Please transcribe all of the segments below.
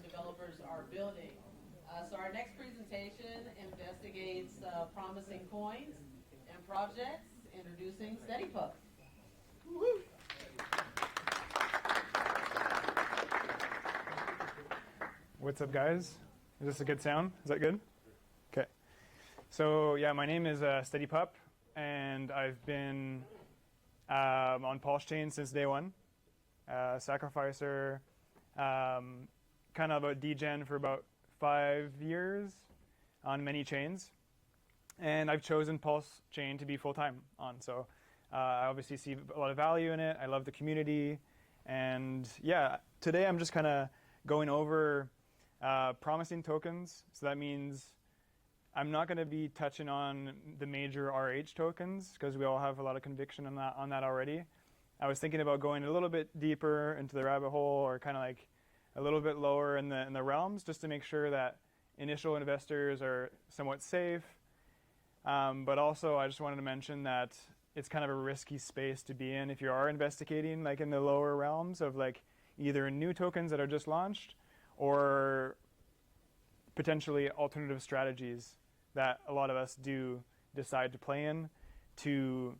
and developers are building. So our next presentation investigates promising coins and projects, introducing SteadyPub. Woo-hoo. What's up, guys? Is this a good sound? Is that good? Okay. So yeah, my name is SteadyPup, and I've been on PulseChain since day one. Sacrificer, kind of a degen for about 5 years on many chains, and I've chosen PulseChain to be full-time on. So I obviously see a lot of value in it. I love the community, and yeah, today I'm just kind of going over promising tokens. So that means I'm not going to be touching on the major RH tokens because we all have a lot of conviction on that already. I was thinking about going a little bit deeper into the rabbit hole, or kind of like a little bit lower in the realms, just to make sure that initial investors are somewhat safe. But also, I just wanted to mention that it's kind of a risky space to be in if you are investigating like in the lower realms of like either new tokens that are just launched or potentially alternative strategies that a lot of us do decide to play in to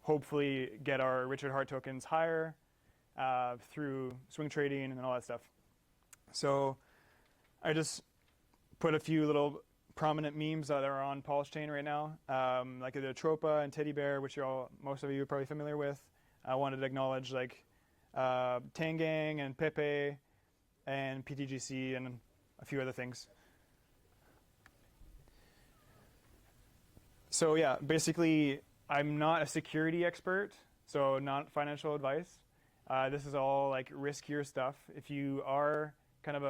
hopefully get our Richard Hart tokens higher through swing trading and all that stuff. So I just put a few little prominent memes that are on PulseChain right now, like the Tropa and Teddy Bear, which most of you are probably familiar with. I wanted to acknowledge like Tangang and Pepe and PTGC and a few other things. So yeah, basically, I'm not a security expert, so not financial advice. This is all like riskier stuff. If you are kind of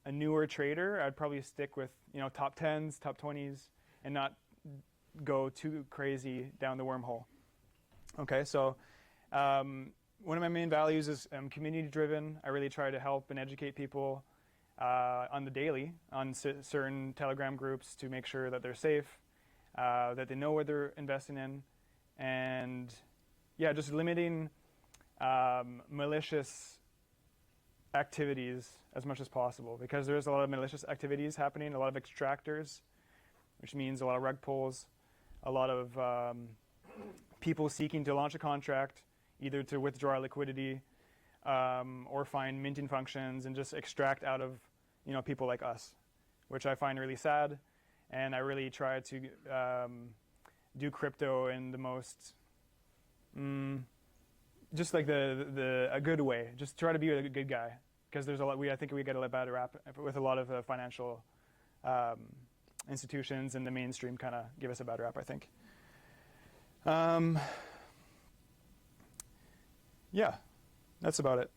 a newer trader, I'd probably stick with top 10s, top 20s, and not go too crazy down the wormhole. Okay, so one of my main values is community driven. I really try to help and educate people on the daily on certain Telegram groups to make sure that they're safe, that they know what they're investing in, and yeah, just limiting malicious activities as much as possible, because there's a lot of malicious activities happening, a lot of extractors, which means a lot of rug pulls, a lot of people seeking to launch a contract, either to withdraw liquidity or find minting functions and just extract out of people like us, which I find really sad. And I really try to do crypto in the most just like a good way. Just try to be a good guy, because there's a lot. I think we get a bad rap with a lot of financial institutions, and the mainstream kind of give us a bad rap, I think. Yeah, that's about it.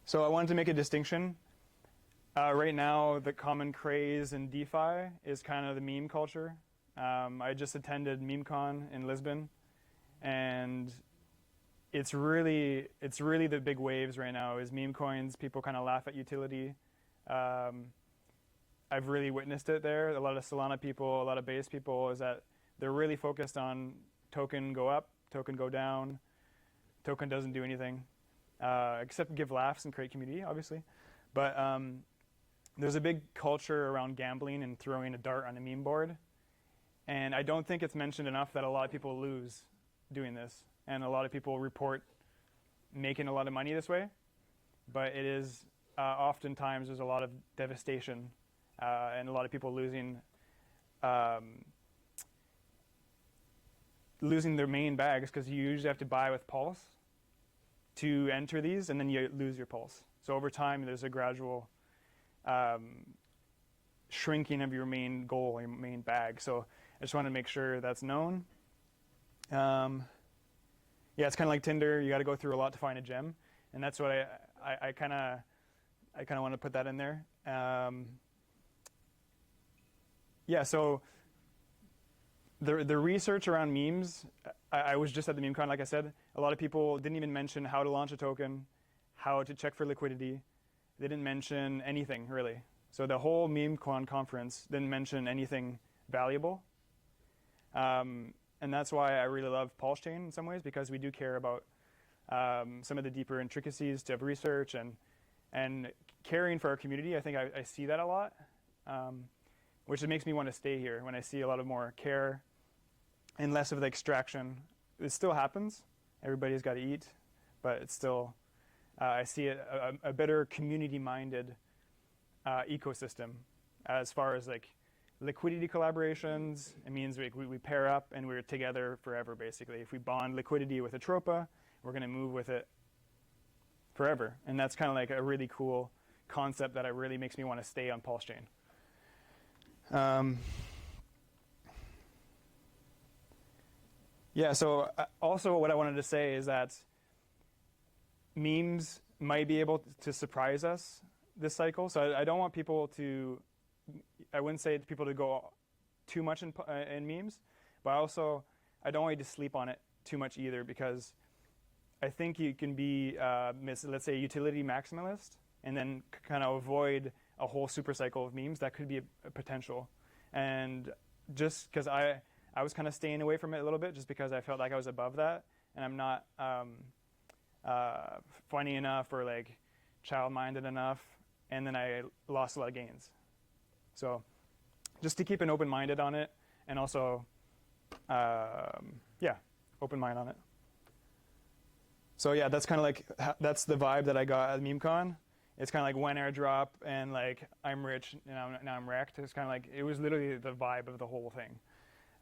So I wanted to make a distinction. Right now, the common craze in DeFi is kind of the meme culture. I just attended MemeCon in Lisbon, and it's really the big waves right now is meme coins. People kind of laugh at utility. I've really witnessed it there. A lot of Solana people, a lot of Base people, is that they're really focused on token go up, token go down. Token doesn't do anything except give laughs and create community, obviously. But there's a big culture around gambling and throwing a dart on a meme board. And I don't think it's mentioned enough that a lot of people lose doing this. And a lot of people report making a lot of money this way. But it is oftentimes there's a lot of devastation and a lot of people losing their main bags, because you usually have to buy with Pulse to enter these, and then you lose your Pulse. So over time, there's a gradual shrinking of your main goal, your main bag. So I just want to make sure that's known. Yeah, it's kind of like Tinder. You got to go through a lot to find a gem, and that's what I kind of want to put that in there. Yeah, so the research around memes, I was just at the MemeCon, like I said. A lot of people didn't even mention how to launch a token, how to check for liquidity. They didn't mention anything, really. So the whole MemeCon conference didn't mention anything valuable. And that's why I really love PulseChain in some ways, because we do care about some of the deeper intricacies of research and and caring for our community. I think I see that a lot, which makes me want to stay here when I see a lot of more care and less of the extraction. It still happens. Everybody's got to eat, but it's still, I see it a better community-minded ecosystem as far as like liquidity collaborations. It means we pair up and we're together forever, basically. If we bond liquidity with Atropa, we're going to move with it forever. And that's kind of like a really cool concept that really makes me want to stay on PulseChain. Yeah, so also what I wanted to say is that memes might be able to surprise us this cycle. So I don't want people to, I wouldn't say to people to go too much in memes, but also I don't want you to sleep on it too much either, because I think you can be, let's say, a utility maximalist and then kind of avoid a whole super cycle of memes. That could be a potential. And just because I was kind of staying away from it a little bit just because I felt like I was above that and I'm not funny enough or like child-minded enough, and then I lost a lot of gains. So just to keep an open minded on it, and also, open mind on it. So yeah, that's kind of like, that's the vibe that I got at MemeCon. It's kind of like when airdrop and like I'm rich, now I'm wrecked. It's kind of like, it was literally the vibe of the whole thing.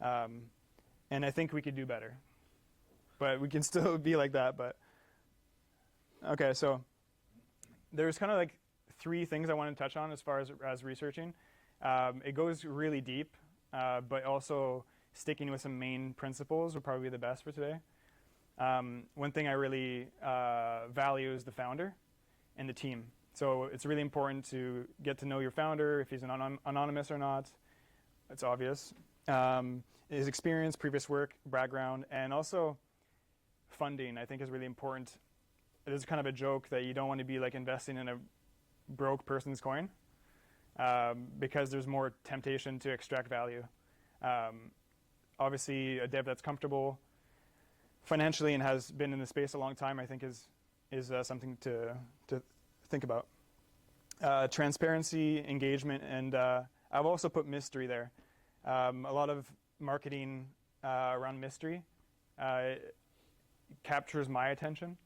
And I think we could do better, but we can still be like that. But okay, so there's kind of like 3 things I want to touch on as far as researching. It goes really deep, but also sticking with some main principles would probably be the best for today. One thing I really value is the founder and the team. So it's really important to get to know your founder, if he's anonymous or not. It's obvious. His experience, previous work, background, and also funding, I think, is really important. It is kind of a joke that you don't want to be like investing in a broke person's coin, because there's more temptation to extract value. Obviously, a dev that's comfortable financially and has been in the space a long time, I think, is something to think about. Transparency, engagement, and I've also put mystery there. A lot of marketing around mystery captures my attention,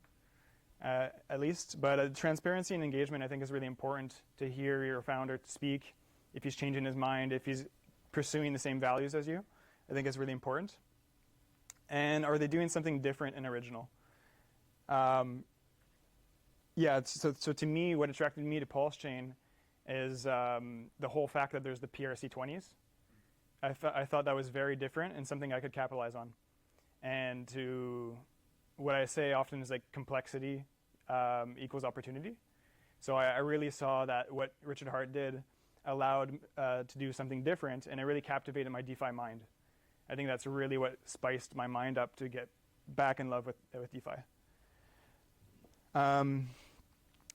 at least. But transparency and engagement, I think, is really important to hear your founder speak. If he's changing his mind, if he's pursuing the same values as you, I think it's really important. And are they doing something different and original? So to me, what attracted me to PulseChain is the whole fact that there's the PRC20s. I thought that was very different and something I could capitalize on. And to what I say often is like complexity equals opportunity. So I really saw that what Richard Hart did allowed to do something different, and it really captivated my DeFi mind. I think that's really what spiced my mind up to get back in love with DeFi.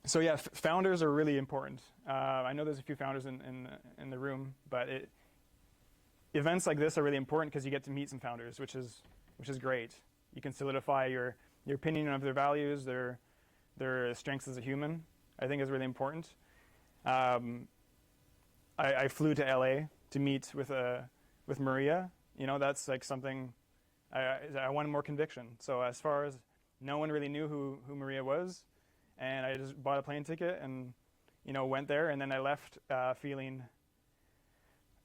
So yeah, founders are really important. I know there's a few founders in the room, but events like this are really important because you get to meet some founders, which is great. You can solidify your opinion of their values, their strengths as a human. I think is really important. I flew to LA to meet with Maria. You know, that's like something I wanted more conviction. So as far as no one really knew who Maria was, and I just bought a plane ticket and went there, and then I left feeling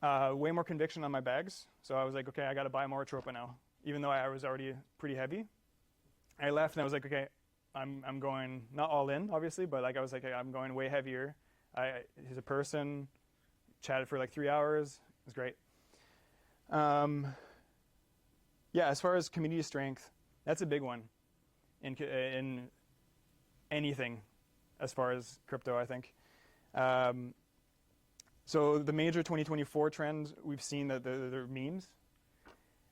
way more conviction on my bags. So I was like, okay, I got to buy more Atropa now, even though I was already pretty heavy. I left and I was like, okay, I'm going not all in, obviously, but like I was like, hey, I'm going way heavier. He's a person. Chatted for like 3 hours. It was great. As far as community strength, that's a big one in anything as far as crypto, I think. So the major 2024 trends, we've seen that they're memes.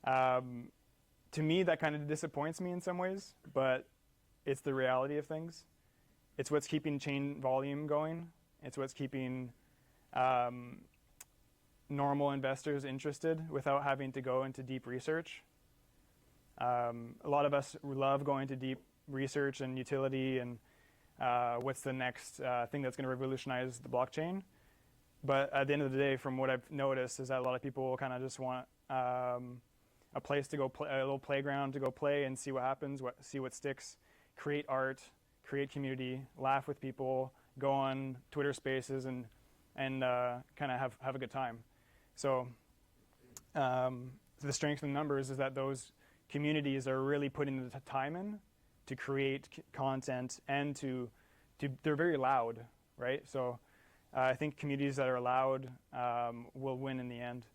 To me, that kind of disappoints me in some ways, but it's the reality of things. It's what's keeping chain volume going. It's what's keeping normal investors interested without having to go into deep research. A lot of us love going to deep research and utility and what's the next thing that's going to revolutionize the blockchain. But at the end of the day, from what I've noticed, is that a lot of people kind of just want a place to go play, a little playground to go play and see what happens, see what sticks, create art, create community, laugh with people, go on Twitter Spaces, and kind of have a good time. So the strength in numbers is that those communities are really putting the time in to create content, and they're very loud, right? So I think communities that are loud will win in the end,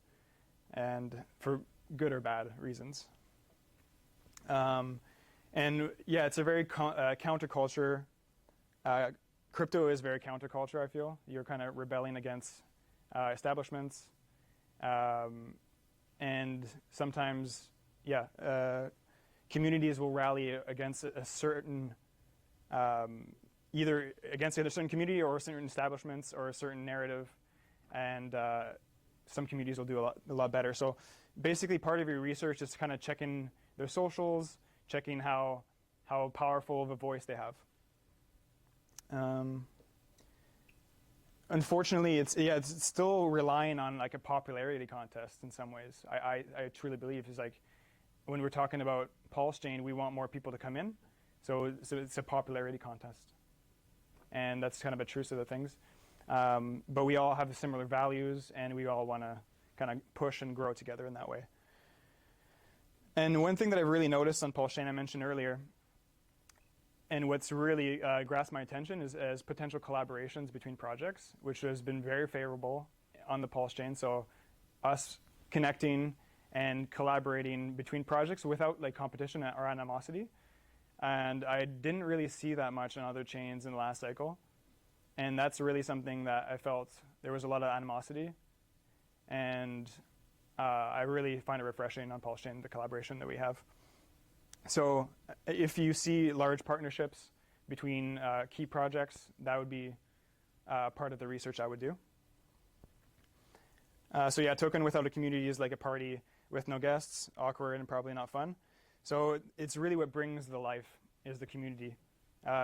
and for good or bad reasons. And yeah, it's a very counterculture. Crypto is very counterculture, I feel. You're kind of rebelling against establishments. And sometimes, yeah, communities will rally against a certain, either against a certain community or certain establishments or a certain narrative. And some communities will do a lot better. So basically part of your research is kind of checking their socials, checking how powerful of a voice they have. Unfortunately, it's still relying on like a popularity contest in some ways. I truly believe is like when we're talking about PulseChain, we want more people to come in, so it's a popularity contest, and that's kind of a truth of the things. But we all have similar values, and we all want to kind of push and grow together in that way. And one thing that I've really noticed on PulseChain, I mentioned earlier, and what's really grasped my attention is potential collaborations between projects, which has been very favorable on the PulseChain. So us connecting and collaborating between projects without like competition or animosity. And I didn't really see that much on other chains in the last cycle. And that's really something that I felt there was a lot of animosity. And I really find it refreshing on PulseChain, the collaboration that we have. So if you see large partnerships between key projects, that would be part of the research I would do. So yeah, token without a community is like a party with no guests, awkward and probably not fun. So it's really what brings the life is the community,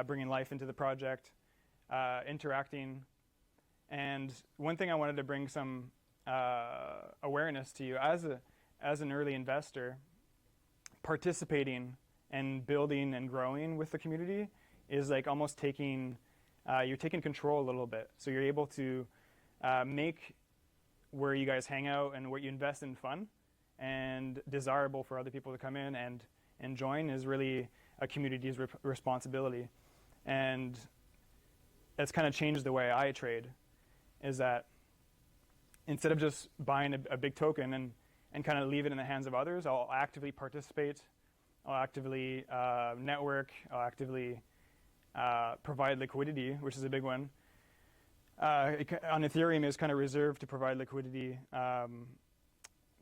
bringing life into the project, interacting. And one thing I wanted to bring some awareness to you as an early investor, participating and building and growing with the community is like almost you're taking control a little bit. So you're able to make where you guys hang out and what you invest in fun and desirable for other people to come in and join is really a community's responsibility. And that's kind of changed the way I trade, is that instead of just buying a big token and kind of leave it in the hands of others, I'll actively participate, I'll actively network, I'll actively provide liquidity, which is a big one. On Ethereum, it's kind of reserved to provide liquidity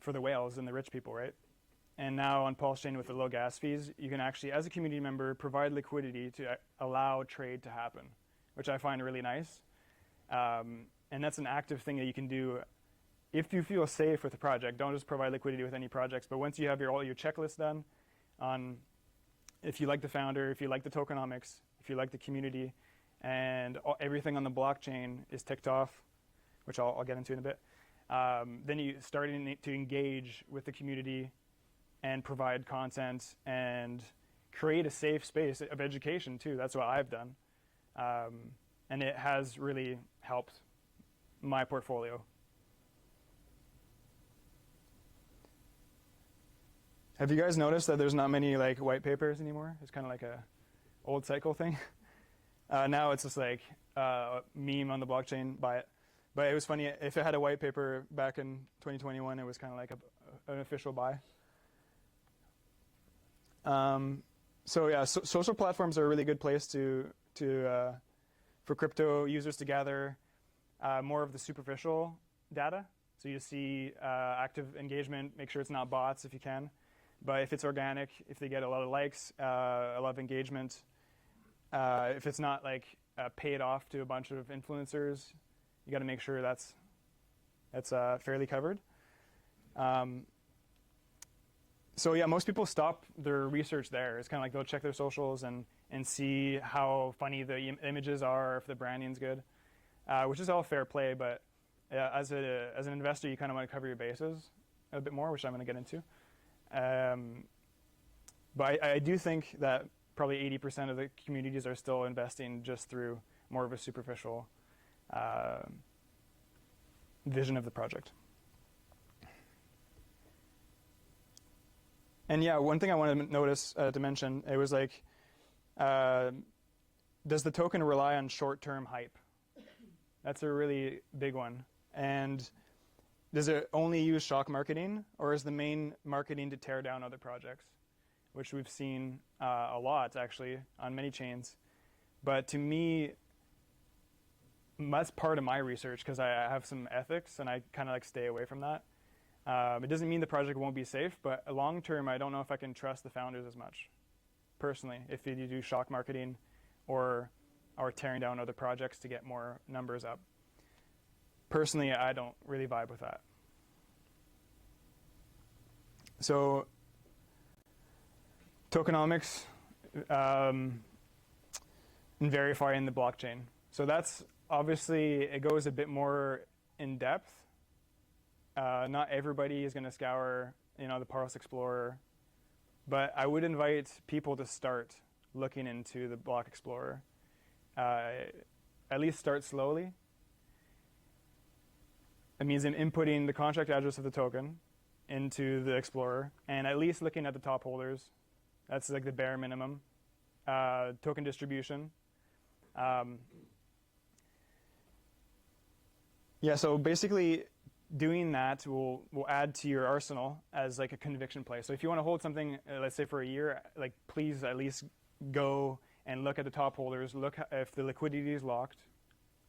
for the whales and the rich people, right? And now on PulseChain with the low gas fees, you can actually, as a community member, provide liquidity to allow trade to happen, which I find really nice. And that's an active thing that you can do if you feel safe with the project. Don't just provide liquidity with any projects, but once you have all your checklists done on if you like the founder, if you like the tokenomics, if you like the community, and everything on the blockchain is ticked off, which I'll get into in a bit, then you start to engage with the community and provide content and create a safe space of education too. That's what I've done. And it has really helped my portfolio. Have you guys noticed that there's not many like white papers anymore? It's kind of like a old cycle thing. Now it's just like a meme on the blockchain, buy it. But it was funny, if it had a white paper back in 2021, it was kind of like an official buy. So yeah, social platforms are a really good place for crypto users to gather more of the superficial data. So you see active engagement, make sure it's not bots if you can. But if it's organic, if they get a lot of likes, a lot of engagement, if it's not like paid off to a bunch of influencers, you got to make sure that's fairly covered. So yeah, most people stop their research there. It's kind of like they'll check their socials and and see how funny the images are, if the branding's good, which is all fair play. But as an investor, you kind of want to cover your bases a bit more, which I'm going to get into. But I do think that probably 80% of the communities are still investing just through more of a superficial vision of the project. And yeah, one thing I wanted to notice to mention, it was like, does the token rely on short-term hype? That's a really big one. And does it only use shock marketing, or is the main marketing to tear down other projects? Which we've seen a lot, actually, on many chains. But to me, that's part of my research, because I have some ethics, and I kind of like stay away from that. It doesn't mean the project won't be safe, but long term, I don't know if I can trust the founders as much, personally, if you do shock marketing or tearing down other projects to get more numbers up. Personally, I don't really vibe with that. So, tokenomics and verifying the blockchain. So that's obviously, it goes a bit more in depth. Not everybody is going to scour, the Pulse Explorer, but I would invite people to start looking into the Block Explorer. At least start slowly. It means inputting the contract address of the token into the Explorer, and at least looking at the top holders. That's like the bare minimum. Token distribution. Yeah, so basically doing that will add to your arsenal as like a conviction play. So if you want to hold something, let's say for a year, like please at least go and look at the top holders, look if the liquidity is locked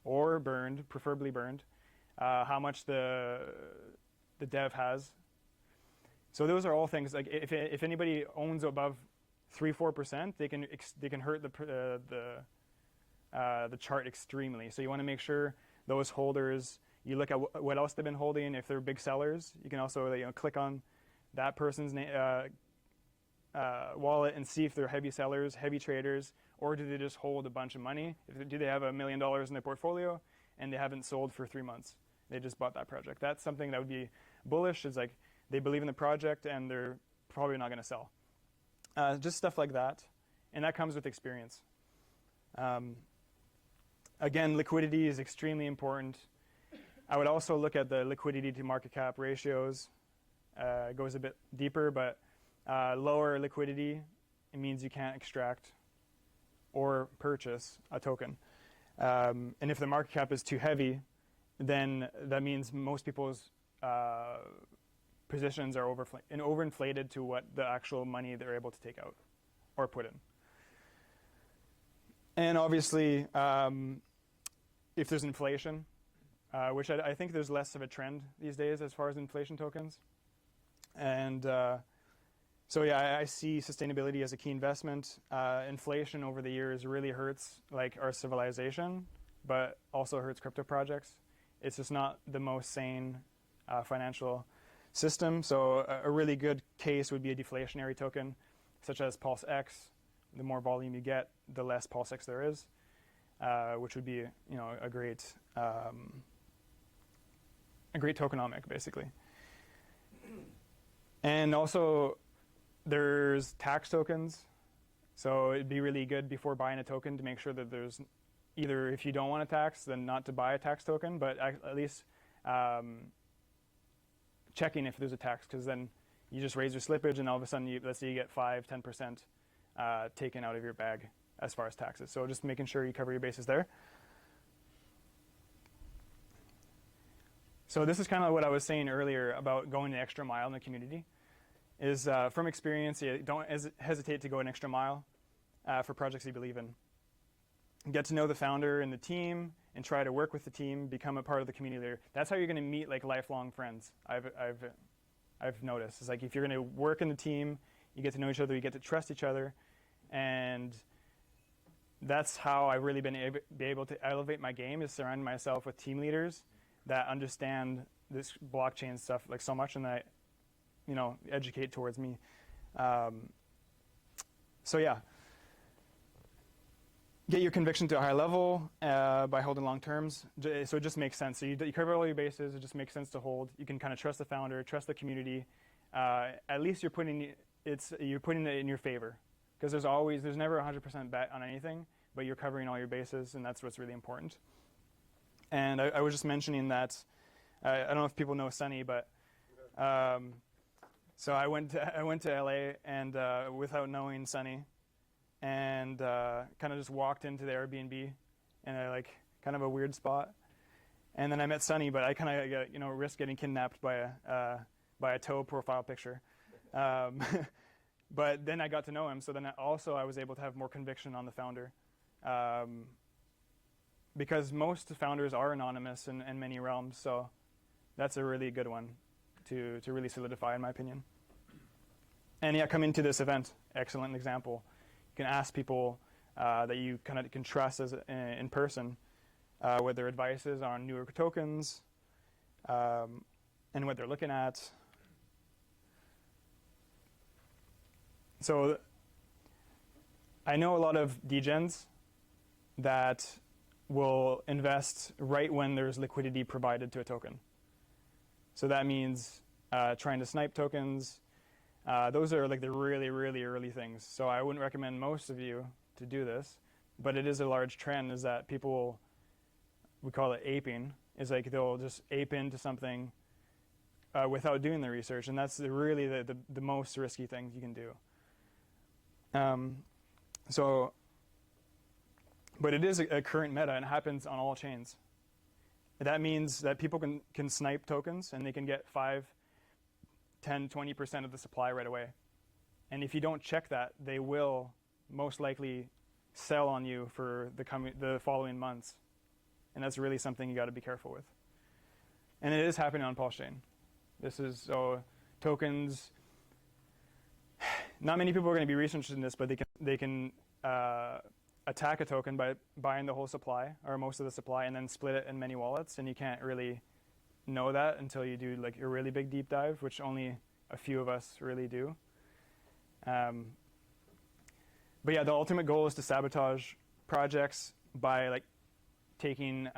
or burned, preferably burned, how much the dev has. So those are all things, like if anybody owns above 3-4%, they can hurt the chart extremely. So you want to make sure those holders, you look at what else they've been holding. If they're big sellers, you can also click on that person's wallet and see if they're heavy sellers, heavy traders, or do they just hold a bunch of money? Do they have $1 million in their portfolio and they haven't sold for 3 months? They just bought that project. That's something that would be bullish. It's like they believe in the project and they're probably not going to sell. Just stuff like that. And that comes with experience. Again, liquidity is extremely important. I would also look at the liquidity to market cap ratios. It goes a bit deeper, but lower liquidity, it means you can't extract or purchase a token. And if the market cap is too heavy, then that means most people's positions are overinflated to what the actual money they're able to take out or put in. And obviously, if there's inflation, which I think there's less of a trend these days as far as inflation tokens. And so yeah, I see sustainability as a key investment. Inflation over the years really hurts like our civilization, but also hurts crypto projects. It's just not the most sane financial system. So a really good case would be a deflationary token, such as PulseX. The more volume you get, the less PulseX there is, which would be a great tokenomic, basically. And also, there's tax tokens. So it'd be really good before buying a token to make sure that there's either, if you don't want a tax, then not to buy a tax token, but at least checking if there's a tax, because then you just raise your slippage and all of a sudden, let's say you get 5-10% taken out of your bag as far as taxes. So just making sure you cover your bases there. So this is kind of what I was saying earlier about going the extra mile in the community. Is from experience, don't hesitate to go an extra mile for projects you believe in. Get to know the founder and the team, and try to work with the team, become a part of the community leader. That's how you're going to meet like lifelong friends. I've noticed. It's like if you're going to work in the team, you get to know each other, you get to trust each other, and that's how I've really been able to elevate my game, is surround myself with team leaders that understand this blockchain stuff like so much, and that educate towards me. So yeah, get your conviction to a high level by holding long terms. So it just makes sense. So you cover all your bases. It just makes sense to hold. You can kind of trust the founder, trust the community. At least you're putting it in your favor, because there's never a 100% bet on anything, but you're covering all your bases, and that's what's really important. And I was just mentioning that I don't know if people know Sunny, but so I went to LA and without knowing Sunny. And kind of just walked into the Airbnb in a kind of a weird spot, and then I met Sunny, but I kind of risked getting kidnapped by a toe profile picture, but then I got to know him. So then I was able to have more conviction on the founder, because most founders are anonymous in many realms. So that's a really good one to really solidify, in my opinion. And yeah, coming to this event, excellent example. You can ask people that you kind of can trust in person what their advice is on newer tokens and what they're looking at. So I know a lot of degens that will invest right when there's liquidity provided to a token. So that means trying to snipe tokens. Those are like the really, really early things. So I wouldn't recommend most of you to do this, but it is a large trend, is that people, we call it aping, is like they'll just ape into something without doing the research, and that's really the most risky thing you can do. But it is a current meta, and it happens on all chains. That means that people can snipe tokens, and they can get 5, 10, 20% of the supply right away. And if you don't check that, they will most likely sell on you for the following months. And that's really something you got to be careful with. And it is happening on PulseChain. This is tokens. Not many people are going to be researching this, but they can attack a token by buying the whole supply or most of the supply and then split it in many wallets. And you can't really know that until you do like a really big deep dive, which only a few of us really do. But yeah, the ultimate goal is to sabotage projects by like taking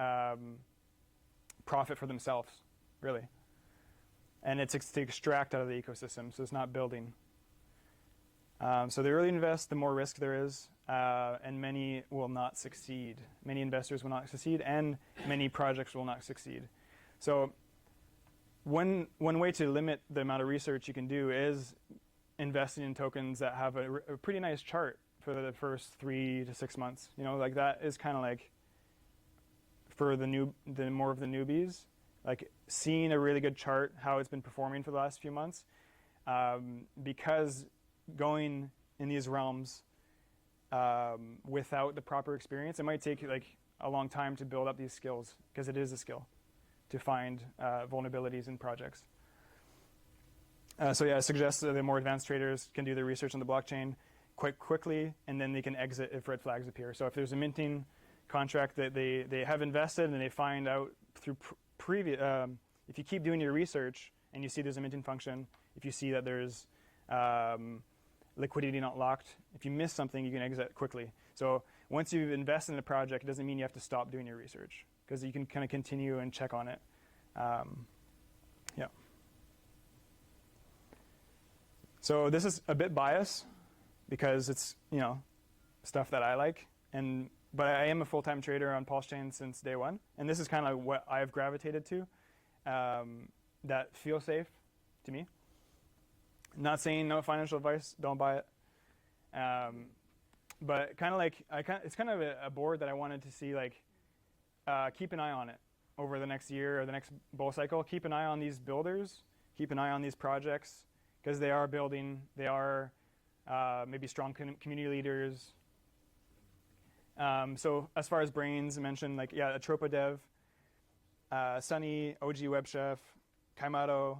profit for themselves, really. And it's to extract out of the ecosystem, so it's not building. So the earlier you invest, the more risk there is, and many will not succeed. Many investors will not succeed, and many projects will not succeed. So one way to limit the amount of research you can do is investing in tokens that have a pretty nice chart for the first 3 to 6 months. Like that is kind of like for the more of the newbies, like seeing a really good chart, how it's been performing for the last few months, because going in these realms without the proper experience, it might take like a long time to build up these skills, because it is a skill to find vulnerabilities in projects. So yeah, I suggest that the more advanced traders can do their research on the blockchain quite quickly, and then they can exit if red flags appear. So if there's a minting contract that they have invested and they find out through previous, if you keep doing your research and you see there's a minting function, if you see that there's liquidity not locked, if you miss something, you can exit quickly. So once you've invested in a project, it doesn't mean you have to stop doing your research, because you can kind of continue and check on it. Yeah. So this is a bit biased because it's stuff that I like, but I am a full-time trader on PulseChain since day one, and this is kind of what I've gravitated to. That feels safe to me. Not saying no financial advice, don't buy it. But kind of like it's kind of a board that I wanted to see, like keep an eye on it over the next year or the next bull cycle. Keep an eye on these builders. Keep an eye on these projects, because they are building. They are maybe strong community leaders. So as far as brains, I mentioned Atropa Dev, Sunny, OG Web Chef, Kaimato,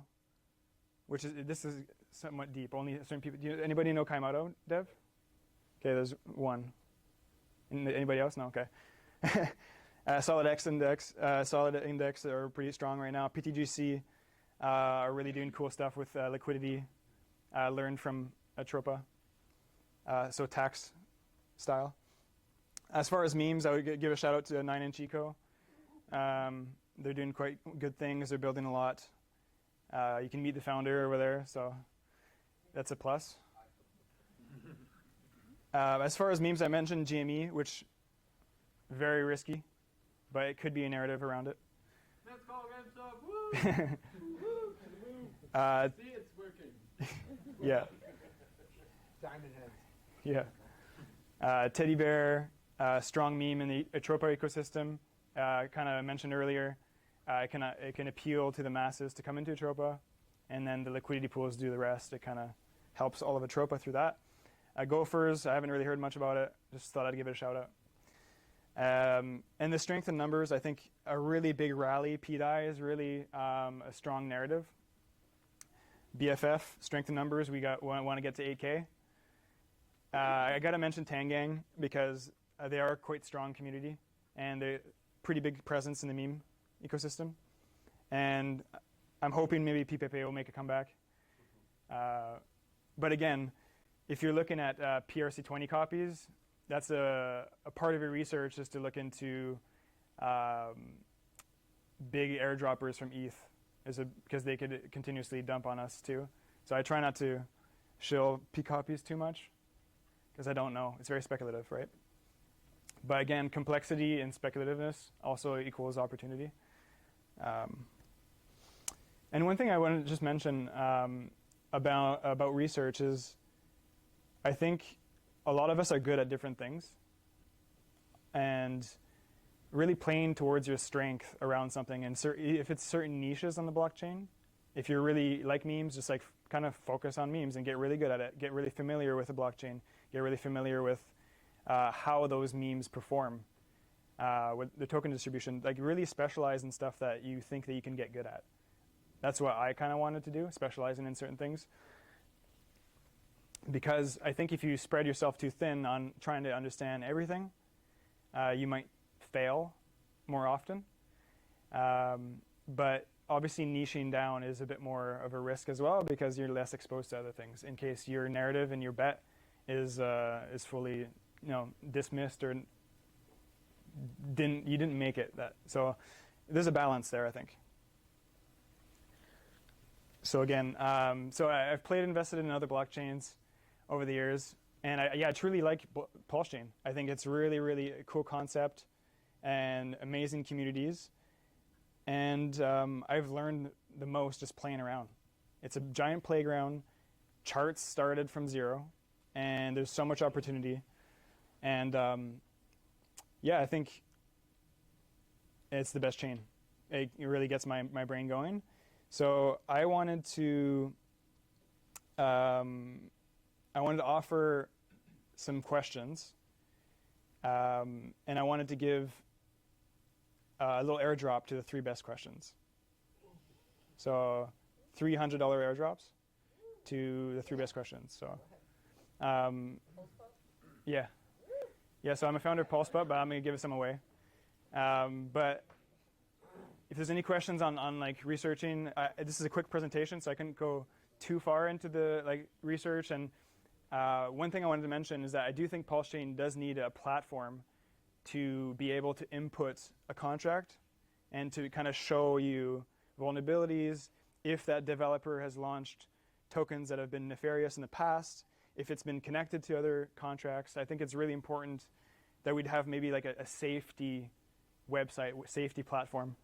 this is somewhat deep. Only certain people. Anybody know Kaimato Dev? Okay, there's one. Anybody else? No. Okay. Solid Index are pretty strong right now. PTGC are really doing cool stuff with liquidity. Learned from Atropa, so tax style. As far as memes, I would give a shout out to 9-inch Eco. They're doing quite good things. They're building a lot. You can meet the founder over there, so that's a plus. As far as memes, I mentioned GME, which very risky, but it could be a narrative around it. Let's go GameStop! Woo! See, it's working. Yeah. Diamond heads. Yeah. Teddy bear, strong meme in the Atropa ecosystem. Kind of mentioned earlier, it can appeal to the masses to come into Atropa, and then the liquidity pools do the rest. It kind of helps all of Atropa through that. Gophers, I haven't really heard much about it. Just thought I'd give it a shout out. And the strength in numbers, I think a really big rally, PDI is really a strong narrative. BFF, strength in numbers, we want to get to 8K. I got to mention Tangang because they are a quite strong community and they're pretty big presence in the meme ecosystem. And I'm hoping maybe PPP will make a comeback. But again, if you're looking at PRC20 copies, that's a part of your research is to look into big airdroppers from ETH, because they could continuously dump on us too. So I try not to shill P copies too much, because I don't know. It's very speculative, right? But again, complexity and speculativeness also equals opportunity. And one thing I want to just mention about research is, I think a lot of us are good at different things, and really playing towards your strength around something. And if it's certain niches on the blockchain, if you're really like memes, just like kind of focus on memes and get really good at it. Get really familiar with the blockchain. Get really familiar with how those memes perform with the token distribution. Like really specialize in stuff that you think that you can get good at. That's what I kind of wanted to do, specializing in certain things. Because I think if you spread yourself too thin on trying to understand everything, you might fail more often. But obviously niching down is a bit more of a risk as well, because you're less exposed to other things in case your narrative and your bet is fully dismissed or you didn't make it. So there's a balance there, I think. So again, I've played and invested in other blockchains over the years, and I truly like PulseChain. I think it's really, really a cool concept and amazing communities. And I've learned the most just playing around. It's a giant playground. Charts started from zero, and there's so much opportunity. And I think it's the best chain. It really gets my brain going. So I wanted to offer some questions, and I wanted to give a little airdrop to the 3 best questions. So $300 airdrops to the 3 best questions. So so I'm a founder of PulsePub, but I'm going to give some away. But if there's any questions on like researching, this is a quick presentation, so I couldn't go too far into the research. And one thing I wanted to mention is that I do think PulseChain does need a platform to be able to input a contract and to kind of show you vulnerabilities, if that developer has launched tokens that have been nefarious in the past, if it's been connected to other contracts. I think it's really important that we'd have maybe like a safety website, safety platform.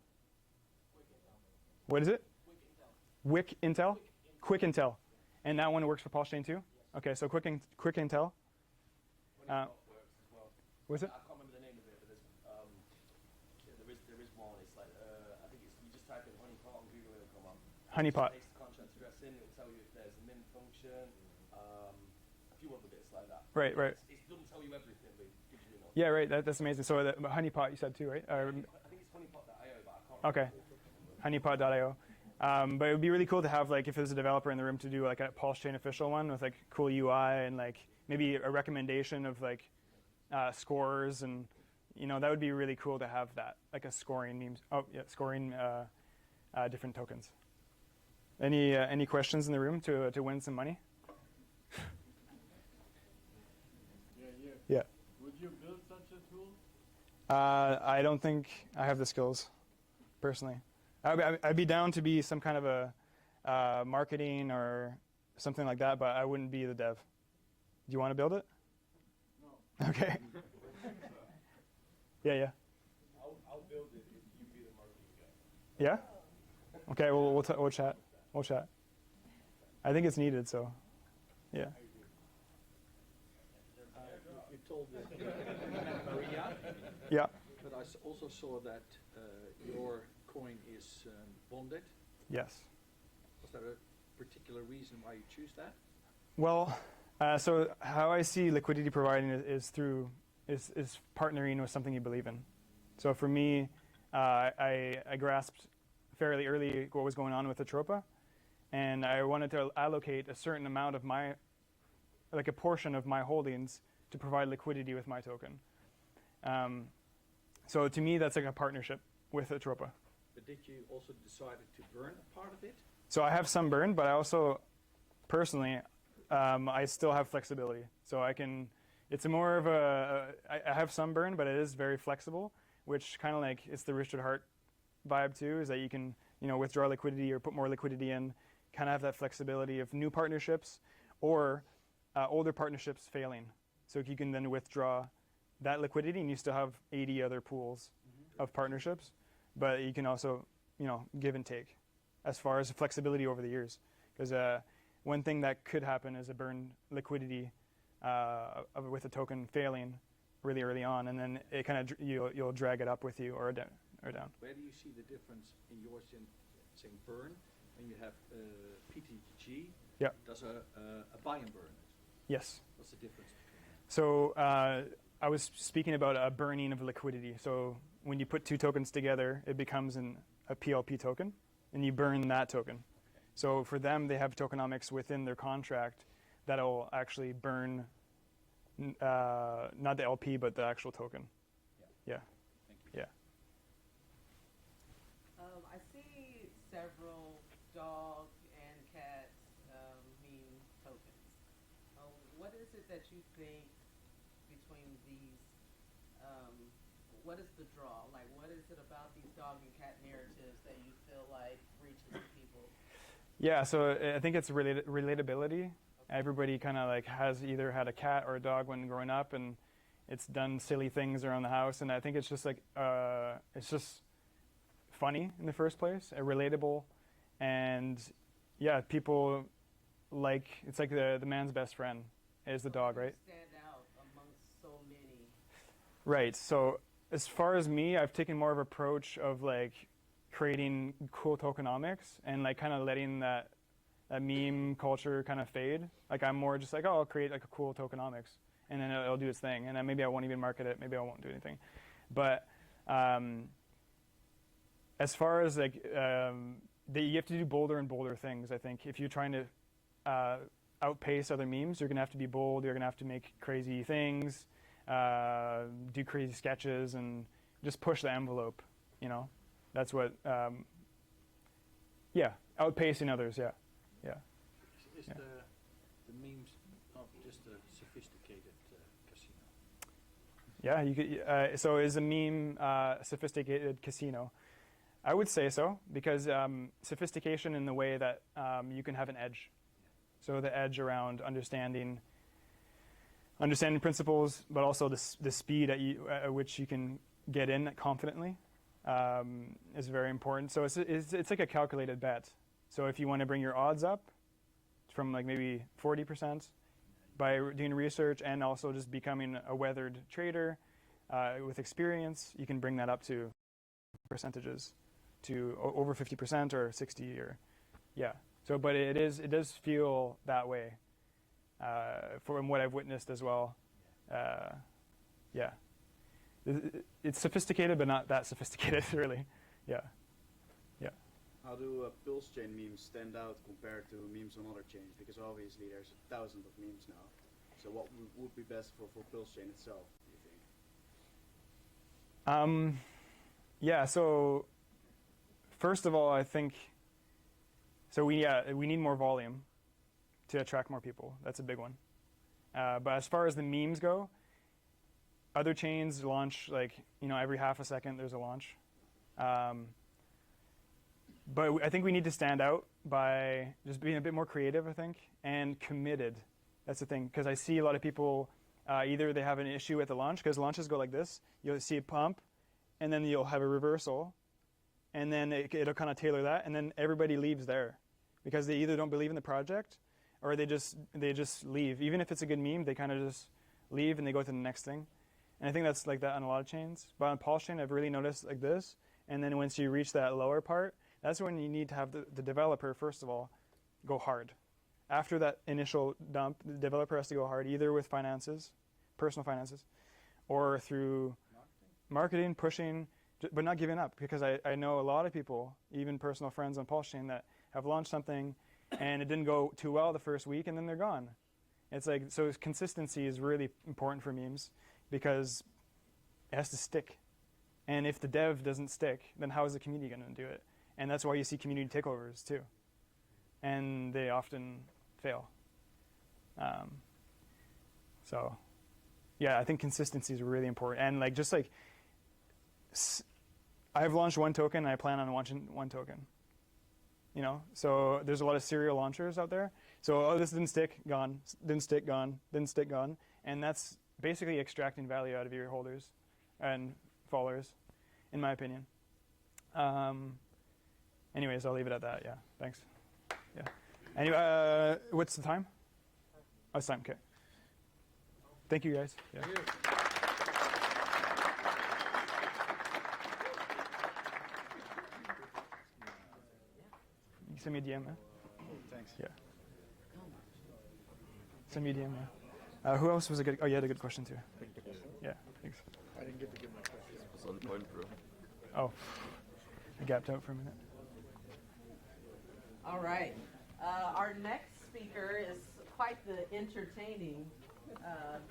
What is it? Quick Intel? Quick Intel. And that one works for PulseChain too? Okay, so Quick Intel. What's it? I can't remember the name of it, but there is one. It's like I think you just type in honeypot on Google, it'll come up. Honeypot. Paste the contract address in, it'll tell you if there's a min function, a few other bits like that. Right. It doesn't tell you everything, but it gives you enough. Yeah, right. That's amazing. So honeypot you said too, right? I think it's honeypot.io, but I can't remember. Okay. Honeypot.io. But it would be really cool to have, like, if there's a developer in the room, to do like a PulseChain official one with like cool UI and like maybe a recommendation of like scores, and that would be really cool to have that, like a scoring memes. Scoring different tokens. Any questions in the room to win some money? Yeah. Yeah. Would you build such a tool I don't think I have the skills, personally. I'd be down to be some kind of a marketing or something like that, but I wouldn't be the dev. Do you want to build it? No. Okay. Yeah. I'll build it if you be the marketing guy. Yeah? Okay, well, we'll chat. We'll chat. I think it's needed, so, yeah. You told Maria, Yeah. but I also saw that your coin is bonded. Yes. Was there a particular reason why you choose that? Well, so how I see liquidity providing is through partnering with something you believe in. So for me, I grasped fairly early what was going on with Atropa, and I wanted to allocate a certain amount of a portion of my holdings to provide liquidity with my token. So to me, that's like a partnership with Atropa. But did you also decide to burn a part of it? So I have some burn, but I also, personally, I still have flexibility. So it's more of I have some burn, but it is very flexible, which kind of like, it's the Richard Hart vibe too, is that you can, withdraw liquidity or put more liquidity in, kind of have that flexibility of new partnerships or older partnerships failing. So you can then withdraw that liquidity and you still have 80 other pools of partnerships, but you can also, give and take as far as flexibility over the years. Because one thing that could happen is a burn liquidity with a token failing really early on, and then it kind of you'll drag it up with you or down. Where do you see the difference in yours saying burn when you have PTG? Yeah. Does a buy and burn? Yes. What's the difference between that? So I was speaking about a burning of liquidity. So when you put two tokens together, it becomes a PLP token, and you burn that token. So for them, they have tokenomics within their contract that'll actually burn not the LP, but the actual token. Yeah. Thank you. Yeah. I see several dog and cat meme tokens. What is it that you think between these? What is the draw? Like, what is it about these dog and cat narratives that you feel like reaches the people? Yeah. So I think it's relatability. Everybody kind of has either had a cat or a dog when growing up, and it's done silly things around the house. And I think it's just it's just funny in the first place, relatable, and yeah, people it's like the man's best friend is the dog, right? Stand out amongst so many. Right. So as far as me, I've taken more of an approach of creating cool tokenomics and kind of letting that meme culture kind of fade. I'm more just I'll create a cool tokenomics, and then it'll do its thing, and then maybe I won't even market it, maybe I won't do anything. But as far as you have to do bolder and bolder things. I think if you're trying to outpace other memes, you're gonna have to be bold. You're gonna have to make crazy things, do crazy sketches, and just push the envelope. That's what. Outpacing others. Yeah. Is the memes not just a sophisticated casino? Yeah, you could. So is a meme a sophisticated casino? I would say so, because sophistication in the way that you can have an edge. So the edge around understanding principles, but also the speed at which you can get in confidently is very important. So it's like a calculated bet. So if you want to bring your odds up from maybe 40% by doing research and also just becoming a weathered trader with experience, you can bring that up to percentages to over 50% or 60 or yeah. So, but it does feel that way from what I've witnessed as well. Yeah, it's sophisticated, but not that sophisticated, really. Yeah. How do PulseChain memes stand out compared to memes on other chains? Because obviously there's thousands of memes now. So what would be best for PulseChain itself, do you think? Yeah. So first of all, I think we need more volume to attract more people. That's a big one. But as far as the memes go, other chains launch like, every half a second there's a launch. But I think we need to stand out by just being a bit more creative, I think, and committed. That's the thing, because I see a lot of people, either they have an issue at the launch, because launches go like this. You'll see a pump, and then you'll have a reversal, and then it'll kind of tailor that, and then everybody leaves there, because they either don't believe in the project, or they just leave. Even if it's a good meme, they kind of just leave and they go to the next thing. And I think that's like that on a lot of chains. But on PulseChain, I've really noticed like this, and then once you reach that lower part, that's when you need to have the developer, first of all, go hard. After that initial dump, the developer has to go hard, either with finances, personal finances, or through marketing, pushing, but not giving up. Because I know a lot of people, even personal friends on PulseChain, that have launched something and it didn't go too well the first week and then they're gone. It's like, so consistency is really important for memes because it has to stick. And if the dev doesn't stick, then how is the community going to do it? And that's why you see community takeovers too. And they often fail. So yeah, I think consistency is really important. And like, just like, I've launched one token and I plan on launching one token. So there's a lot of serial launchers out there. So, this didn't stick, gone, didn't stick, gone, didn't stick, gone. And that's basically extracting value out of your holders and followers, in my opinion. Anyways, I'll leave it at that. Yeah, thanks. Yeah. Anyway, what's the time? Oh, it's time. Okay. Thank you, guys. Yeah. Thank you. You send me a DM, man. Thanks. Yeah. Send me a DM, yeah. Who else was a good? Oh, you had a good question too. Yeah. Thanks. I didn't get to give my question. It's on point, bro. Oh, I gapped out for a minute. All right. Our next speaker is quite the entertaining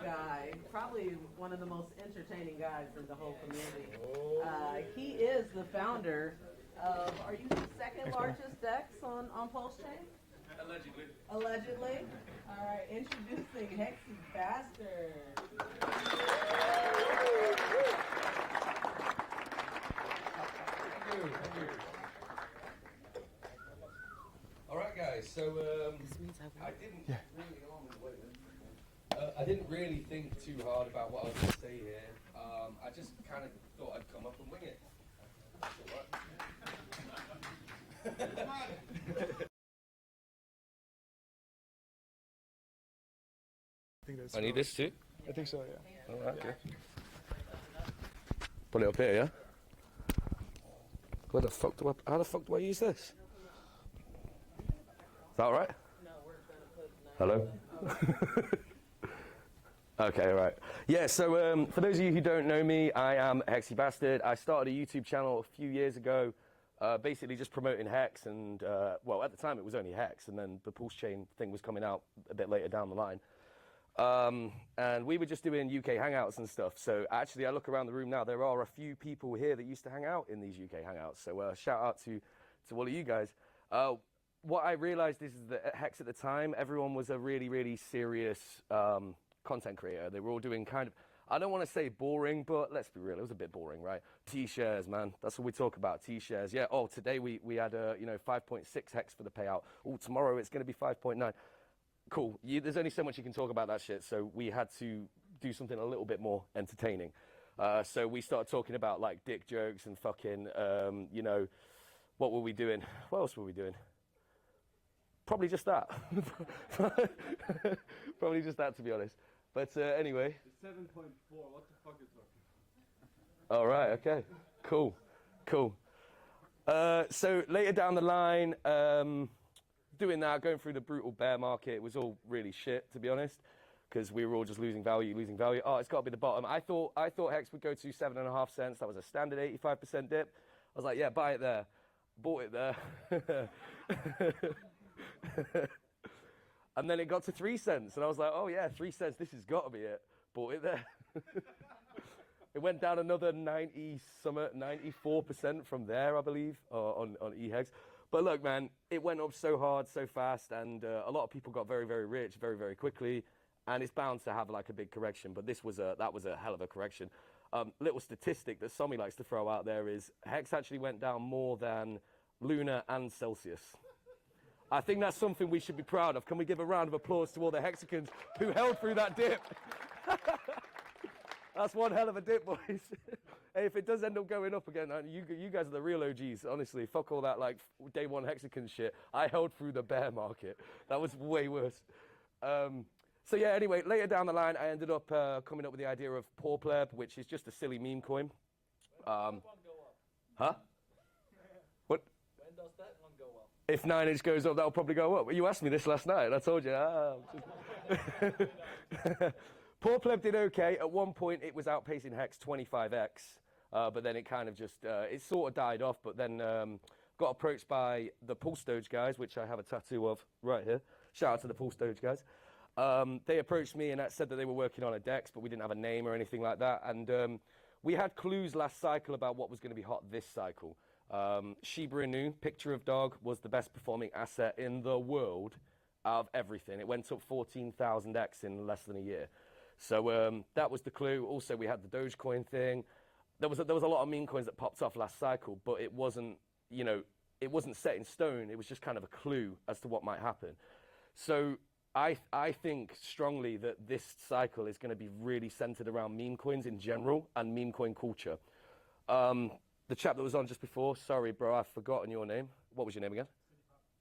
guy, probably one of the most entertaining guys in the whole community. He is the founder of, are you the second largest DEX on PulseChain? Allegedly. All right, introducing Hexy Bastard. All right, guys. So I didn't really think too hard about what I was going to say here. I just kind of thought I'd come up and wing it. I need this too. I think so, yeah. All right, okay. Put it up here, yeah. How the fuck do I use this? Is that all right? No, we're going to put Hello? Okay, right. Yeah, so for those of you who don't know me, I am Hexy Bastard. I started a YouTube channel a few years ago, basically just promoting Hex, and, well, at the time it was only Hex, and then the PulseChain thing was coming out a bit later down the line. And we were just doing UK Hangouts and stuff, so actually I look around the room now, there are a few people here that used to hang out in these UK Hangouts, so shout out to all of you guys. What I realized is that at Hex at the time, everyone was a really, really serious content creator. They were all doing kind of, I don't want to say boring, but let's be real, it was a bit boring, right? T-shares, man, that's what we talk about, T-shares. Yeah, oh, today we had 5.6 Hex for the payout. Oh, tomorrow it's going to be 5.9. Cool, there's only so much you can talk about that shit, so we had to do something a little bit more entertaining. So we started talking about like dick jokes and fucking, what were we doing? What else were we doing? Probably just that. Probably just that, to be honest. But anyway. It's 7.4. What the fuck is that? All right. Okay. Cool. So later down the line, doing that, going through the brutal bear market, it was all really shit, to be honest, because we were all just losing value. Oh, it's got to be the bottom. I thought Hex would go to 7.5 cents. That was a standard 85% dip. I was like, yeah, buy it there. Bought it there. And then it got to 3 cents, and I was like, oh yeah, 3 cents, this has got to be it. Bought it there. It went down another 94% from there, I believe, on eHex. But look, man, it went up so hard, so fast, and a lot of people got very, very rich very, very quickly. and it's bound to have like a big correction. But that was a hell of a correction. Little statistic that Somi likes to throw out there is Hex actually went down more than Lunar and Celsius. I think that's something we should be proud of. Can we give a round of applause to all the Hexicans who held through that dip? That's one hell of a dip, boys. Hey, if it does end up going up again, you guys are the real OGs, honestly. Fuck all that like day one Hexican shit. I held through the bear market. That was way worse. So yeah, anyway, later down the line, I ended up coming up with the idea of Poor Pleb, which is just a silly meme coin. Huh? What? When does that one go up? If 9-inch goes up, that'll probably go up. You asked me this last night, and I told you. Poor Pleb did okay. At one point, it was outpacing Hex 25x, but then it kind of just, it sort of died off, but then got approached by the PulseChain guys, which I have a tattoo of right here. Shout out to the PulseChain guys. They approached me and said that they were working on a DEX, but we didn't have a name or anything like that. And we had clues last cycle about what was going to be hot this cycle. Shiba Inu, picture of dog, was the best performing asset in the world out of everything. It went up 14,000x in less than a year. So that was the clue. Also, we had the Dogecoin thing. There was a lot of meme coins that popped off last cycle, but it wasn't, it wasn't set in stone. It was just kind of a clue as to what might happen. So I think strongly that this cycle is going to be really centered around meme coins in general and meme coin culture. The chap that was on just before, sorry, bro, I've forgotten your name. What was your name again?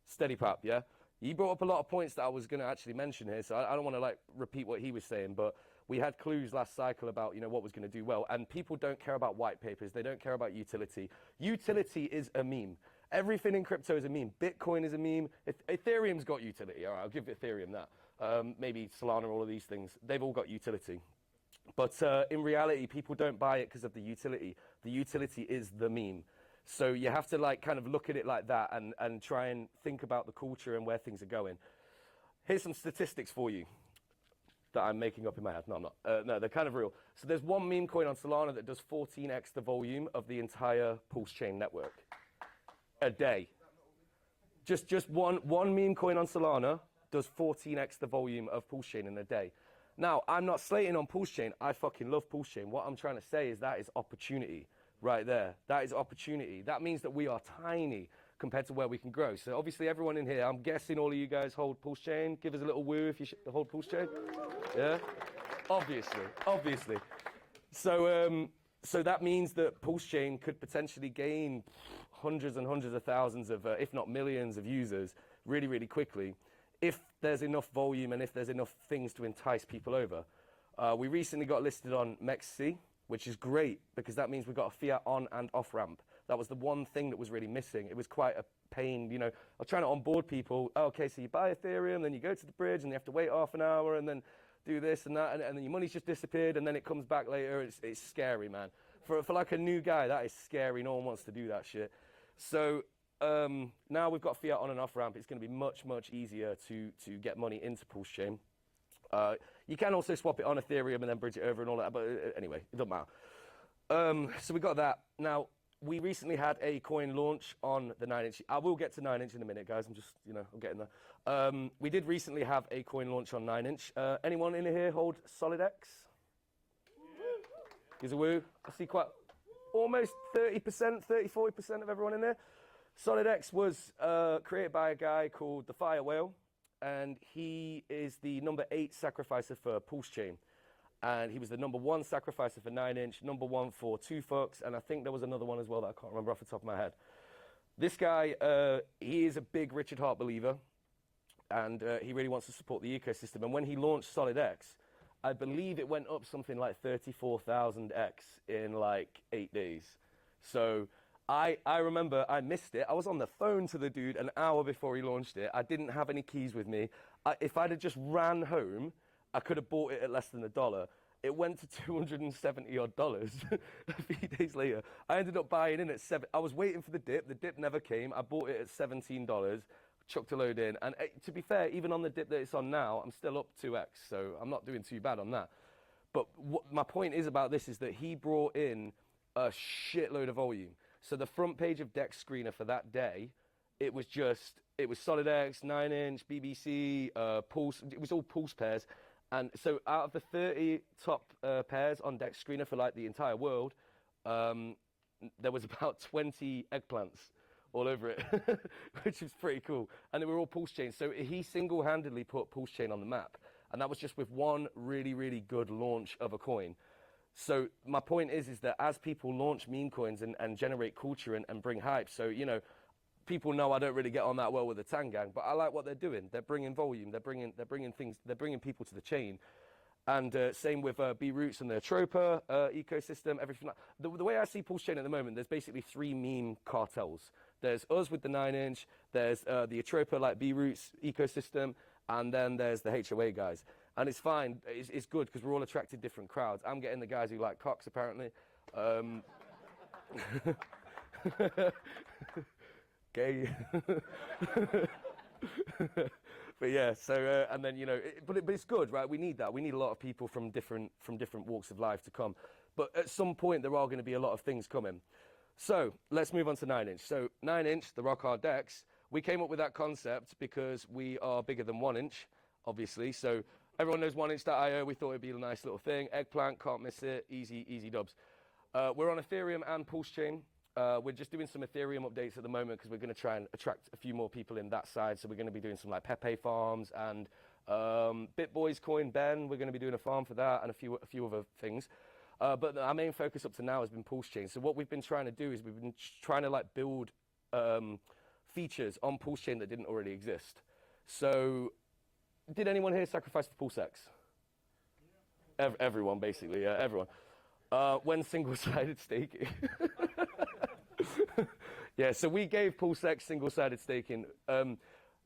Steady Pap, yeah? He brought up a lot of points that I was going to actually mention here, so I don't want to like repeat what he was saying, but we had clues last cycle about what was going to do well, and people don't care about white papers. They don't care about utility. Utility is a meme. Everything in crypto is a meme. Bitcoin is a meme. Ethereum's got utility. All right, I'll give Ethereum that. Maybe Solana, all of these things. They've all got utility. But in reality, people don't buy it because of the utility. The utility is the meme. So you have to like kind of look at it like that and try and think about the culture and where things are going. Here's some statistics for you that I'm making up in my head. No, I'm not. No, they're kind of real. So there's one meme coin on Solana that does 14x the volume of the entire PulseChain network a day. Just one meme coin on Solana does 14x the volume of PulseChain in a day. Now, I'm not slating on PulseChain. I fucking love PulseChain. What I'm trying to say is that is opportunity right there. That is opportunity. That means that we are tiny compared to where we can grow. So obviously everyone in here, I'm guessing all of you guys hold PulseChain. Give us a little woo if you hold PulseChain. Yeah? Obviously. So that means that PulseChain could potentially gain hundreds and hundreds of thousands of, if not millions of users really, really quickly if there's enough volume and if there's enough things to entice people over. We recently got listed on MEXC, which is great because that means we've got a fiat on and off ramp. That was the one thing that was really missing. It was quite a pain, I was trying to onboard people. Oh, okay, so you buy Ethereum, then you go to the bridge and you have to wait half an hour and then do this and that, and then your money's just disappeared and then it comes back later. It's scary, man. For like a new guy, that is scary. No one wants to do that shit. So now we've got fiat on and off ramp. It's going to be much, much easier to get money into PulseChain. You can also swap it on Ethereum and then bridge it over and all that, but anyway, it doesn't matter. So we got that. Now, we recently had a coin launch on the 9-inch. I will get to 9-inch in a minute, guys. I'm just, I'm getting there. We did recently have a coin launch on 9-inch. Anyone in here hold SolidX? Gives a woo. I see quite almost 30%, 40% of everyone in there. SolidX was created by a guy called the Fire Whale, and he is the number 8 sacrificer for PulseChain. And he was the number 1 sacrificer for 9-inch, number 1 for 2Fox, and I think there was another one as well that I can't remember off the top of my head. This guy, he is a big Richard Hart believer, and he really wants to support the ecosystem. And when he launched SolidX, I believe it went up something like 34,000x in like 8 days. So I remember I missed it. I was on the phone to the dude an hour before he launched it. I didn't have any keys with me. If I'd have just ran home, I could have bought it at less than $1. It went to $270 odd a few days later. I ended up buying in at $7. I was waiting for the dip. The dip never came. I bought it at $17, chucked a load in. And to be fair, even on the dip that it's on now, I'm still up 2x. So I'm not doing too bad on that. But what my point is about this is that he brought in a shitload of volume. So the front page of Dex Screener for that day, it was SolidX, 9-inch, BBC, Pulse. It was all Pulse pairs. And so out of the 30 top pairs on Dex Screener for like the entire world, there was about 20 eggplants all over it, which is pretty cool. And they were all PulseChain. So he single-handedly put PulseChain on the map. And that was just with one really, really good launch of a coin. So my point is that as people launch meme coins and generate culture and bring hype, so, you know, people know I don't really get on that well with the Tangang, but I like what they're doing. They're bringing volume. They're bringing things. They're bringing people to the chain. And same with B-Roots and the Tropa ecosystem, everything. The way I see PulseChain at the moment, there's basically 3 meme cartels. There's us with the 9-inch, there's the Atropa like B-Roots ecosystem, and then there's the HOA guys. And it's fine, it's good because we're all attracting different crowds. I'm getting the guys who like cocks apparently. Gay. But yeah, so and then, you know, but it's good, right? We need that. We need a lot of people from different walks of life to come. But at some point, there are going to be a lot of things coming. So let's move on to 9-inch. So 9-inch, the rock hard Dex, we came up with that concept because we are bigger than 1-inch, obviously. So everyone knows 1inch.io. We thought it'd be a nice little thing. Eggplant, can't miss it. Easy dubs. We're on Ethereum and PulseChain. We're just doing some Ethereum updates at the moment because we're going to try and attract a few more people in that side. So we're going to be doing some like Pepe farms and BitBoys coin Ben. We're going to be doing a farm for that and a few other things. But our main focus up to now has been PulseChain. So what we've been trying to do is we've been trying to like build features on PulseChain that didn't already exist. So did anyone here sacrifice for PulseX? Everyone, basically, yeah, everyone. When single-sided staking. Yeah, so we gave PulseX single-sided staking.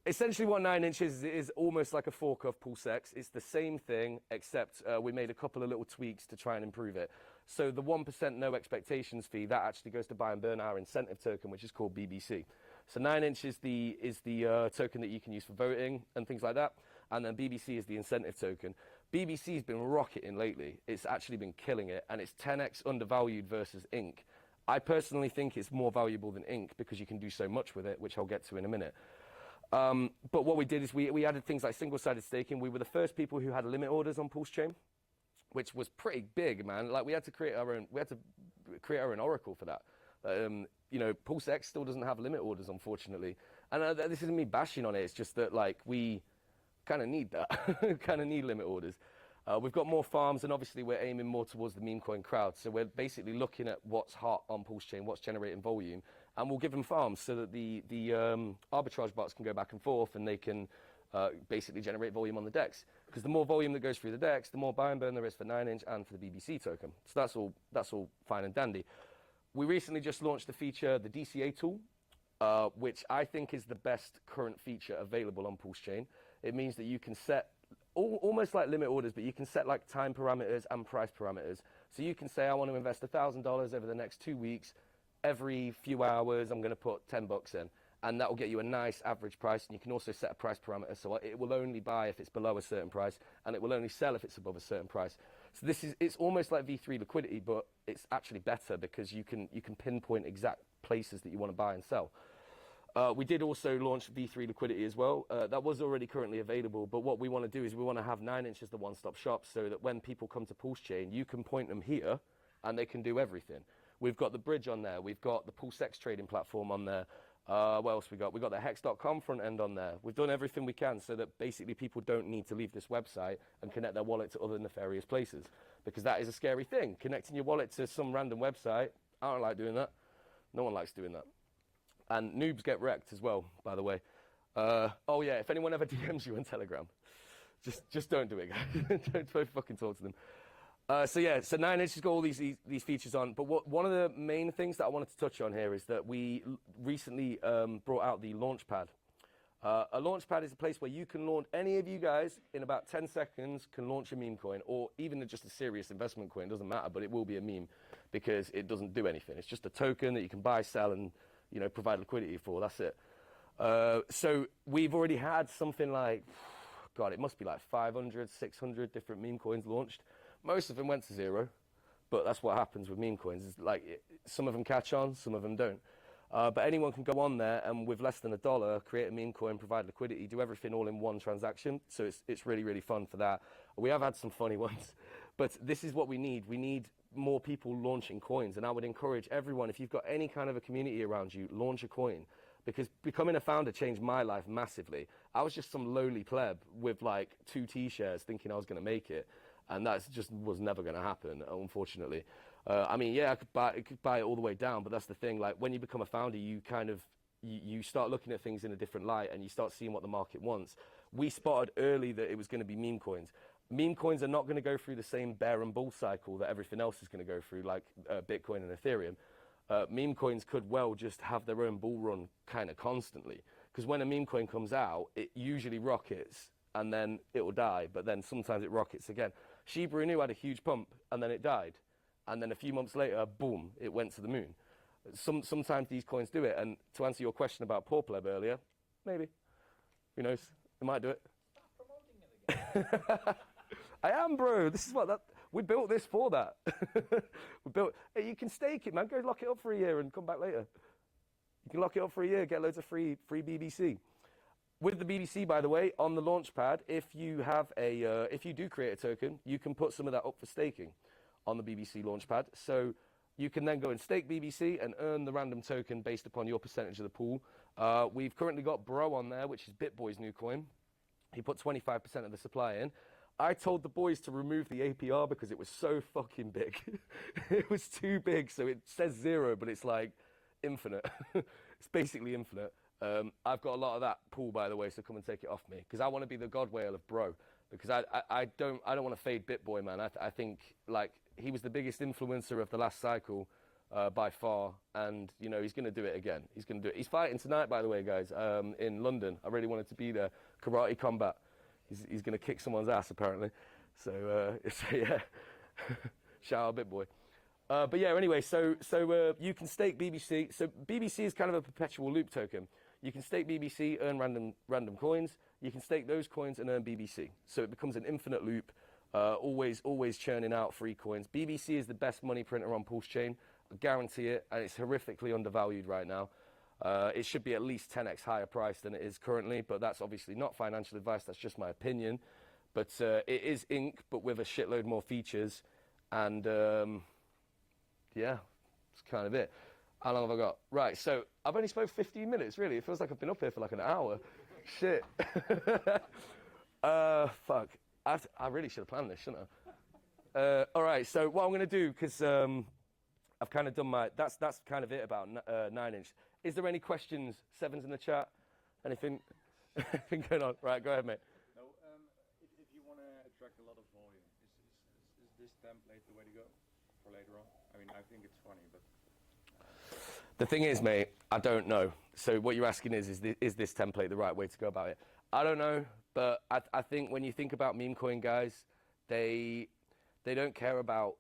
Essentially what 9-inch is almost like a fork of PulseX. It's the same thing, except we made a couple of little tweaks to try and improve it. So the 1% no expectations fee, that actually goes to buy and burn our incentive token, which is called BBC. So 9-inch is the token that you can use for voting and things like that. And then BBC is the incentive token. BBC's been rocketing lately. It's actually been killing it, and it's 10x undervalued versus Ink. I personally think it's more valuable than Ink because you can do so much with it, which I'll get to in a minute. But what we did is we added things like single-sided staking. We were the first people who had limit orders on PulseChain, which was pretty big, man. Like we had to create our own oracle for that. You know, PulseX still doesn't have limit orders, unfortunately. And this isn't me bashing on it. It's just that like we kind of need that, kind of need limit orders. We've got more farms, and obviously we're aiming more towards the meme coin crowd. So we're basically looking at what's hot on PulseChain, what's generating volume, and we'll give them farms so that the arbitrage bots can go back and forth, and they can basically generate volume on the DEX. Because the more volume that goes through the DEX, the more buy and burn there is for 9-inch and for the BBC token. So that's all fine and dandy. We recently just launched the feature, the DCA tool, which I think is the best current feature available on PulseChain. It means that you can set almost like limit orders, but you can set like time parameters and price parameters. So you can say, I want to invest $1,000 over the next 2 weeks. Every few hours, I'm going to put $10 in. And that will get you a nice average price. And you can also set a price parameter. So it will only buy if it's below a certain price, and it will only sell if it's above a certain price. So it's almost like V3 liquidity, but it's actually better because you can pinpoint exact places that you want to buy and sell. We did also launch V3 liquidity as well. That was already currently available, but what we want to do is we want to have 9-inch as the one-stop shop so that when people come to PulseChain, you can point them here and they can do everything. We've got the bridge on there. We've got the PulseX trading platform on there. What else we got? We've got the hex.com front end on there. We've done everything we can so that basically people don't need to leave this website and connect their wallet to other nefarious places, because that is a scary thing. Connecting your wallet to some random website, I don't like doing that. No one likes doing that. And noobs get wrecked as well, by the way. Oh yeah, if anyone ever DMs you on Telegram, just don't do it, guys. don't fucking talk to them. So 9-inch has got all these features on. But one of the main things that I wanted to touch on here is that we recently brought out the Launchpad. A Launchpad is a place where you can launch, any of you guys in about 10 seconds can launch a meme coin, or even just a serious investment coin. It doesn't matter, but it will be a meme because it doesn't do anything. It's just a token that you can buy, sell, and provide liquidity for. That's it. So we've already had something like, God, it must be like 500, 600 different meme coins launched. Most of them went to zero, but that's what happens with meme coins. It's like some of them catch on, some of them don't. But anyone can go on there and with less than $1, create a meme coin, provide liquidity, do everything all in one transaction. So it's really, really fun for that. We have had some funny ones, but this is what we need. We need more people launching coins. And I would encourage everyone, if you've got any kind of a community around you, launch a coin. Because becoming a founder changed my life massively. I was just some lowly pleb with like 2 T-shares thinking I was going to make it. And that just was never going to happen, unfortunately. I mean, yeah, I could buy it all the way down, but that's the thing. Like when you become a founder, you kind of, you start looking at things in a different light and you start seeing what the market wants. We spotted early that it was going to be meme coins. Meme coins are not going to go through the same bear and bull cycle that everything else is going to go through, like Bitcoin and Ethereum. Meme coins could well just have their own bull run kind of constantly. Because when a meme coin comes out, it usually rockets and then it will die, but then sometimes it rockets again. Shiba Inu had a huge pump and then it died. And then a few months later, boom, it went to the moon. Sometimes these coins do it. And to answer your question about Poor Pleb earlier, maybe. Who knows? It might do it. Stop promoting it again. I am, bro. This is what that. We built this for that. We built. Hey, you can stake it, man. Go lock it up for a year and come back later. You can lock it up for a year, get loads of free BBC. With the BBC, by the way, on the launchpad, if you have if you do create a token, you can put some of that up for staking on the BBC launchpad. So you can then go and stake BBC and earn the random token based upon your percentage of the pool. We've currently got Bro on there, which is BitBoy's new coin. He put 25% of the supply in. I told the boys to remove the APR because it was so fucking big. It was too big, so it says 0, but it's like infinite. It's basically infinite. I've got a lot of that pool, by the way, so come and take it off me because I want to be the God whale of Bro. Because I don't want to fade BitBoy, man. I think like he was the biggest influencer of the last cycle by far, and you know he's going to do it again. He's going to do it. He's fighting tonight, by the way, guys, in London. I really wanted to be there. Karate combat. He's going to kick someone's ass apparently. So yeah, shout out BitBoy. But yeah, anyway, so you can stake BBC. So BBC is kind of a perpetual loop token. You can stake BBC, earn random coins. You can stake those coins and earn BBC. So it becomes an infinite loop, always churning out free coins. BBC is the best money printer on PulseChain. I guarantee it, and it's horrifically undervalued right now. It should be at least 10x higher price than it is currently, but that's obviously not financial advice. That's just my opinion. But it is ink, but with a shitload more features. And yeah, that's kind of it. How long have I got? Right, so I've only spoke 15 minutes, really. It feels like I've been up here for like an hour. Shit. Fuck. I really should have planned this, shouldn't I? All right, so what I'm going to do, because I've kind of done my... That's kind of it about 9-inch. Is there any questions? Sevens in the chat? Anything going on? Right, go ahead, mate. No, if you want to attract a lot of volume, is this template the way to go for later on? I mean, I think it's funny, but... The thing is, mate, I don't know. So what you're asking is this template the right way to go about it? I don't know, but I think when you think about meme coin guys, they don't care about...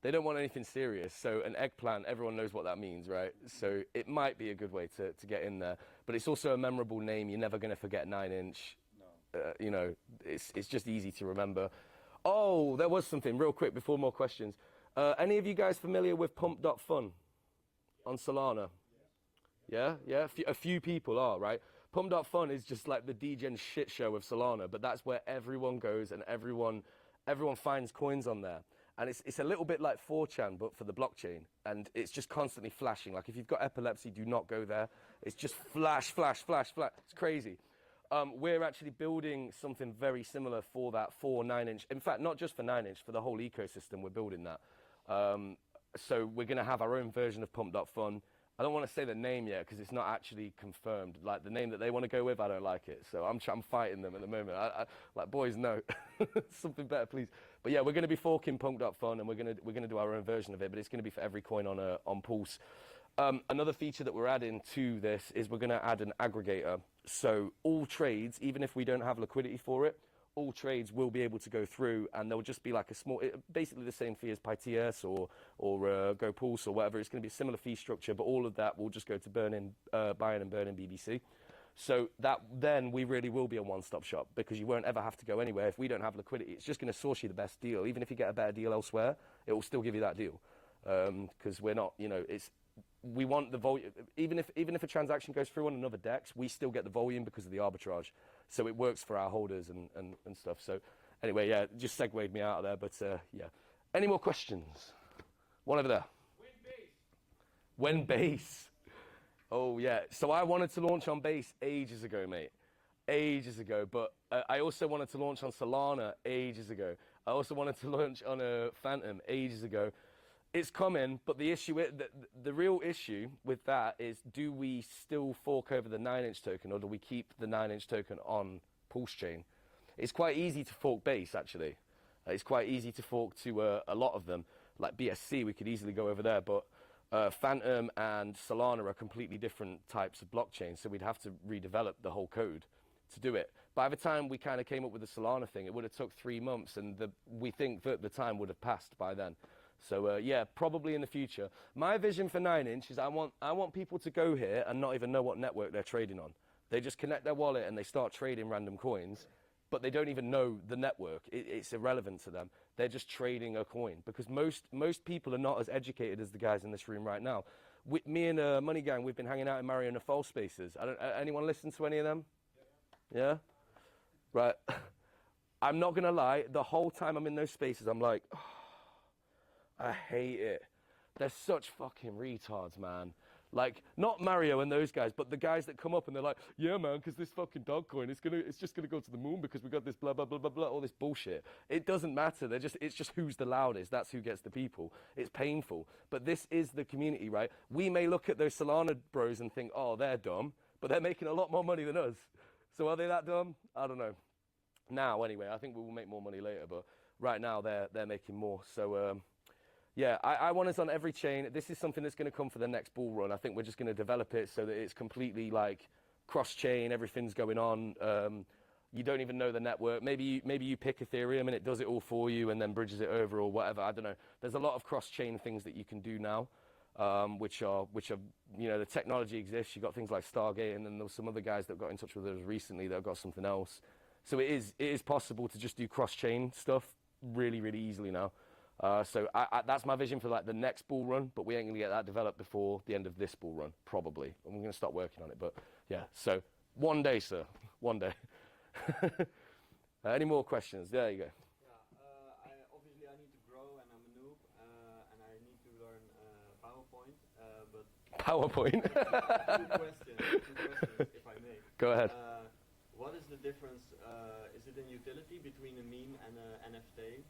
They don't want anything serious. So an eggplant, everyone knows what that means, right? So it might be a good way to get in there. But it's also a memorable name. You're never going to forget 9-inch. No. You know, it's just easy to remember. Oh, there was something real quick before more questions. Any of you guys familiar with Pump.fun on Solana? Yeah? A few people are, right? Pump.fun is just like the degen shit show of Solana, but that's where everyone goes and everyone finds coins on there. And it's a little bit like 4chan, but for the blockchain. And it's just constantly flashing. Like if you've got epilepsy, do not go there. It's just flash, flash, flash, flash. It's crazy. We're actually building something very similar for that, for 9-inch. In fact, not just for 9-inch, for the whole ecosystem, we're building that. So we're going to have our own version of Pump.fun. I don't want to say the name yet because it's not actually confirmed. Like the name that they want to go with, I don't like it. So I'm fighting them at the moment. I like, boys, no, something better, please. But yeah, we're going to be forking Pump.fun, and we're going to do our own version of it. But it's going to be for every coin on Pulse. Another feature that we're adding to this is we're going to add an aggregator. So all trades, even if we don't have liquidity for it, all trades will be able to go through, and there'll just be like a small, basically the same fee as PyTS or GoPulse or whatever. It's going to be a similar fee structure, but all of that will just go to buying and burning BBC. So that then we really will be a one-stop shop because you won't ever have to go anywhere. If we don't have liquidity, it's just going to source you the best deal. Even if you get a better deal elsewhere, it will still give you that deal because we're not, you know, we want the volume. Even if a transaction goes through on another DEX, we still get the volume because of the arbitrage. So it works for our holders and stuff. So anyway, yeah, just segued me out of there. But yeah, any more questions? One over there. When base? Oh yeah. So I wanted to launch on base ages ago, mate. Ages ago. But I also wanted to launch on Solana ages ago. I also wanted to launch on a Phantom ages ago. It's coming, but the issue, the real issue with that is, do we still fork over the 9-inch token, or do we keep the 9-inch token on PulseChain? It's quite easy to fork base, actually. It's quite easy to fork to a lot of them. Like BSC, we could easily go over there, but Phantom and Solana are completely different types of blockchains, so we'd have to redevelop the whole code to do it. By the time we kind of came up with the Solana thing, it would have took 3 months, and we think that the time would have passed by then. So yeah, probably in the future. My vision for 9-inch is I want people to go here and not even know what network they're trading on. They just connect their wallet and they start trading random coins, but they don't even know the network. It's irrelevant to them. They're just trading a coin, because most people are not as educated as the guys in this room right now. Me and Money Gang, we've been hanging out in Mario Nafal spaces. Anyone listen to any of them? Yeah? Right. I'm not going to lie, the whole time I'm in those spaces, I'm like, oh, I hate it. They're such fucking retards, man. Like, not Mario and those guys, but the guys that come up and they're like, yeah, man, because this fucking dog coin, it's just gonna go to the moon because we got this blah, blah, blah, blah, blah, all this bullshit. It doesn't matter. It's just who's the loudest. That's who gets the people. It's painful. But this is the community, right? We may look at those Solana bros and think, oh, they're dumb, but they're making a lot more money than us. So are they that dumb? I don't know. Now, anyway, I think we will make more money later, but right now they're making more. So, yeah, I want us on every chain. This is something that's going to come for the next bull run. I think we're just going to develop it so that it's completely like cross-chain. Everything's going on. You don't even know the network. Maybe you pick Ethereum and it does it all for you and then bridges it over or whatever. I don't know. There's a lot of cross-chain things that you can do now, which are the technology exists. You've got things like Stargate, and then there was some other guys that got in touch with us recently that have got something else. So it is possible to just do cross-chain stuff really, really easily now. So that's my vision for like the next bull run, but we ain't gonna get that developed before the end of this bull run, probably. And we're gonna start working on it, but yeah. So one day, sir, one day. Any more questions? There you go. Yeah, obviously I need to grow, and I'm a noob, and I need to learn PowerPoint. But PowerPoint. two questions, if I may. Go ahead. What is the difference? Is it a utility between a meme and an NFT?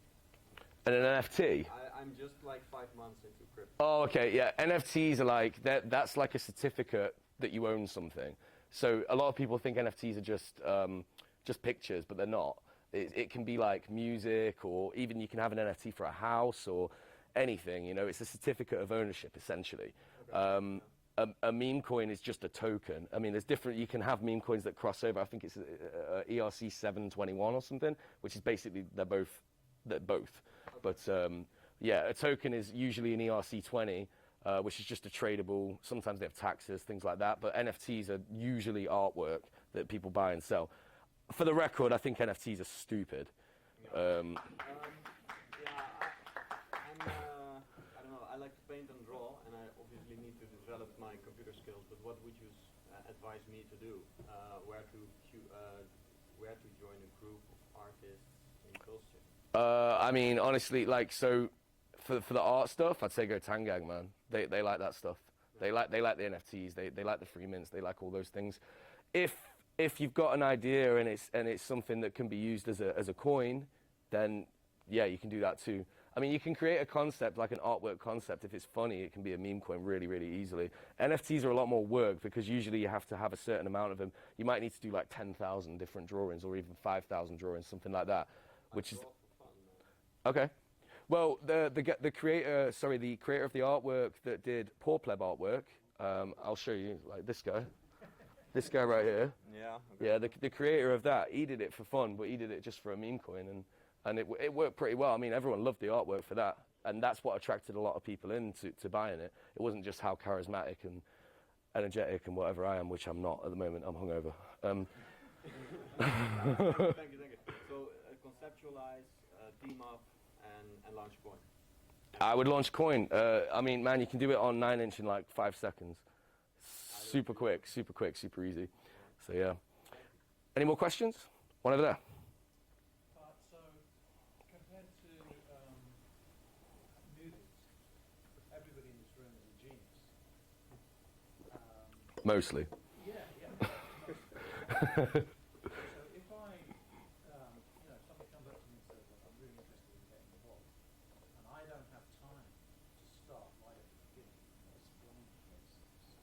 And an NFT? I'm just like 5 months into crypto. Oh, okay, yeah. NFTs are like, that's like a certificate that you own something. So a lot of people think NFTs are just pictures, but they're not. It can be like music, or even you can have an NFT for a house or anything. You know, it's a certificate of ownership, essentially. Okay. A meme coin is just a token. I mean, there's different, you can have meme coins that cross over. I think it's ERC 721 or something, which is basically, they're both. But yeah, a token is usually an ERC20, which is just a tradable. Sometimes they have taxes, things like that. But NFTs are usually artwork that people buy and sell. For the record, I think NFTs are stupid. Yeah, I don't know. I like to paint and draw, and I obviously need to develop my computer skills. But what would you advise me to do? Where to join a group of artists in PulseChain? I mean, honestly, like, so for the art stuff, I'd say go Tangang, man. They like that stuff. They like the NFTs. They like the free mints. They like all those things. If you've got an idea and it's something that can be used as a coin, then yeah, you can do that too. I mean, you can create a concept, like an artwork concept. If it's funny, it can be a meme coin really, really easily. NFTs are a lot more work because usually you have to have a certain amount of them. You might need to do like 10,000 different drawings or even 5,000 drawings, something like that, which is okay. Well, the creator of the artwork that did Poor Pleb artwork, I'll show you, like this guy right here. Yeah. Okay. Yeah, the creator of that, he did it for fun, but he did it just for a meme coin, and it worked pretty well. I mean, everyone loved the artwork for that, and that's what attracted a lot of people to buying it. It wasn't just how charismatic and energetic and whatever I am, which I'm not at the moment. I'm hungover. Thank you. So conceptualize, team up, and launch a coin. I would launch a coin. I mean, man, you can do it on 9-inch in like 5 seconds. Super quick, super easy. So yeah. Any more questions? One over there. So, compared to movies, everybody in this room is a genius. Mostly. Yeah. So if I, somebody comes up to me and says, "Look, I'm really interested in getting involved, and I don't have time to start right at the beginning and explain the basics,"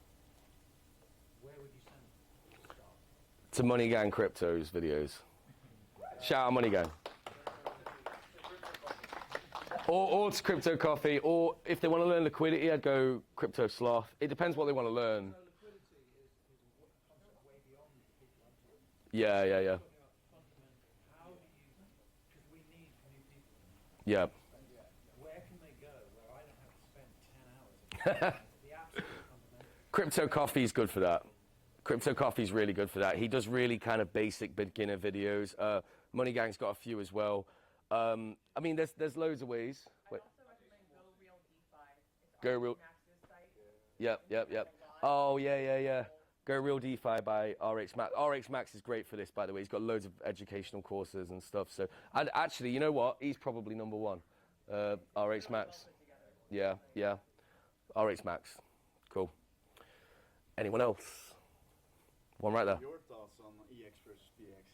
where would you send them to start? To Money Gang Crypto's videos. Shout out Money Gang. Or to Crypto Coffee, or if they want to learn liquidity, I'd go Crypto Sloth. It depends what they want to learn. Liquidity is a concept way beyond the people I'm talking about. Yeah. Talking about fundamental, how do you, because we need new people. Yeah. Where can they go where I don't have to spend 10 hours explaining the absolute fundamental? Crypto Coffee is good for that. Crypto Coffee's really good for that. He does really kind of basic beginner videos. Money Gang's got a few as well. I mean, there's loads of ways. I also recommend Go Real DeFi. It's Go Real- Max's site. Yep. Oh, yeah. Go Real DeFi by RH Max. RH Max is great for this, by the way. He's got loads of educational courses and stuff. So, and actually, you know what? He's probably number one. RH Max. Yeah. RH Max. Cool. Anyone else? One right there. Your thoughts on EX versus PX?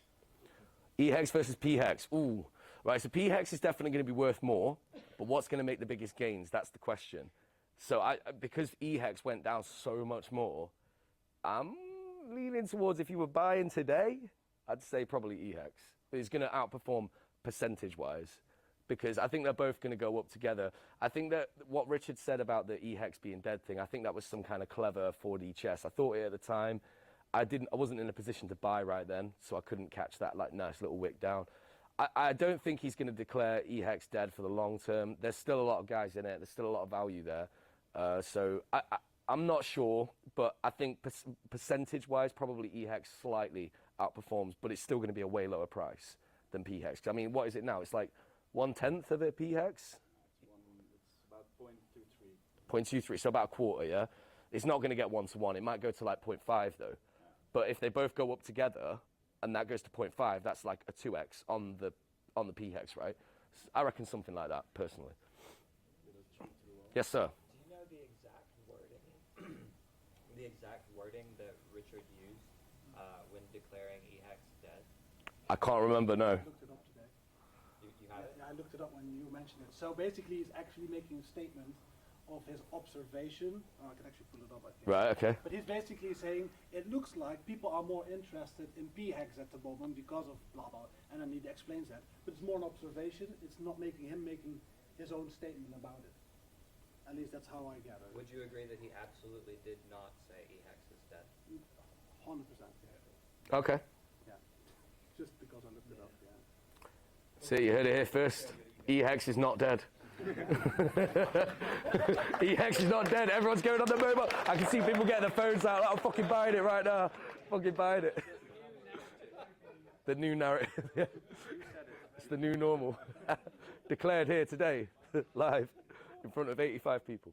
EHEX versus PHEX. Ooh. Right, so PHEX is definitely going to be worth more, but what's going to make the biggest gains? That's the question. So because EHEX went down so much more, I'm leaning towards, if you were buying today, I'd say probably EHEX. But it's going to outperform percentage-wise, because I think they're both going to go up together. I think that what Richard said about the EHEX being dead thing, I think that was some kind of clever 4D chess. I thought it at the time. I wasn't in a position to buy right then, so I couldn't catch that like nice little wick down. I don't think he's going to declare EHEX dead for the long term. There's still a lot of guys in it. There's still a lot of value there. So I'm not sure, but I think percentage-wise, probably EHEX slightly outperforms, but it's still going to be a way lower price than PHEX. I mean, what is it now? It's like 1/10 of a PHEX? It's about 0.23. 0.23, so about a quarter, yeah? It's not going to get 1-to-1. It might go to like 0.5 though. But if they both go up together, and that goes to 0.5, that's like a 2x on the PHEX, right? I reckon something like that, personally. Yes, sir. Do you know the exact wording that Richard used when declaring EHEX dead? I can't remember, no. I looked it up today. You have it? Yeah, I looked it up when you mentioned it. So basically, he's actually making a statement of his observation. I can actually pull it up, I think. Right, okay. But he's basically saying it looks like people are more interested in PHEX at the moment because of blah blah, and then he explains that. But it's more an observation. It's not making his own statement about it. At least that's how I gather. Would you agree that he absolutely did not say EHEX is dead? 100%. Okay. Yeah. Just because I looked it up. Yeah. So you heard it here first. EHEX is not dead. EHEX is not dead. Everyone's going on the mobile. I can see people getting their phones out. I'm fucking buying it right now. Fucking buying it. The new narrative. It's the new normal. Declared here today, live, in front of 85 people.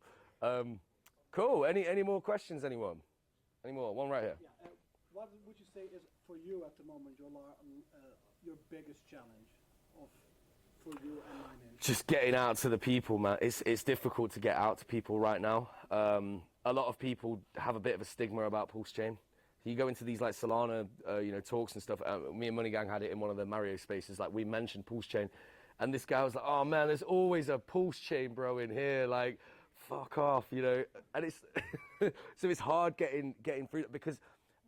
Cool. Any more questions, anyone? Any more? One right here. Yeah. What would you say is for you at the moment your biggest challenge for you and mine? Just getting out to the people, man. It's difficult to get out to people right now. A lot of people have a bit of a stigma about PulseChain. You go into these like Solana, talks and stuff. Me and Money Gang had it in one of the Mario spaces. Like we mentioned PulseChain, and this guy was like, "Oh man, there's always a PulseChain, bro, in here. Like, fuck off, And it's so it's hard getting through that because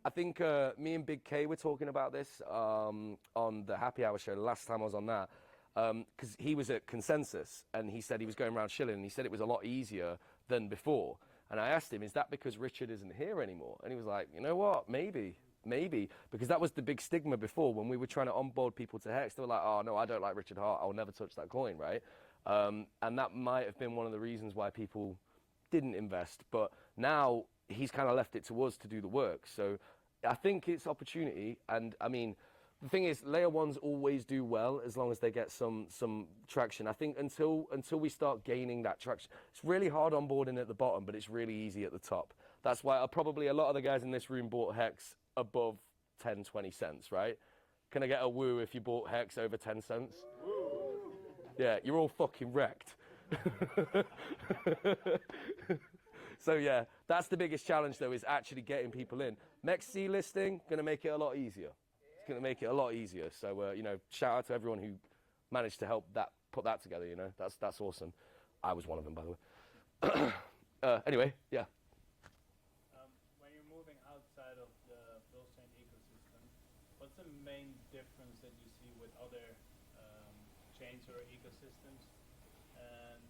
I think me and Big K were talking about this on the Happy Hour show the last time I was on that. Because he was at Consensus and he said he was going around chilling and he said it was a lot easier than before. And I asked him, is that because Richard isn't here anymore? And he was like, you know what, maybe. Because that was the big stigma before when we were trying to onboard people to Hex. They were like, oh no, I don't like Richard Hart, I'll never touch that coin, right? And that might have been one of the reasons why people didn't invest. But now he's kind of left it to us to do the work. So I think it's opportunity. And I mean, the thing is, layer ones always do well as long as they get some traction. I think until we start gaining that traction, it's really hard onboarding at the bottom, but it's really easy at the top. That's why probably a lot of the guys in this room bought Hex above 10, 20 cents, right? Can I get a woo if you bought Hex over 10 cents? Yeah, you're all fucking wrecked. So yeah, that's the biggest challenge though, is actually getting people in. Next C listing, gonna make it a lot easier. It's gonna make it a lot easier. So you know, shout out to everyone who managed to help put that together. You know, that's awesome. I was one of them, by the way. Anyway, yeah. When you're moving outside of the PulseChain ecosystem, what's the main difference that you see with other chains or ecosystems? And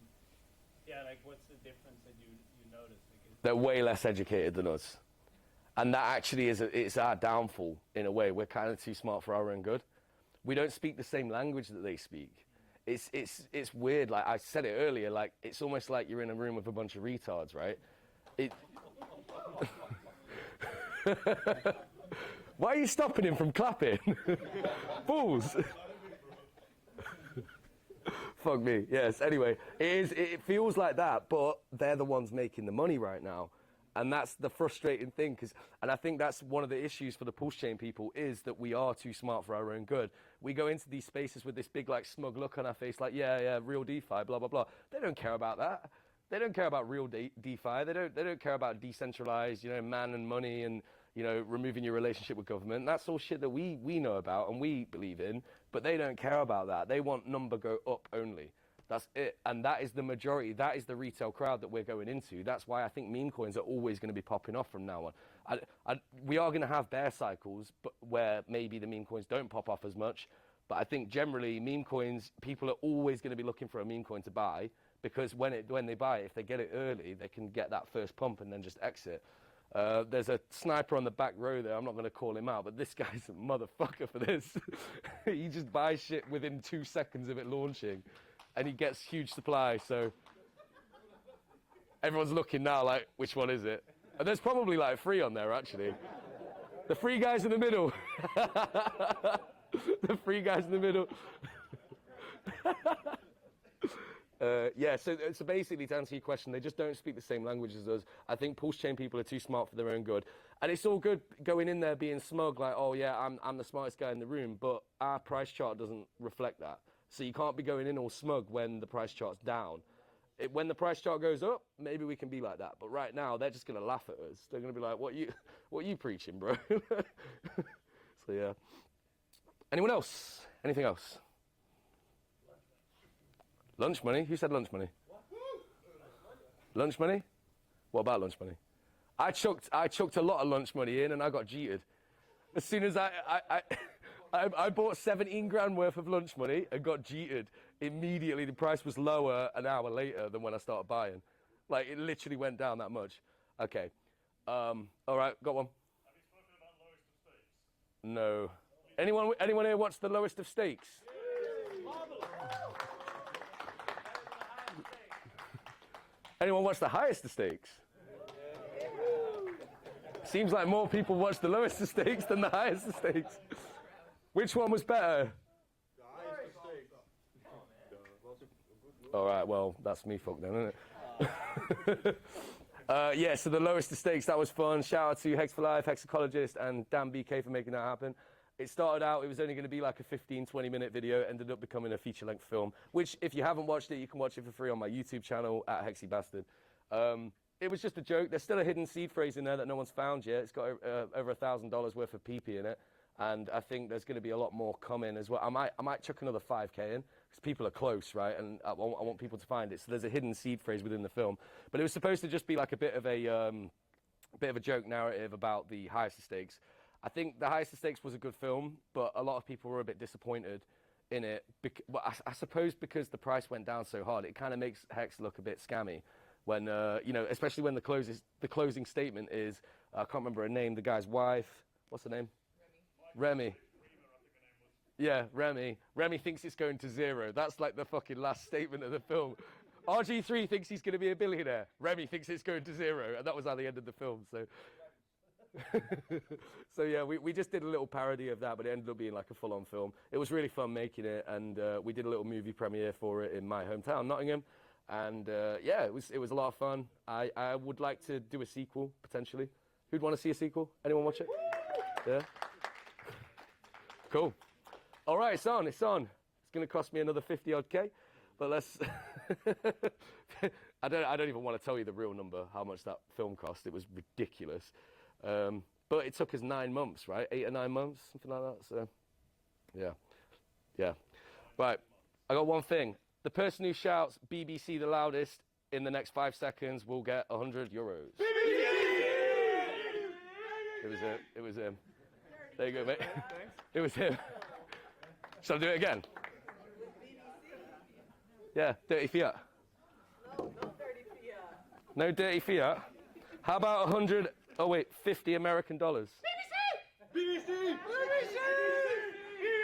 yeah, like what's the difference that you notice? Because They're way less educated than us. And that actually it's our downfall in a way. We're kind of too smart for our own good. We don't speak the same language that they speak. It's weird. Like I said it earlier, like it's almost like you're in a room with a bunch of retards, right? Why are you stopping him from clapping? Fools. Fuck me. Yes. Anyway, it feels like that, but they're the ones making the money right now. And that's the frustrating thing, and I think that's one of the issues for the PulseChain people, is that we are too smart for our own good. We go into these spaces with this big, like, smug look on our face, like, yeah, real DeFi, blah, blah, blah. They don't care about that. They don't care about real DeFi. They don't care about decentralized, you know, man and money and, you know, removing your relationship with government. That's all shit that we know about and we believe in, but they don't care about that. They want number go up only. That's it. And that is the majority. That is the retail crowd that we're going into. That's why I think meme coins are always going to be popping off from now on. We are going to have bear cycles, but where maybe the meme coins don't pop off as much. But I think generally meme coins, people are always going to be looking for a meme coin to buy, because when they buy it, if they get it early, they can get that first pump and then just exit. There's a sniper on the back row there. I'm not going to call him out, but this guy's a motherfucker for this. He just buys shit within 2 seconds of it launching. And he gets huge supply, so everyone's looking now like, which one is it? And there's probably like 3 on there, actually. The 3 guys in the middle. The 3 guys in the middle. Yeah, so basically, to answer your question, they just don't speak the same language as us. I think PulseChain people are too smart for their own good. And it's all good going in there being smug, like, oh yeah, I'm the smartest guy in the room, but our price chart doesn't reflect that. So you can't be going in all smug when the price chart's down. When the price chart goes up, maybe we can be like that. But right now, they're just going to laugh at us. They're going to be like, what you preaching, bro? So yeah. Anyone else? Anything else? Lunch money? Who said lunch money? Lunch money? What about lunch money? I chucked a lot of lunch money in and I got jeeted. As soon as I bought 17 grand worth of lunch money and got jeeted. Immediately, the price was lower an hour later than when I started buying. Like, it literally went down that much. Okay. All right, got one. have you spoken about lowest of stakes? No. Anyone here watch The Lowest of Stakes? Anyone watch The Highest of Stakes? Seems like more people watch The Lowest of Stakes than The Highest of Stakes. Which one was better? The highest stakes. All right, well, that's me fucked then, isn't it? Yeah, so The Lowest of Stakes, that was fun. Shout out to Hex for Life, Hexacologist, and Dan BK for making that happen. It started out, it was only going to be like a 15, 20-minute video. It ended up becoming a feature-length film, which, if you haven't watched it, you can watch it for free on my YouTube channel, @HexyBastard. It was just a joke. There's still a hidden seed phrase in there that no one's found yet. It's got over $1,000 worth of PP in it. And I think there's going to be a lot more coming as well. I might chuck another 5K in, because people are close, right? And I want people to find it. So there's a hidden seed phrase within the film. But it was supposed to just be like a bit of a joke narrative about the Highest of Stakes. I think The Highest of Stakes was a good film, but a lot of people were a bit disappointed in it. But I suppose because the price went down so hard, it kind of makes Hex look a bit scammy. When, you know, especially when the closing statement is, I can't remember her name, the guy's wife. What's her name? Remy. Yeah, Remy. Remy thinks it's going to 0. That's like the fucking last statement of the film. RG3 thinks he's going to be a billionaire. Remy thinks it's going to 0. And that was how they ended the film. So So yeah, we just did a little parody of that, but it ended up being like a full-on film. It was really fun making it, and we did a little movie premiere for it in my hometown, Nottingham. And yeah, it was a lot of fun. I would like to do a sequel, potentially. Who'd want to see a sequel? Anyone watch it? Yeah? Cool. All right, it's on. It's going to cost me another 50-odd K, but let's... I don't even want to tell you the real number, how much that film cost. It was ridiculous. But it took us 9 months, right? 8 or 9 months, something like that. So, yeah. Right, I got one thing. The person who shouts BBC the loudest in the next 5 seconds will get 100 euros. It was him. There you go, mate. It was him. Shall I do it again? Yeah, dirty fiat. No dirty fiat. How about 50 American dollars? BBC!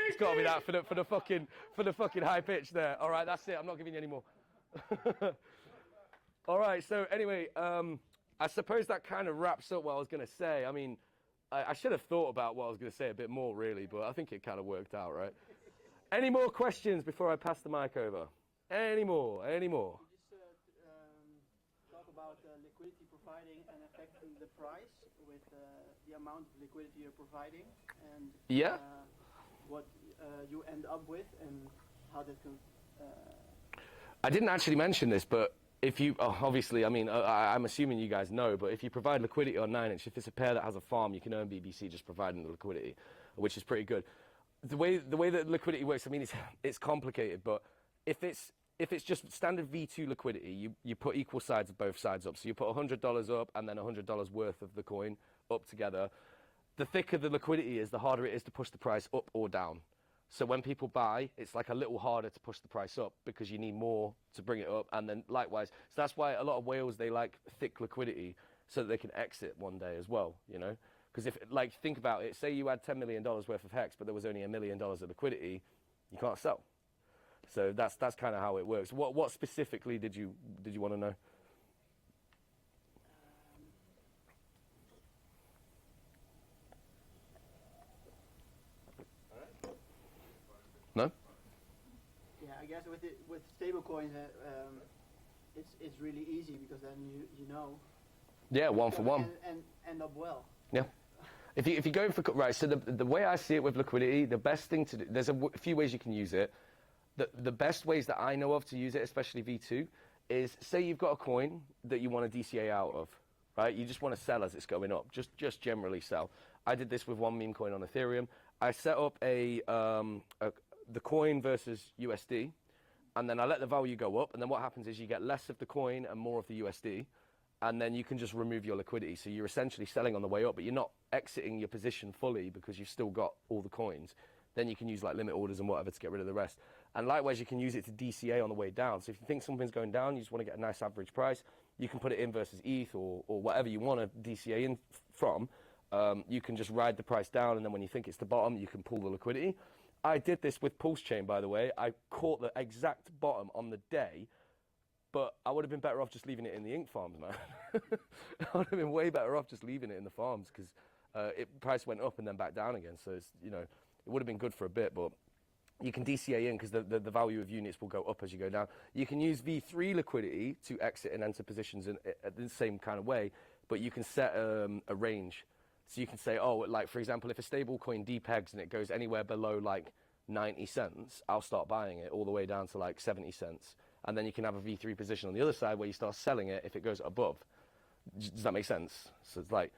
It's got to be that for the fucking high pitch there. All right, that's it. I'm not giving you any more. All right. So anyway, I suppose that kind of wraps up what I was going to say. I mean, I should have thought about what I was going to say a bit more, really, but I think it kind of worked out, right? Any more questions before I pass the mic over? Any more? Talk about liquidity providing and affecting the price with the amount of liquidity you're providing, and what you end up with, and how that can... I didn't actually mention this, but if you, obviously, I mean, I'm assuming you guys know, but if you provide liquidity on 9inch, if it's a pair that has a farm, you can earn BBC just providing the liquidity, which is pretty good. The way that liquidity works, I mean, it's complicated, but if it's just standard V2 liquidity, you put equal sides of both sides up. So you put $100 up and then $100 worth of the coin up together. The thicker the liquidity is, the harder it is to push the price up or down. So when people buy, it's like a little harder to push the price up because you need more to bring it up. And then likewise, so that's why a lot of whales, they like thick liquidity so that they can exit one day as well, you know? Because if, like, think about it, say you had $10 million worth of hex, but there was only $1 million of liquidity, you can't sell. So that's kind of how it works. What specifically did you want to know? No? Yeah, I guess with stable coins, it's really easy because then you know. Yeah, one for one. And end up well. Yeah. If you go for right, so the way I see it with liquidity, the best thing to do, there's a few ways you can use it. The best ways that I know of to use it, especially V2, is say you've got a coin that you want to DCA out of, right? You just want to sell as it's going up, just generally sell. I did this with one meme coin on Ethereum. I set up the coin versus USD, and then I let the value go up, and then what happens is you get less of the coin and more of the USD, and then you can just remove your liquidity. So you're essentially selling on the way up, but you're not exiting your position fully because you've still got all the coins. Then you can use like limit orders and whatever to get rid of the rest. And likewise, you can use it to DCA on the way down. So if you think something's going down, you just want to get a nice average price, you can put it in versus ETH or whatever you want to DCA in from. You can just ride the price down, and then when you think it's the bottom, you can pull the liquidity. I did this with PulseChain, by the way. I caught the exact bottom on the day, but I would have been better off just leaving it in the ink farms, man. I would have been way better off just leaving it in the farms because price went up and then back down again. So it's, you know, it would have been good for a bit, but you can DCA in because the value of units will go up as you go down. You can use V3 liquidity to exit and enter positions in the same kind of way, but you can set a range. So you can say, oh, like, for example, if a stable coin depegs and it goes anywhere below, like, 90 cents, I'll start buying it all the way down to, like, 70 cents. And then you can have a V3 position on the other side where you start selling it if it goes above. Does that make sense? So it's like,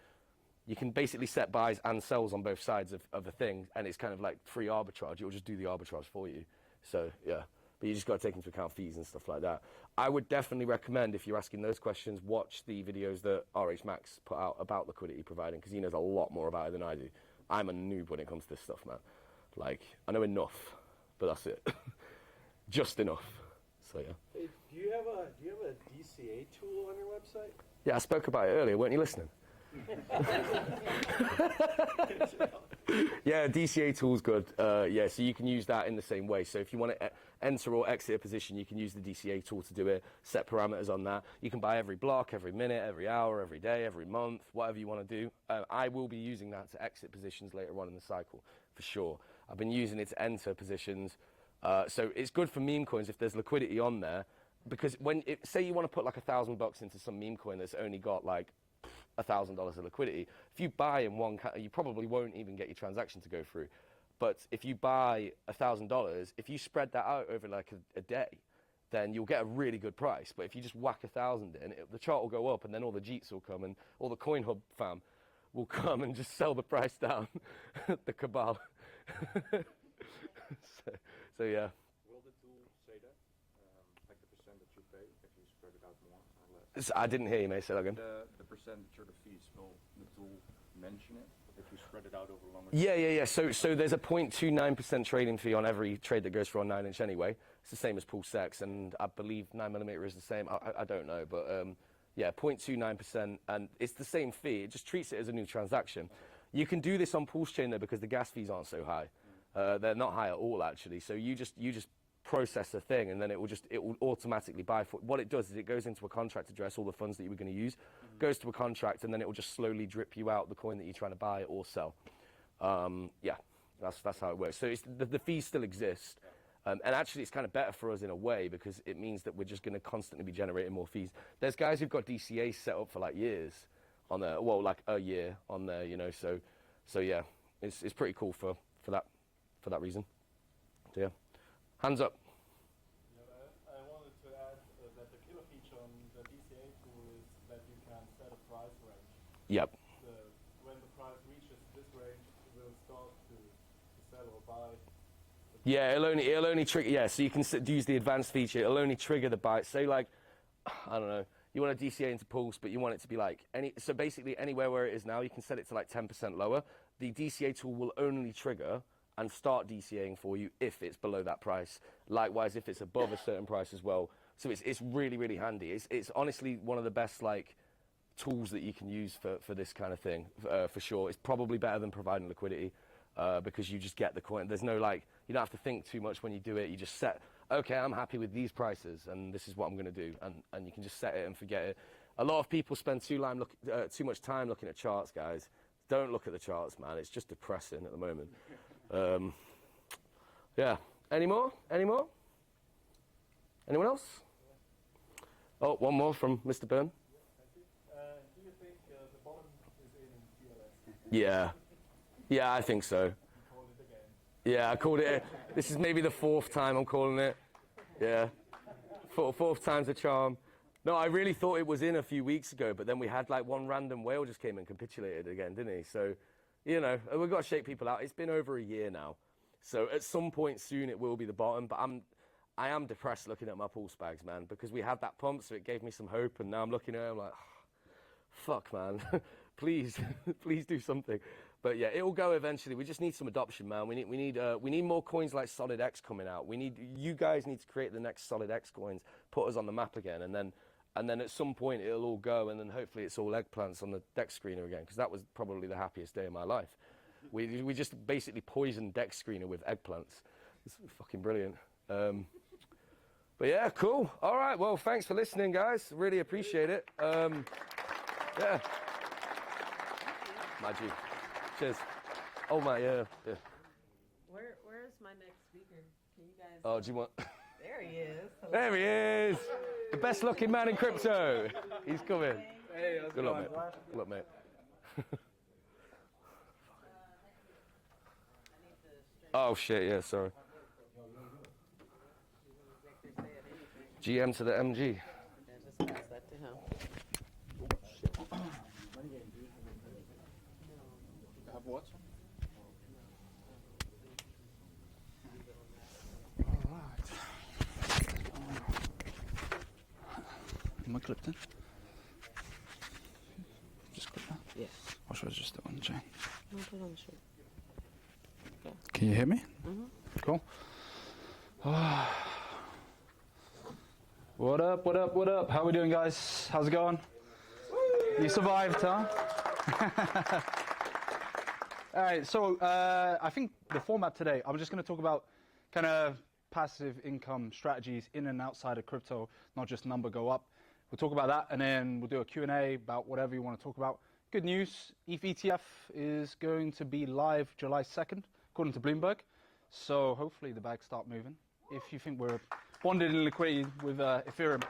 you can basically set buys and sells on both sides of a thing, and it's kind of like free arbitrage. It will just do the arbitrage for you. So, yeah. But you just got to take into account fees and stuff like that. I would definitely recommend, if you're asking those questions, watch the videos that RH Max put out about liquidity providing, because he knows a lot more about it than I do. I'm a noob when it comes to this stuff, man. Like, I know enough, but that's it. Just enough. So, yeah. Hey, do you have a DCA tool on your website? Yeah, I spoke about it earlier. Weren't you listening? Yeah, DCA tool's good. Yeah, so you can use that in the same way. So if you want to enter or exit a position, you can use the DCA tool to do it, set parameters on that. You can buy every block, every minute, every hour, every day, every month, whatever you want to do. I will be using that to exit positions later on in the cycle, for sure. I've been using it to enter positions. So it's good for meme coins if there's liquidity on there, because say you want to put like $1,000 into some meme coin that's only got like $1,000 of liquidity. If you buy in one, you probably won't even get your transaction to go through. But if you buy $1,000, if you spread that out over like a day, then you'll get a really good price. But if you just whack 1,000 in, the chart will go up, and then all the Jeets will come, and all the Coin Hub fam will come and just sell the price down. The cabal. so yeah. Will the tool say that? Like the percent that you pay if you spread it out more or less? I didn't hear you, mate. Say that again. The percentage or the fees, will the tool mention it if you spread it out over longer? Yeah. So there's a 0.29% trading fee on every trade that goes for a 9-inch anyway. It's the same as PulseX, and I believe 9mm is the same. I don't know, but yeah, 0.29%, and it's the same fee. It just treats it as a new transaction. You can do this on PulseChain though, because the gas fees aren't so high. They're not high at all, actually. So you just process a thing, and then it will automatically buy for what it does is it goes into a contract address, all the funds that you were going to use, goes to a contract, and then it will just slowly drip you out the coin that you're trying to buy or sell. Yeah, that's how it works. So the fees still exist, and actually it's kind of better for us in a way, because it means that we're just going to constantly be generating more fees. There's guys who've got DCA set up for like years on there, well, like a year on there, you know. So yeah, it's pretty cool for that reason. So yeah. Hands up. I wanted to add that the killer feature on the DCA tool is that you can set a price range. Yep. When the price reaches this range, it will start to sell or buy. Yeah, it'll only trigger. Yeah, so you can use the advanced feature. It'll only trigger the buy. Say like, I don't know, you want to DCA into Pulse, but you want it to be like so basically anywhere where it is now, you can set it to like 10% lower. The DCA tool will only trigger and start DCAing for you if it's below that price. Likewise, if it's above a certain price as well. So it's really, really handy. It's honestly one of the best like tools that you can use for this kind of thing, for sure. It's probably better than providing liquidity, because you just get the coin. There's no like, you don't have to think too much when you do it. You just set, okay, I'm happy with these prices, and this is what I'm going to do, and you can just set it and forget it. A lot of people spend too much time looking at charts, guys. Don't look at the charts, man. It's just depressing at the moment. Yeah. Any more? Anyone else? Oh, one more from Mr. Byrne. Do you think the bottom is in TLS? Yeah, I think so. You call it again. Yeah, I called it. This is maybe the 4th time I'm calling it. Yeah, fourth time's a charm. No, I really thought it was in a few weeks ago, but then we had like one random whale just came and capitulated again, didn't he? So, you know, we've got to shake people out. It's been over a year now. So at some point soon it will be the bottom, but I am depressed looking at my pulse bags, man, because we had that pump, so it gave me some hope, and now I'm looking at it, I'm like, fuck, man, please do something. But yeah, it will go eventually. We just need some adoption, man. We need more coins like Solid X coming out. You guys need to create the next Solid X coins, put us on the map again, and then at some point it'll all go, and then hopefully it's all eggplants on the deck screener again, because that was probably the happiest day of my life. We just basically poisoned deck screener with eggplants. It's fucking brilliant. But yeah, cool. All right, well, thanks for listening, guys. Really appreciate it. Yeah. My G. Cheers. Oh my, yeah. Where's my next speaker? Can you guys? Oh, do you want? There he is. Hello. There he is. The best looking man in crypto. He's coming. Hey, how's it Good luck, going? mate. Good luck, mate. Oh shit, yeah, sorry. GM to the MG. Yeah, just pass that to him. Have what? Alright. Am I clipped in? Just clip that? Yes. Or should I just do it on the chain? No, put on the shirt. Can you hear me? Mm-hmm. Cool. What up, what up, what up? How we doing, guys? How's it going? You survived, huh? All right, so I think the format today, I'm just going to talk about kind of passive income strategies in and outside of crypto, not just number go up. We'll talk about that, and then we'll do a Q&A about whatever you want to talk about. Good news, ETH ETF is going to be live July 2nd, according to Bloomberg. So hopefully the bags start moving, if you think we're bonded in liquidity with Ethereum.